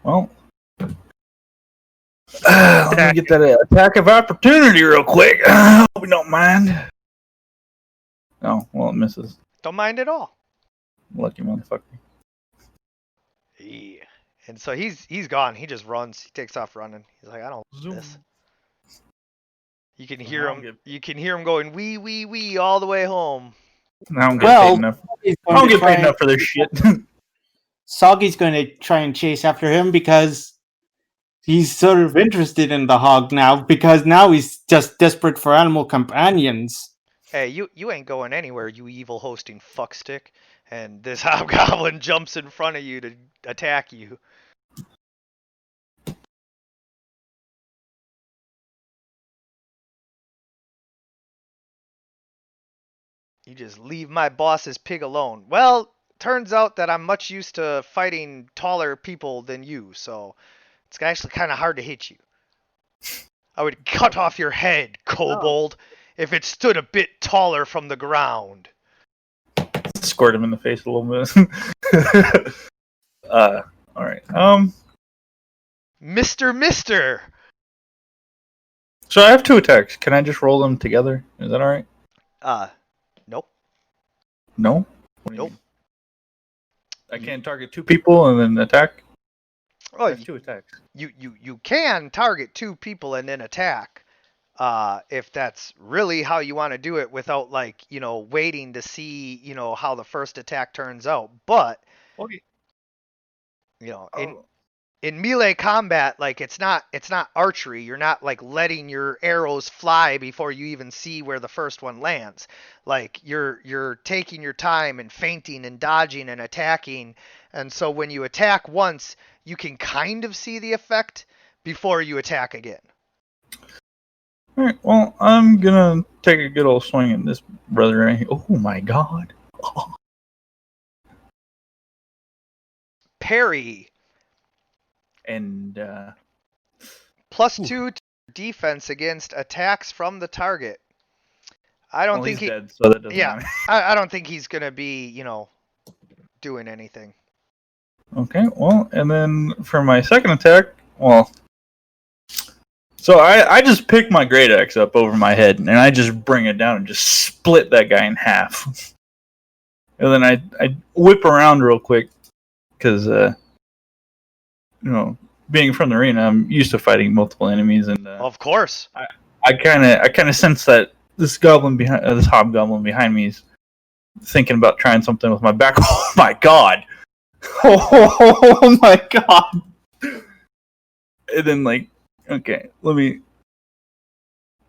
Well, let me get that attack of opportunity real quick. Hope you don't mind. Oh, well, it misses. Don't mind at all. Lucky motherfucker. Yeah. And so he's gone. He just runs. He takes off running. He's like, I don't want this. You can hear him. You can hear him going wee wee wee all the way home. I don't get paid enough. I don't get paid enough for this shit. Soggy's going to try and chase after him because he's sort of interested in the hog now, because now he's just desperate for animal companions. Hey, you ain't going anywhere, you evil hosting fuckstick. And this hobgoblin jumps in front of you to attack you. You just leave my boss's pig alone. Well, turns out that I'm much used to fighting taller people than you, so it's actually kind of hard to hit you. I would cut off your head, kobold, if it stood a bit taller from the ground. Squirt him in the face a little bit. Alright. Mister. So I have 2 attacks. Can I just roll them together? Is that alright? Nope. No? What do you Nope. mean? I can't target 2 people and then attack? Oh, I have 2 attacks. You can target 2 people and then attack. If that's really how you want to do it without, like, waiting to see, how the first attack turns out. But, Okay. in melee combat, like it's not archery. You're not like letting your arrows fly before you even see where the first one lands. Like you're taking your time and feinting and dodging and attacking. And so when you attack once, you can kind of see the effect before you attack again. Alright, well, I'm gonna take a good old swing at this brother right here. Oh my god. Parry. And, +2 to defense against attacks from the target. I don't well, think he's dead, so that doesn't matter. I don't think he's gonna be, doing anything. Okay, well, and then for my second attack, well, so I just pick my great axe up over my head, and I just bring it down and just split that guy in half. And then I whip around real quick, because, being from the arena, I'm used to fighting multiple enemies, and Of course. I kind of sense that this hobgoblin behind me is thinking about trying something with my back. Oh my god! Oh my god! And then okay, and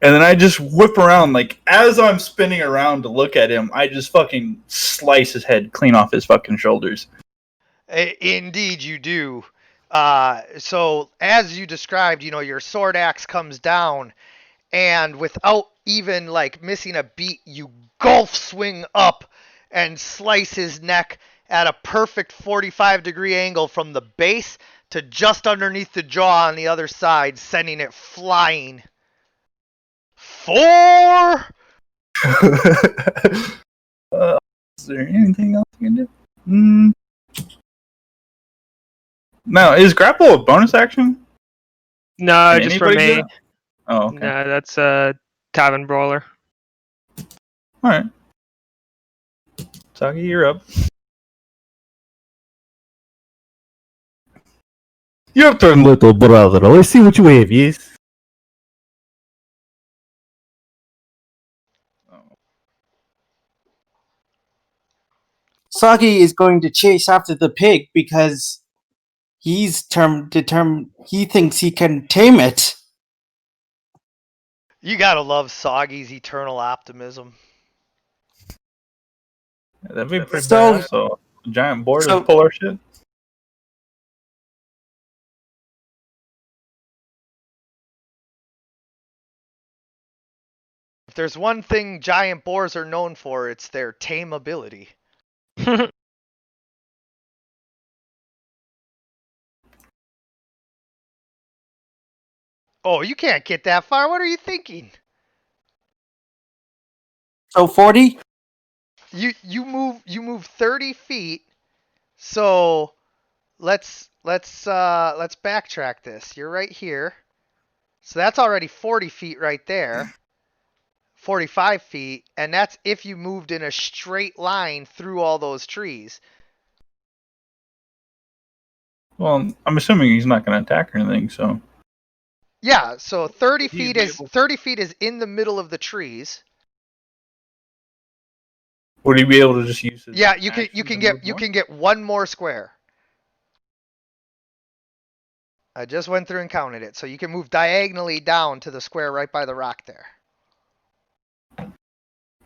then I just whip around, as I'm spinning around to look at him, I just fucking slice his head clean off his fucking shoulders. Indeed, you do. So as you described, your sword axe comes down, and without even missing a beat, you gulf swing up and slice his neck at a perfect 45-degree angle from the base to just underneath the jaw on the other side, sending it flying. 4. Is there anything else I can do? Now, is grapple a bonus action? No, Can just for anybody do me. it? Oh, okay. No, that's a tavern brawler. Alright. Sagi, you're up. Your turn, little brother. Let's see what you have, yes? Sagi is going to chase after the pig because he's determined. He thinks he can tame it. You gotta love Soggy's eternal optimism. That'd be pretty So- bad. So, a giant board so- to pull our shit? If there's one thing giant boars are known for, it's their tameability. Oh, you can't get that far. What are you thinking? So 40. You move 30 feet. So let's backtrack this. You're right here. So that's already 40 feet right there. 45 feet, and that's if you moved in a straight line through all those trees. Well, I'm assuming he's not going to attack or anything, so. Yeah, so 30 Would he feet be is able- 30 feet is in the middle of the trees. Would he be able to just use his Yeah, you action can to move more? get one more square. I just went through and counted it. So you can move diagonally down to the square right by the rock there.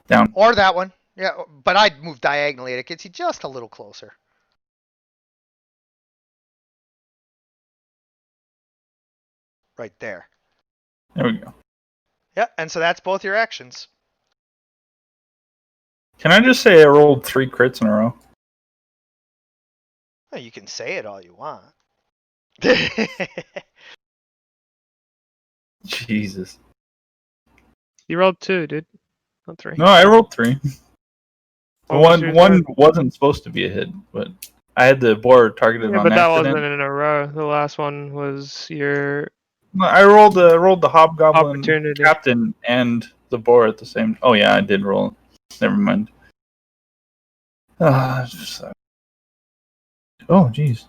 Down. Or that one. Yeah, but I'd move diagonally. It gets you just a little closer. Right there. There we go. Yeah, and so that's both your actions. Can I just say I rolled 3 crits in a row? Well, you can say it all you want. Jesus. You rolled 2, dude. Not 3. No, I rolled 3. What was your One third? wasn't supposed to be a hit, but I had the board targeted Yeah, on but that accident. wasn't in a row. The last one was your No, I rolled the hobgoblin opportunity. captain and the boar at the same. Oh yeah, I did roll. Never mind. Oh jeez.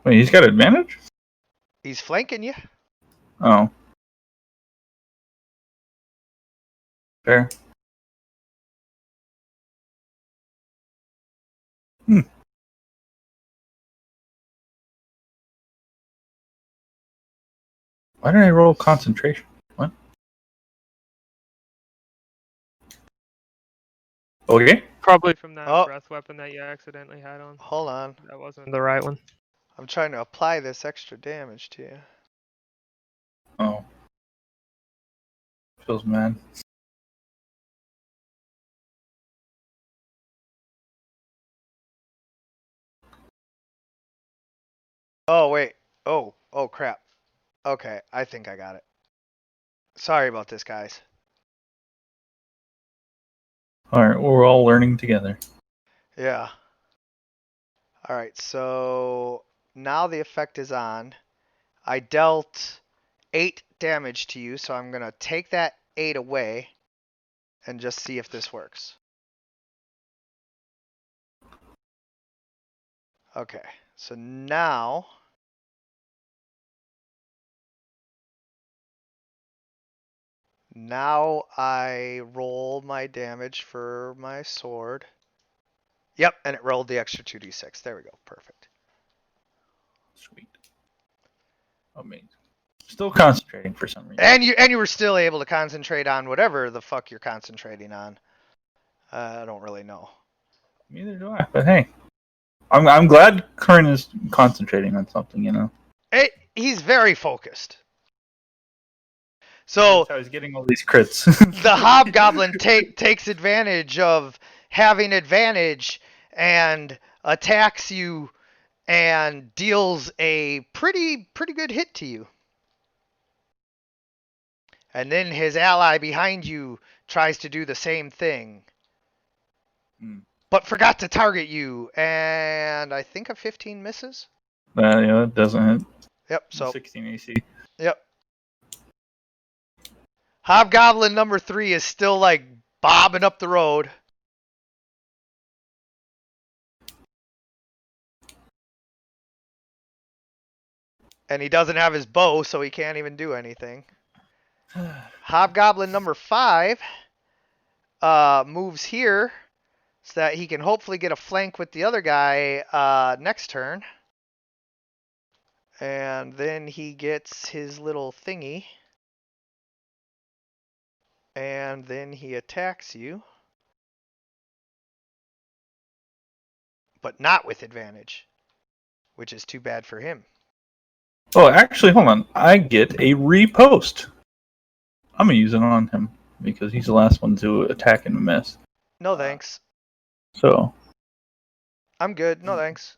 Wait, he's got advantage? He's flanking you. Oh. Fair. Why did I roll concentration? What? Okay. Probably from that Oh. breath weapon that you accidentally had on. Hold on. That wasn't the right one. I'm trying to apply this extra damage to you. Oh. Feels mad. Oh, wait. Oh crap. Okay, I think I got it. Sorry about this, guys. Alright, well, we're all learning together. Yeah. Alright, so now the effect is on. I dealt 8 damage to you, so I'm going to take that 8 away and just see if this works. Okay, so now I roll my damage for my sword. Yep, and it rolled the extra 2d6. There we go. Perfect. Sweet. Amazing. Still concentrating for some reason. And you were still able to concentrate on whatever the fuck you're concentrating on. I don't really know. Neither do I, but hey. I'm glad Kern is concentrating on something, you know? He's very focused. So That's how he's getting all these crits. the hobgoblin takes advantage of having advantage and attacks you and deals a pretty good hit to you. And then his ally behind you tries to do the same thing. But forgot to target you, and I think a 15 misses. Yeah, that doesn't hit. Yep, so 16 AC. yep. Hobgoblin number 3 is still like bobbing up the road. And he doesn't have his bow, so he can't even do anything. Hobgoblin number 5 moves here so that he can hopefully get a flank with the other guy next turn. And then he gets his little thingy. And then he attacks you. But not with advantage, which is too bad for him. Oh, actually, hold on. I get a repost. I'm going to use it on him because he's the last one to attack and miss. No thanks. So, I'm good. No thanks.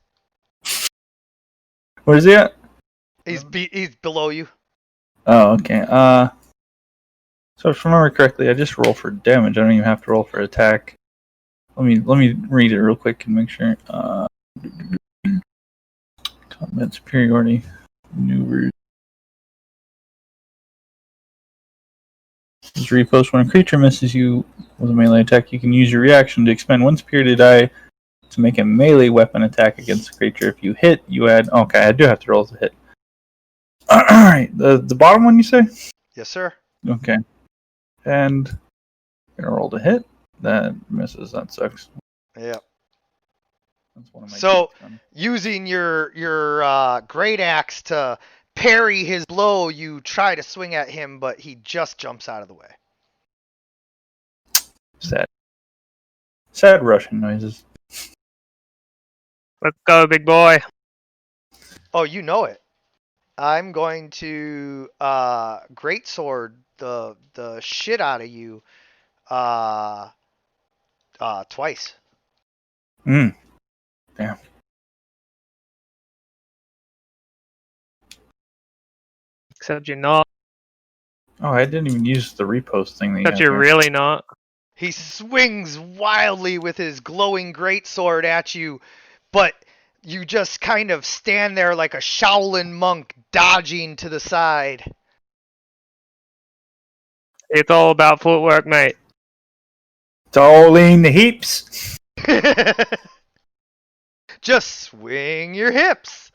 where's he at? He's below you. Oh, okay. So if I remember correctly, I just roll for damage. I don't even have to roll for attack. Let me read it real quick and make sure. Combat superiority, maneuvers. This repost: when a creature misses you with a melee attack, you can use your reaction to expend one superiority die to make a melee weapon attack against the creature. If you hit, you add. Okay, I do have to roll to hit. All right, the bottom one you say? Yes, sir. Okay, and I'm gonna roll to hit. That misses. That sucks. Yep. That's one of my So, cheats done. using your great axe to parry his blow, you try to swing at him, but he just jumps out of the way. Sad Russian noises. Let's go, big boy. Oh, you know it. I'm going to greatsword the shit out of you twice. Damn. Except you're not. Oh, I didn't even use the repost thing that you Except got you're there. really not. He swings wildly with his glowing greatsword at you, but you just kind of stand there like a Shaolin monk dodging to the side. It's all about footwork, mate. It's all in the heaps. Just swing your hips.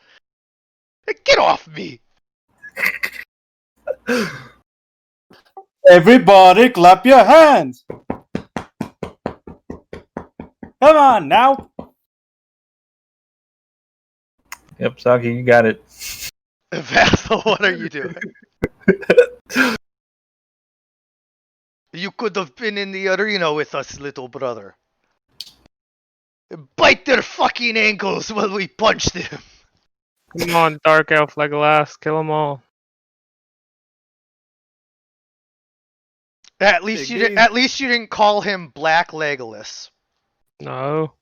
Get off me. Everybody clap your hands. Come on now. Yep, Saki, you got it. Vassal, what are you doing? You could have been in the arena with us, little brother. Bite their fucking ankles while we punch them. Come on, Dark Elf Legolas, kill them all. At least you didn't. At least you didn't call him Black Legolas. No.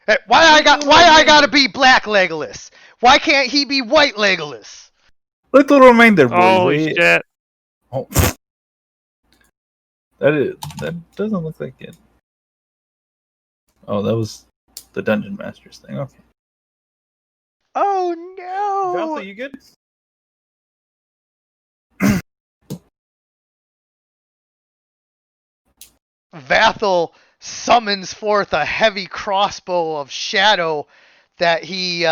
Hey, why I gotta be Black Legolas? Why can't he be White Legolas? Little reminder, boys. Holy shit. Oh. That doesn't look like it. Oh, that was the Dungeon Masters thing. Okay. Oh no! Valsa, you good? Vathel summons forth a heavy crossbow of shadow that he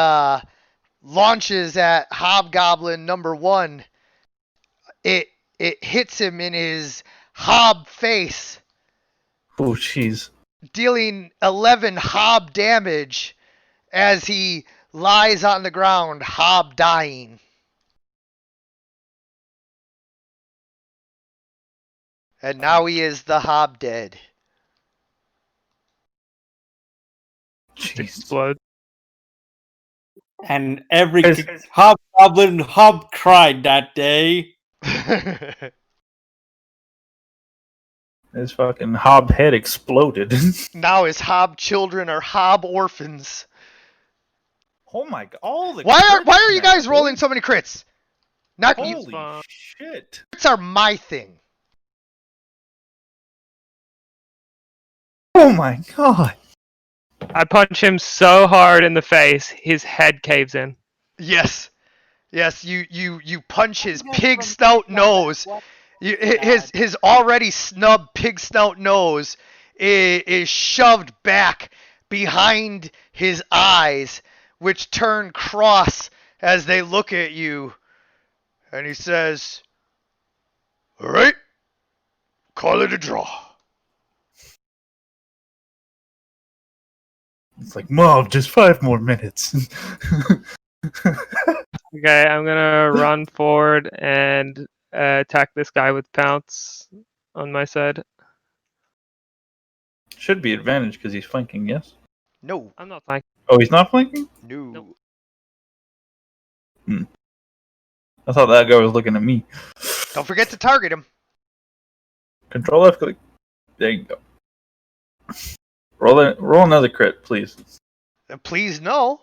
launches at Hobgoblin number 1. It hits him in his hob face, Oh, jeez. dealing 11 hob damage as he lies on the ground, hob dying. And now he is the hob dead. Jeez. Explode. And every hobgoblin hob cried that day. His fucking hob head exploded. Now his hob children are hob orphans. Oh my god! All the Why crits are you tonight, guys rolling boys. so many crits? Not you. Holy shit! Crits are my thing. Oh my god! I punch him so hard in the face, his head caves in. Yes. Yes, you punch his pig snout nose. His already snubbed pig snout nose is shoved back behind his eyes, which turn cross as they look at you. And he says, "All right, call it a draw." It's like, Mom, just 5 more minutes. Okay, I'm gonna run forward and attack this guy with pounce on my side. Should be advantage because he's flanking, yes? No, I'm not flanking. Oh, he's not flanking? no. Nope. I thought that guy was looking at me. Don't forget to target him. Control F click. There you go. Roll another crit, please. Please no.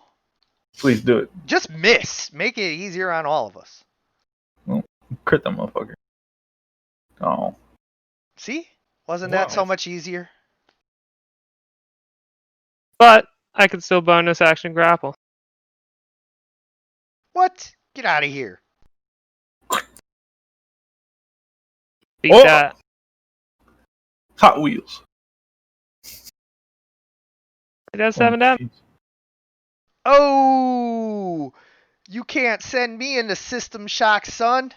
Please do it. Just miss. Make it easier on all of us. Crit that motherfucker. Oh. See? Wasn't that Wow. so much easier? But I can still bonus action grapple. What? Get out of here. Beat Oh! that. Hot Wheels. It does 7 damage. jeez. Oh! You can't send me into System Shock, son.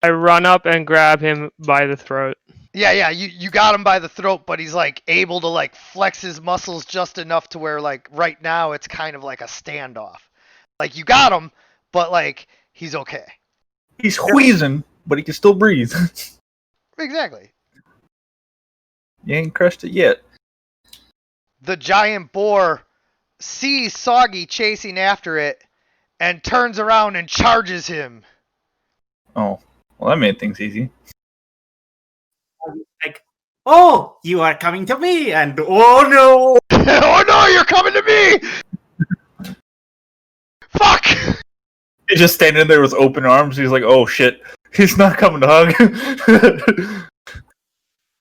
I run up and grab him by the throat. Yeah, you got him by the throat, but he's like able to like flex his muscles just enough to where like right now it's kind of like a standoff. Like you got him, but like he's okay. He's wheezing, but he can still breathe. Exactly. You ain't crushed it yet. The giant boar sees Soggy chasing after it and turns around and charges him. Oh, well, that made things easy. Like, oh, you are coming to me, and oh no! Oh no, you're coming to me! Fuck! He's just standing there with open arms. He's like, oh shit. He's not coming to hug.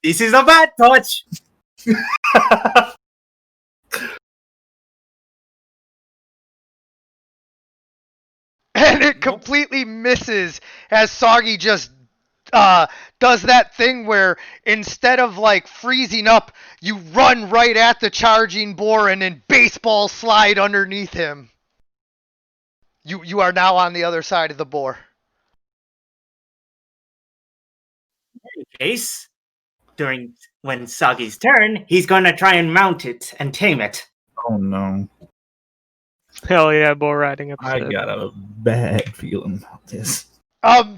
This is a bad touch! And it completely misses as Soggy just does that thing where instead of like freezing up, you run right at the charging boar and then baseball slide underneath him. You are now on the other side of the boar. In case, when Sagi's turn, he's gonna try and mount it and tame it. Oh no. Hell yeah, bull riding I episode. got a bad feeling about this.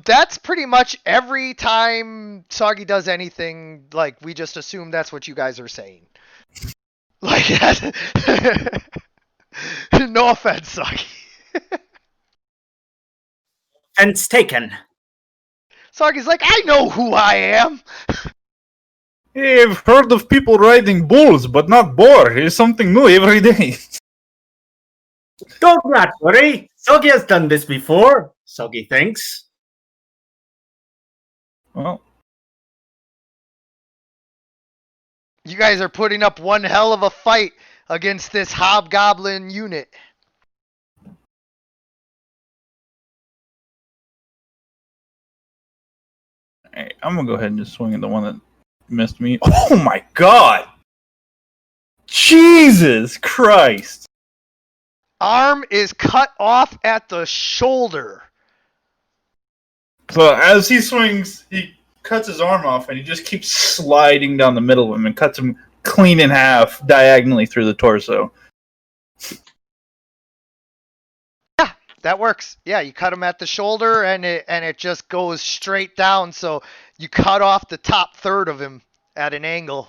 That's pretty much every time Soggy does anything, like, we just assume that's what you guys are saying. Like, no offense, Soggy. Fence taken. Soggy's like, I know who I am. Hey, I've heard of people riding bulls, but not boar. It's something new every day. Don't not worry. Soggy has done this before. Soggy thinks. Well, You guys are putting up one hell of a fight against this hobgoblin unit. hey, I'm gonna go ahead and just swing at the one that missed me. Oh my god! Jesus Christ! Arm is cut off at the shoulder. So as he swings, he cuts his arm off, and he just keeps sliding down the middle of him and cuts him clean in half, diagonally through the torso. Yeah, that works. Yeah, you cut him at the shoulder, and it just goes straight down. So you cut off the top third of him at an angle.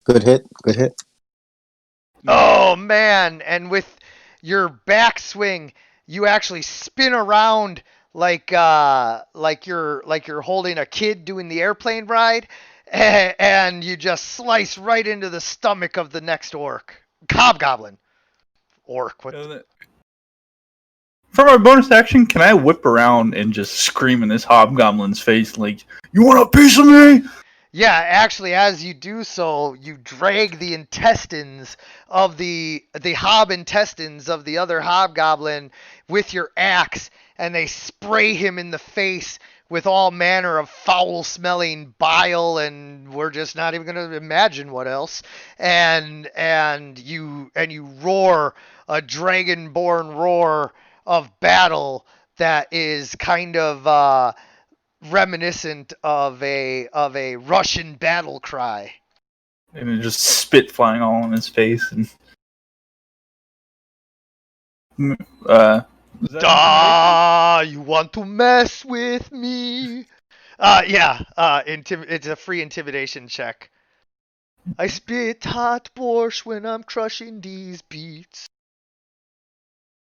Good hit. Good hit. Oh man! And with your backswing, you actually spin around like you're holding a kid doing the airplane ride, and you just slice right into the stomach of the next hobgoblin. Orc. What? For my bonus action, can I whip around and just scream in this hobgoblin's face like, "You want a piece of me?" Yeah, actually, as you do so, you drag the intestines of the hob intestines of the other hobgoblin with your axe, and they spray him in the face with all manner of foul-smelling bile, and we're just not even going to imagine what else. And you roar a dragonborn roar of battle that is kind of reminiscent of a Russian battle cry. And it just spit flying all in his face. And Da, you want to mess with me? Yeah. It's a free intimidation check. I spit hot borscht when I'm crushing these beats.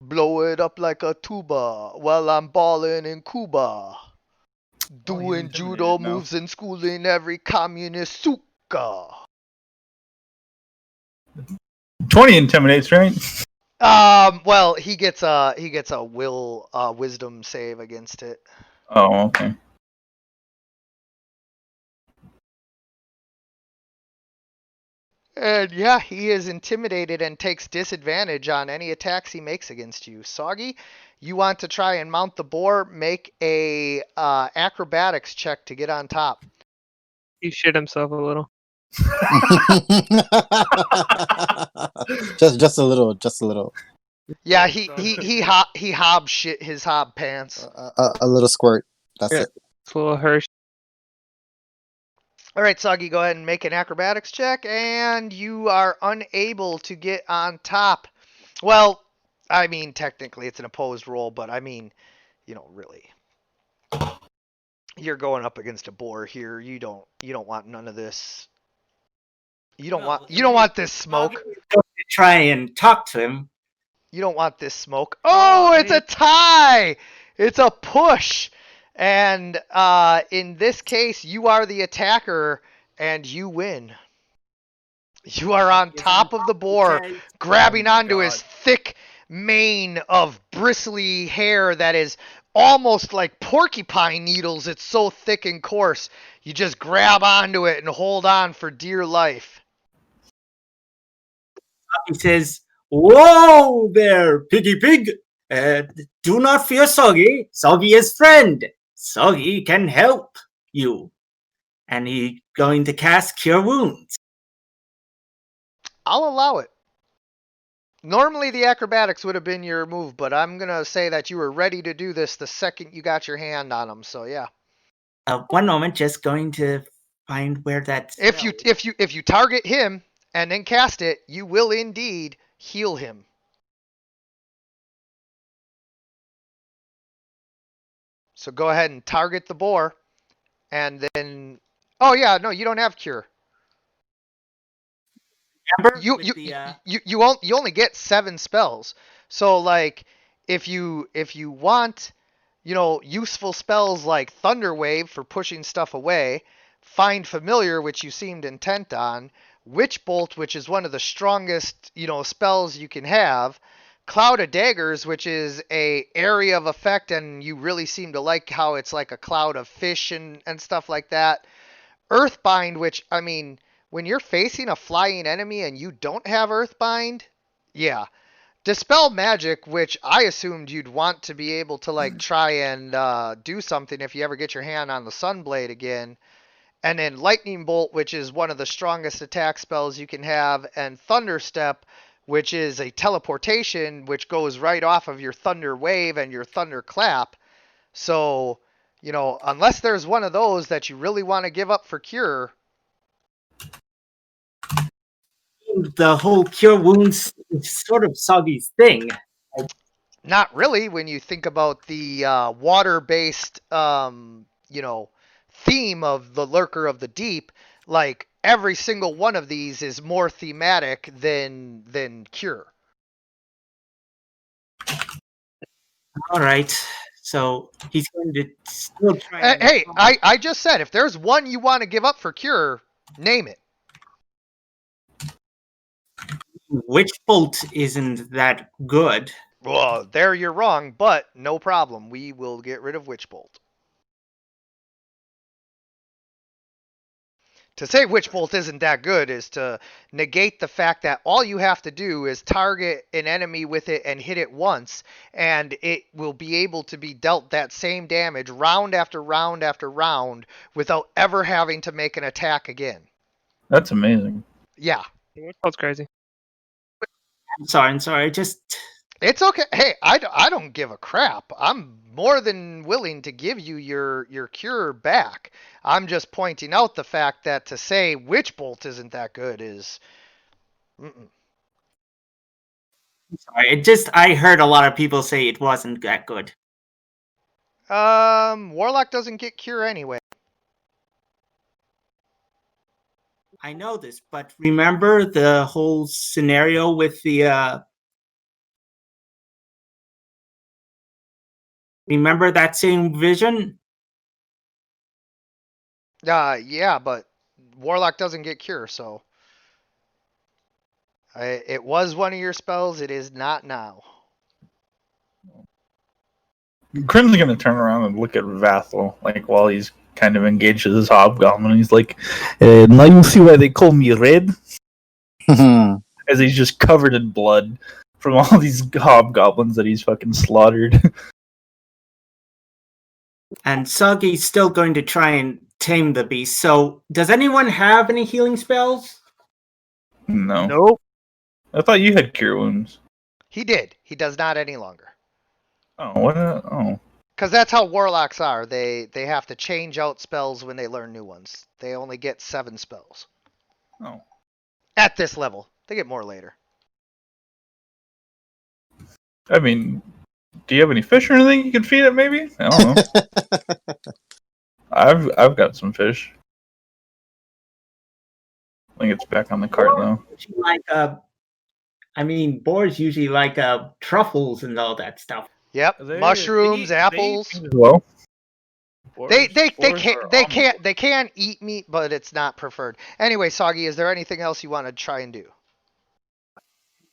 Blow it up like a tuba while I'm balling in Cuba. Doing judo moves and schooling every communist suka. 20 intimidates, right? Well, he gets a wisdom save against it. Oh, okay. And yeah, he is intimidated and takes disadvantage on any attacks he makes against you. Soggy, you want to try and mount the boar? Make a acrobatics check to get on top. He shit himself a little. just a little, just a little. Yeah, he hob shit his hob pants. A little squirt. That's Yeah. it. It's a little Hershey. All right, Soggy, go ahead and make an acrobatics check, and you are unable to get on top. Well, I mean, technically it's an opposed roll, but I mean, really. You're going up against a boar here. You don't want none of this. You don't want this smoke. Try and talk to him. You don't want this smoke. Oh, it's a tie. It's a push. And in this case, you are the attacker and you win. You are on top of the boar, grabbing onto his thick mane of bristly hair that is almost like porcupine needles. It's so thick and coarse. You just grab onto it and hold on for dear life. He says, "Whoa there, piggy pig! Do not fear Soggy. Soggy is friend. Soggy can help you." And he going to cast Cure Wounds. I'll allow it. Normally the acrobatics would have been your move, but I'm gonna say that you were ready to do this the second you got your hand on him. So yeah. One moment, just going to find where that. If you target him and then cast it, you will indeed heal him. So go ahead and target the boar, and then. Oh yeah, no, you don't have cure. Remember You with you the you only get 7 spells. So like, if you want, useful spells like Thunder Wave for pushing stuff away, Find Familiar, which you seemed intent on, Witch Bolt, which is one of the strongest, spells you can have, Cloud of Daggers, which is a area of effect, and you really seem to like how it's like a cloud of fish and stuff like that. Earthbind, which, I mean, when you're facing a flying enemy and you don't have Earthbind, yeah. Dispel Magic, which I assumed you'd want to be able to like try and do something if you ever get your hand on the Sunblade again. And then Lightning Bolt, which is one of the strongest attack spells you can have, and Thunderstep, which is a teleportation which goes right off of your Thunder Wave and your Thunder Clap. So, unless there's one of those that you really want to give up for cure. the whole cure wounds is sort of Soggy's thing. Not really when you think about the water-based, theme of the Lurker of the Deep. Like every single one of these is more thematic than Cure. All right, so he's going to still try. And Hey, I just said if there's one you want to give up for Cure, name it. Witch Bolt isn't that good. Well, there you're wrong, but no problem. We will get rid of Witch Bolt. To say Witch Bolt isn't that good is to negate the fact that all you have to do is target an enemy with it and hit it once, and it will be able to be dealt that same damage round after round after round without ever having to make an attack again. That's amazing. Yeah. That's crazy. I'm sorry. Just It's okay. Hey, I don't give a crap. I'm more than willing to give you your cure back. I'm just pointing out the fact that to say Witch Bolt isn't that good is. Mm-mm. sorry. I heard a lot of people say it wasn't that good. Warlock doesn't get cure anyway. I know this, but remember the whole scenario with the. Remember that same vision? Yeah, but Warlock doesn't get cure, so it was one of your spells. It is not now. Crim's gonna turn around and look at Vathel, like while he's kind of engaged with his hobgoblin. He's like, Now you see why they call me Red? as he's just covered in blood from all these hobgoblins that he's fucking slaughtered. And Soggy's still going to try and tame the beast. So, does anyone have any healing spells? No. Nope. I thought you had cure wounds. He did. He does not any longer. Oh, what? Oh. Because that's how warlocks are. They have to change out spells when they learn new ones. They only get 7 spells. Oh. At this level. They get more later. I mean, do you have any fish or anything you can feed it? Maybe I don't know. I've got some fish. I think it's back on the cart now. Like boars usually like truffles and all that stuff. Yep. Mushrooms, apples. As well. They can eat meat, but it's not preferred. Anyway, Soggy, is there anything else you want to try and do?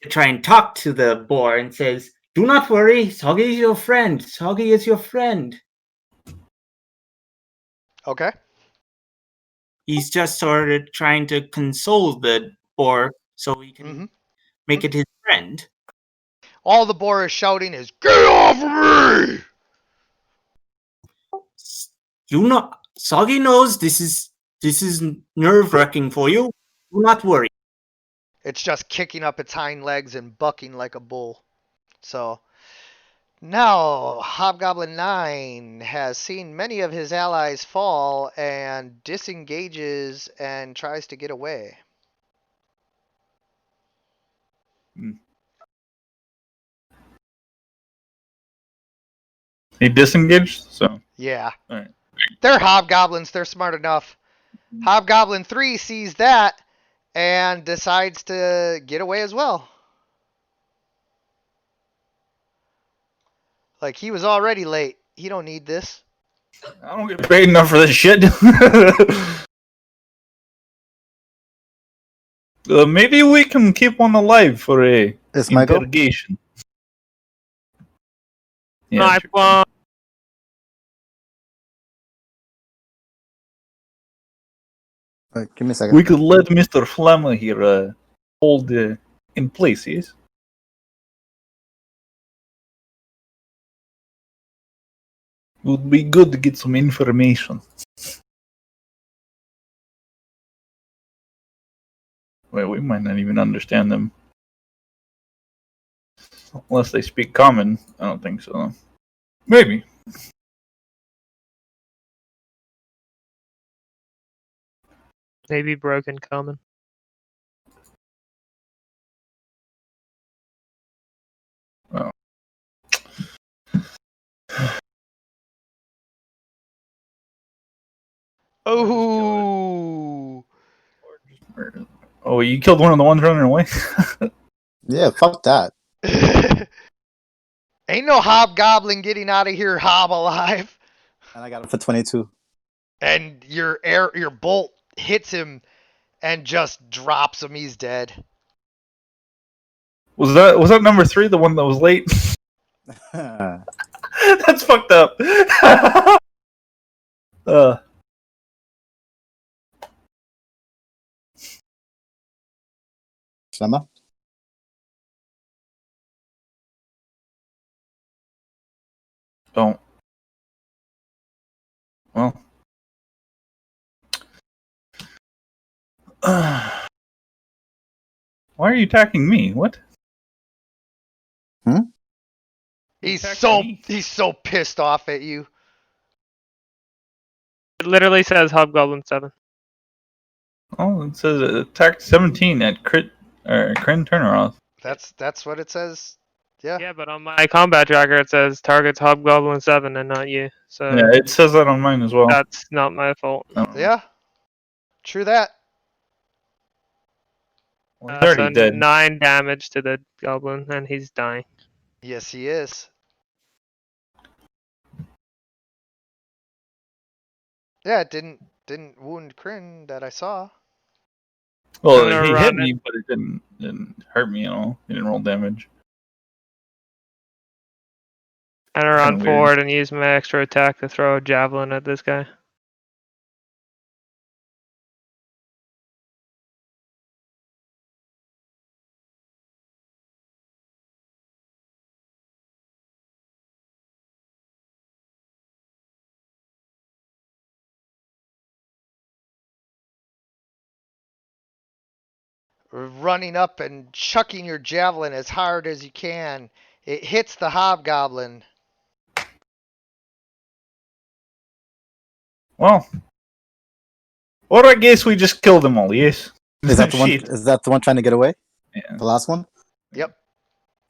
Try and talk to the boar and says, "Do not worry, Soggy is your friend. Soggy is your friend." Okay. He's just sort of trying to console the boar so he can make it his friend. All the boar is shouting is, "Get off of me!" You know, Soggy knows this is nerve-wracking for you. Do not worry. It's just kicking up its hind legs and bucking like a bull. So now Hobgoblin 9 has seen many of his allies fall and disengages and tries to get away. He disengaged, so Yeah. all right. They're hobgoblins. They're smart enough. Hobgoblin 3 sees that and decides to get away as well. Like, he was already late. He don't need this. I don't get paid enough for this shit. Maybe we can keep one alive for a It's my go. interrogation. Yeah, Knife sure. one. Give me a second. We could let Mr. Flammer here hold in place, yes? Would be good to get some information. Well, we might not even understand them. Unless they speak common. I don't think so. Maybe. Maybe broken common. Oh. Oh. Oh, you killed one of the ones running away? Yeah, fuck that. Ain't no hobgoblin getting out of here hob alive. And I got him for 22. And your bolt hits him and just drops him. He's dead. Was that number 3, the one that was late? That's fucked up. Shama? Don't. Well. Why are you attacking me? What? He's attacking me? so pissed off at you. It literally says Hobgoblin 7. Oh, it says attack 17 at crit turner off. That's what it says. Yeah. Yeah, but on my combat tracker it says targets Hobgoblin 7 and not you. So Yeah, it says that on mine as well. that's not my fault. Yeah. True that. Well, he's already So dead. 9 damage to the goblin and he's dying. Yes, he is. Yeah, it didn't wound Kryn that I saw. Well, I'm gonna he run hit it. me, but it didn't hurt me at all. He didn't roll damage. I'm gonna run Kinda weird. forward and use my extra attack to throw a javelin at this guy. Running up and chucking your javelin as hard as you can. It hits the hobgoblin. Well, or I guess we just killed them all. Yes. Is that the one? Shit. Is that the one trying to get away? Yeah. The last one? Yep.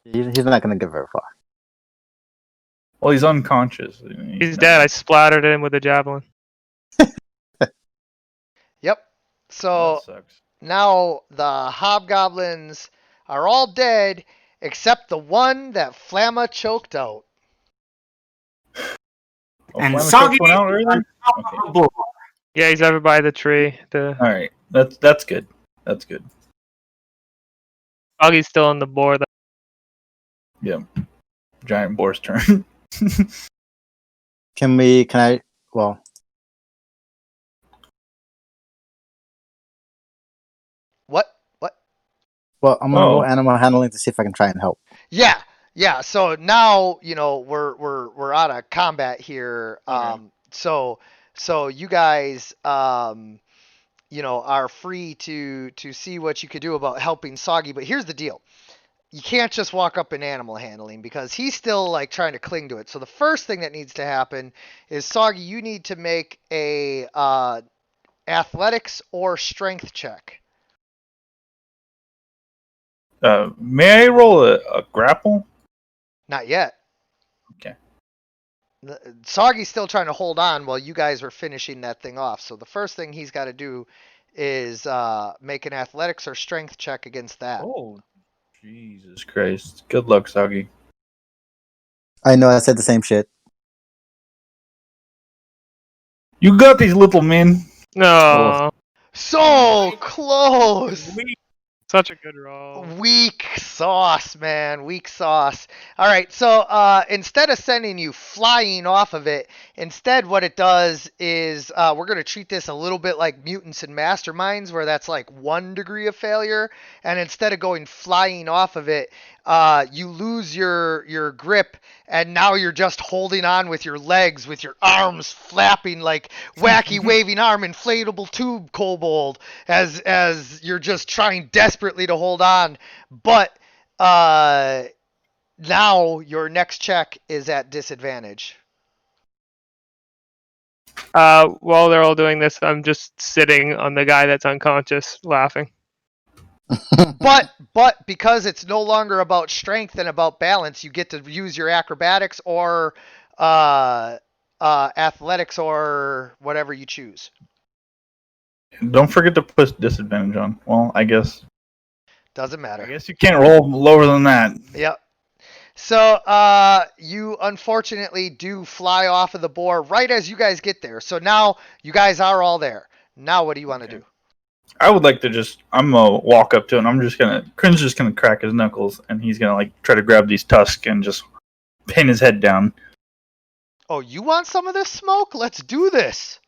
He's not going to get very far. Well, he's unconscious. He's dead. I splattered him with a javelin. Yep. So That sucks. now the hobgoblins are all dead except the one that Flamma choked out. Oh, And Flammer Soggy took one out earlier? Okay. Yeah, he's over by the tree. The All right, that's good. That's good. Foggy's still on the board. Yeah. Giant boar's turn. Can I? Well, What? I'm gonna roll Oh. animal handling to see if I can try and help. Yeah. Yeah. So now, we're out of combat here. Okay. So you guys are free to see what you could do about helping Soggy. But here's the deal: you can't just walk up in animal handling because he's still like trying to cling to it. So the first thing that needs to happen is Soggy, you need to make a athletics or strength check. May I roll a grapple? Not yet. Okay. Soggy's still trying to hold on while you guys are finishing that thing off. So the first thing he's got to do is make an athletics or strength check against that. Oh, Jesus Christ! Good luck, Soggy. I know I said the same shit. You got these, little man. No, So close. such a good roll. Weak sauce, man. Weak sauce. All right, so instead of sending you flying off of it, instead what it does is we're going to treat this a little bit like mutants and masterminds, where that's like 1 degree of failure. And instead of going flying off of it, you lose your grip, and now you're just holding on with your legs, with your arms flapping like wacky waving arm inflatable tube kobold, as you're just trying desperately to hold on. But now your next check is at disadvantage. While they're all doing this, I'm just sitting on the guy that's unconscious, laughing. But because it's no longer about strength and about balance, you get to use your acrobatics or athletics or whatever you choose. Don't forget to put disadvantage on. Well, I guess Doesn't matter. you can't roll lower than that. Yep. So you unfortunately do fly off of the board right as you guys get there. So now you guys are all there. Now what do you want to do? I would like to I'm gonna walk up to him. Crin's just gonna crack his knuckles, and he's gonna like try to grab these tusks and just pin his head down. Oh, you want some of this smoke? Let's do this.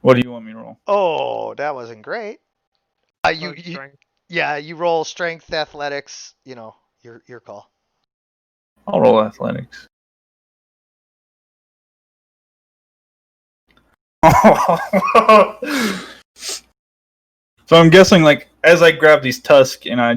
What do you want me to roll? Oh, that wasn't great. You Strength. yeah, you roll strength, athletics. Your call. I'll roll athletics. So I'm guessing, like, as I grab these tusks, and I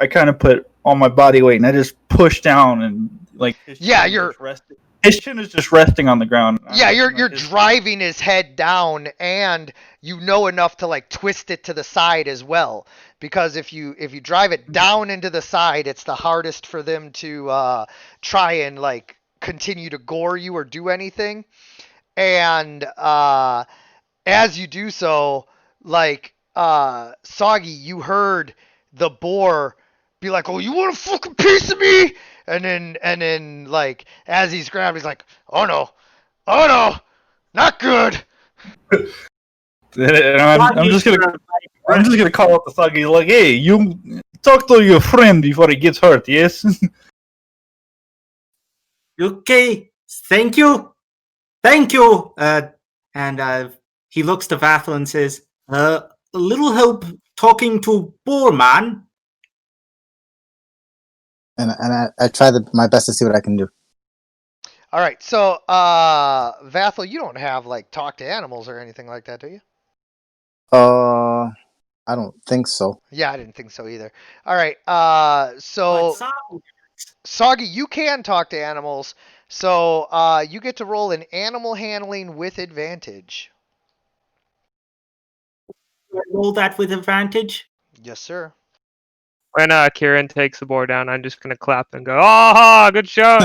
kind of put all my body weight, and I just push down, and like, his chin is just resting on the ground. Yeah, you're driving his head down, and you know enough to like twist it to the side as well. Because if you drive it down into the side, it's the hardest for them to try and like continue to gore you or do anything. And as you do so, like Soggy, you heard the boar be like, "Oh, you want a fucking piece of me?" And then like as he's grabbed, he's like, "Oh no, not good." And I'm just gonna call out the thug. He's like, "Hey, you talk to your friend before he gets hurt." Yes. Okay, thank you. Thank you. And he looks to Vathel and says, a little help talking to Boorman. And I try my best to see what I can do. All right, so Vathel, you don't have like talk to animals or anything like that, do you? I don't think so. Yeah, I didn't think so either. All right, so Soggy, you can talk to animals, so you get to roll an animal handling with advantage. Roll that with advantage. Yes, sir. When Kieran takes the board down, I'm just gonna clap and go, "Aha! Good show."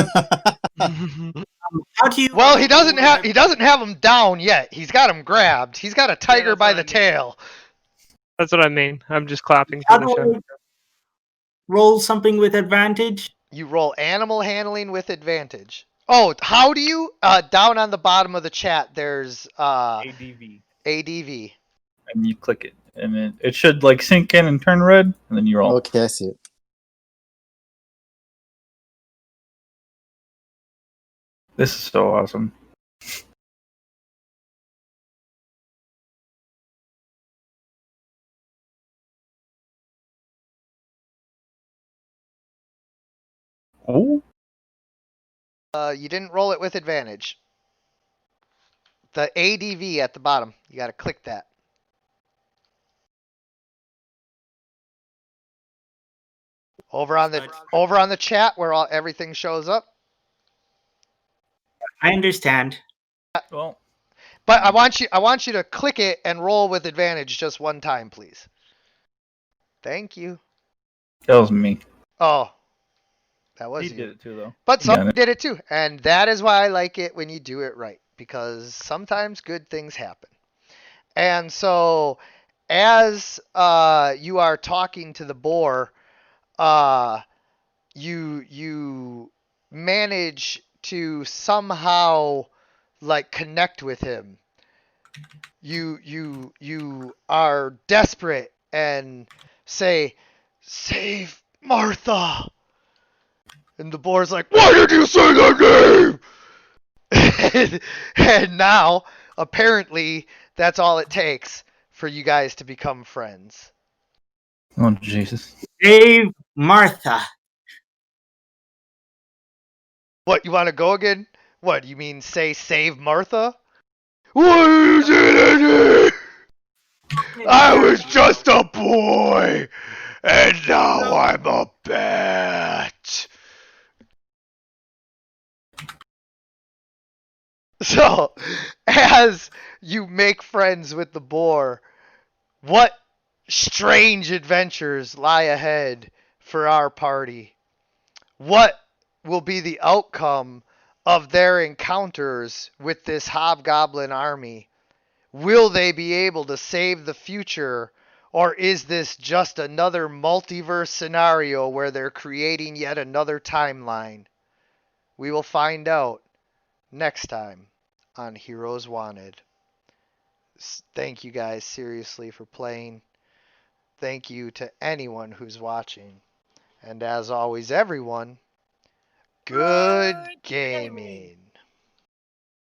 How do you? Well, he doesn't have him down yet. He's got him grabbed. He's got a tiger that's by what the I mean. tail. That's what I mean. I'm just clapping How for the do show. I roll something with advantage? You roll animal handling with advantage. Oh, how do you? Down on the bottom of the chat, there's ADV. ADV. And you click it, and it should like sink in and turn red, and then you roll. Okay, I see it. This is so awesome. Oh, You didn't roll it with advantage. The ADV at the bottom. You got to click that. Over on the chat where everything shows up. I understand. Well, But I want you to click it and roll with advantage just one time, please. Thank you. that was me. Oh, that was He you. did it too, though. But He got someone it. did it too, and that is why I like it when you do it right, because sometimes good things happen. And so, as you are talking to the boar, uh, you manage to somehow like connect with him. You are desperate and say, "Save Martha." And the boar's like, "Why did you say that name?" and now, apparently, that's all it takes for you guys to become friends. Oh, Jesus. Save Martha. What, you want to go again? What, you mean say save Martha? What is it in it? I was just a boy, and now I'm a bat. So, as you make friends with the boar, what strange adventures lie ahead for our party? What will be the outcome of their encounters with this hobgoblin army? Will they be able to save the future, or is this just another multiverse scenario where they're creating yet another timeline? We will find out next time on Heroes Wanted. Thank you guys seriously for playing. Thank you to anyone who's watching. And as always, everyone, good gaming.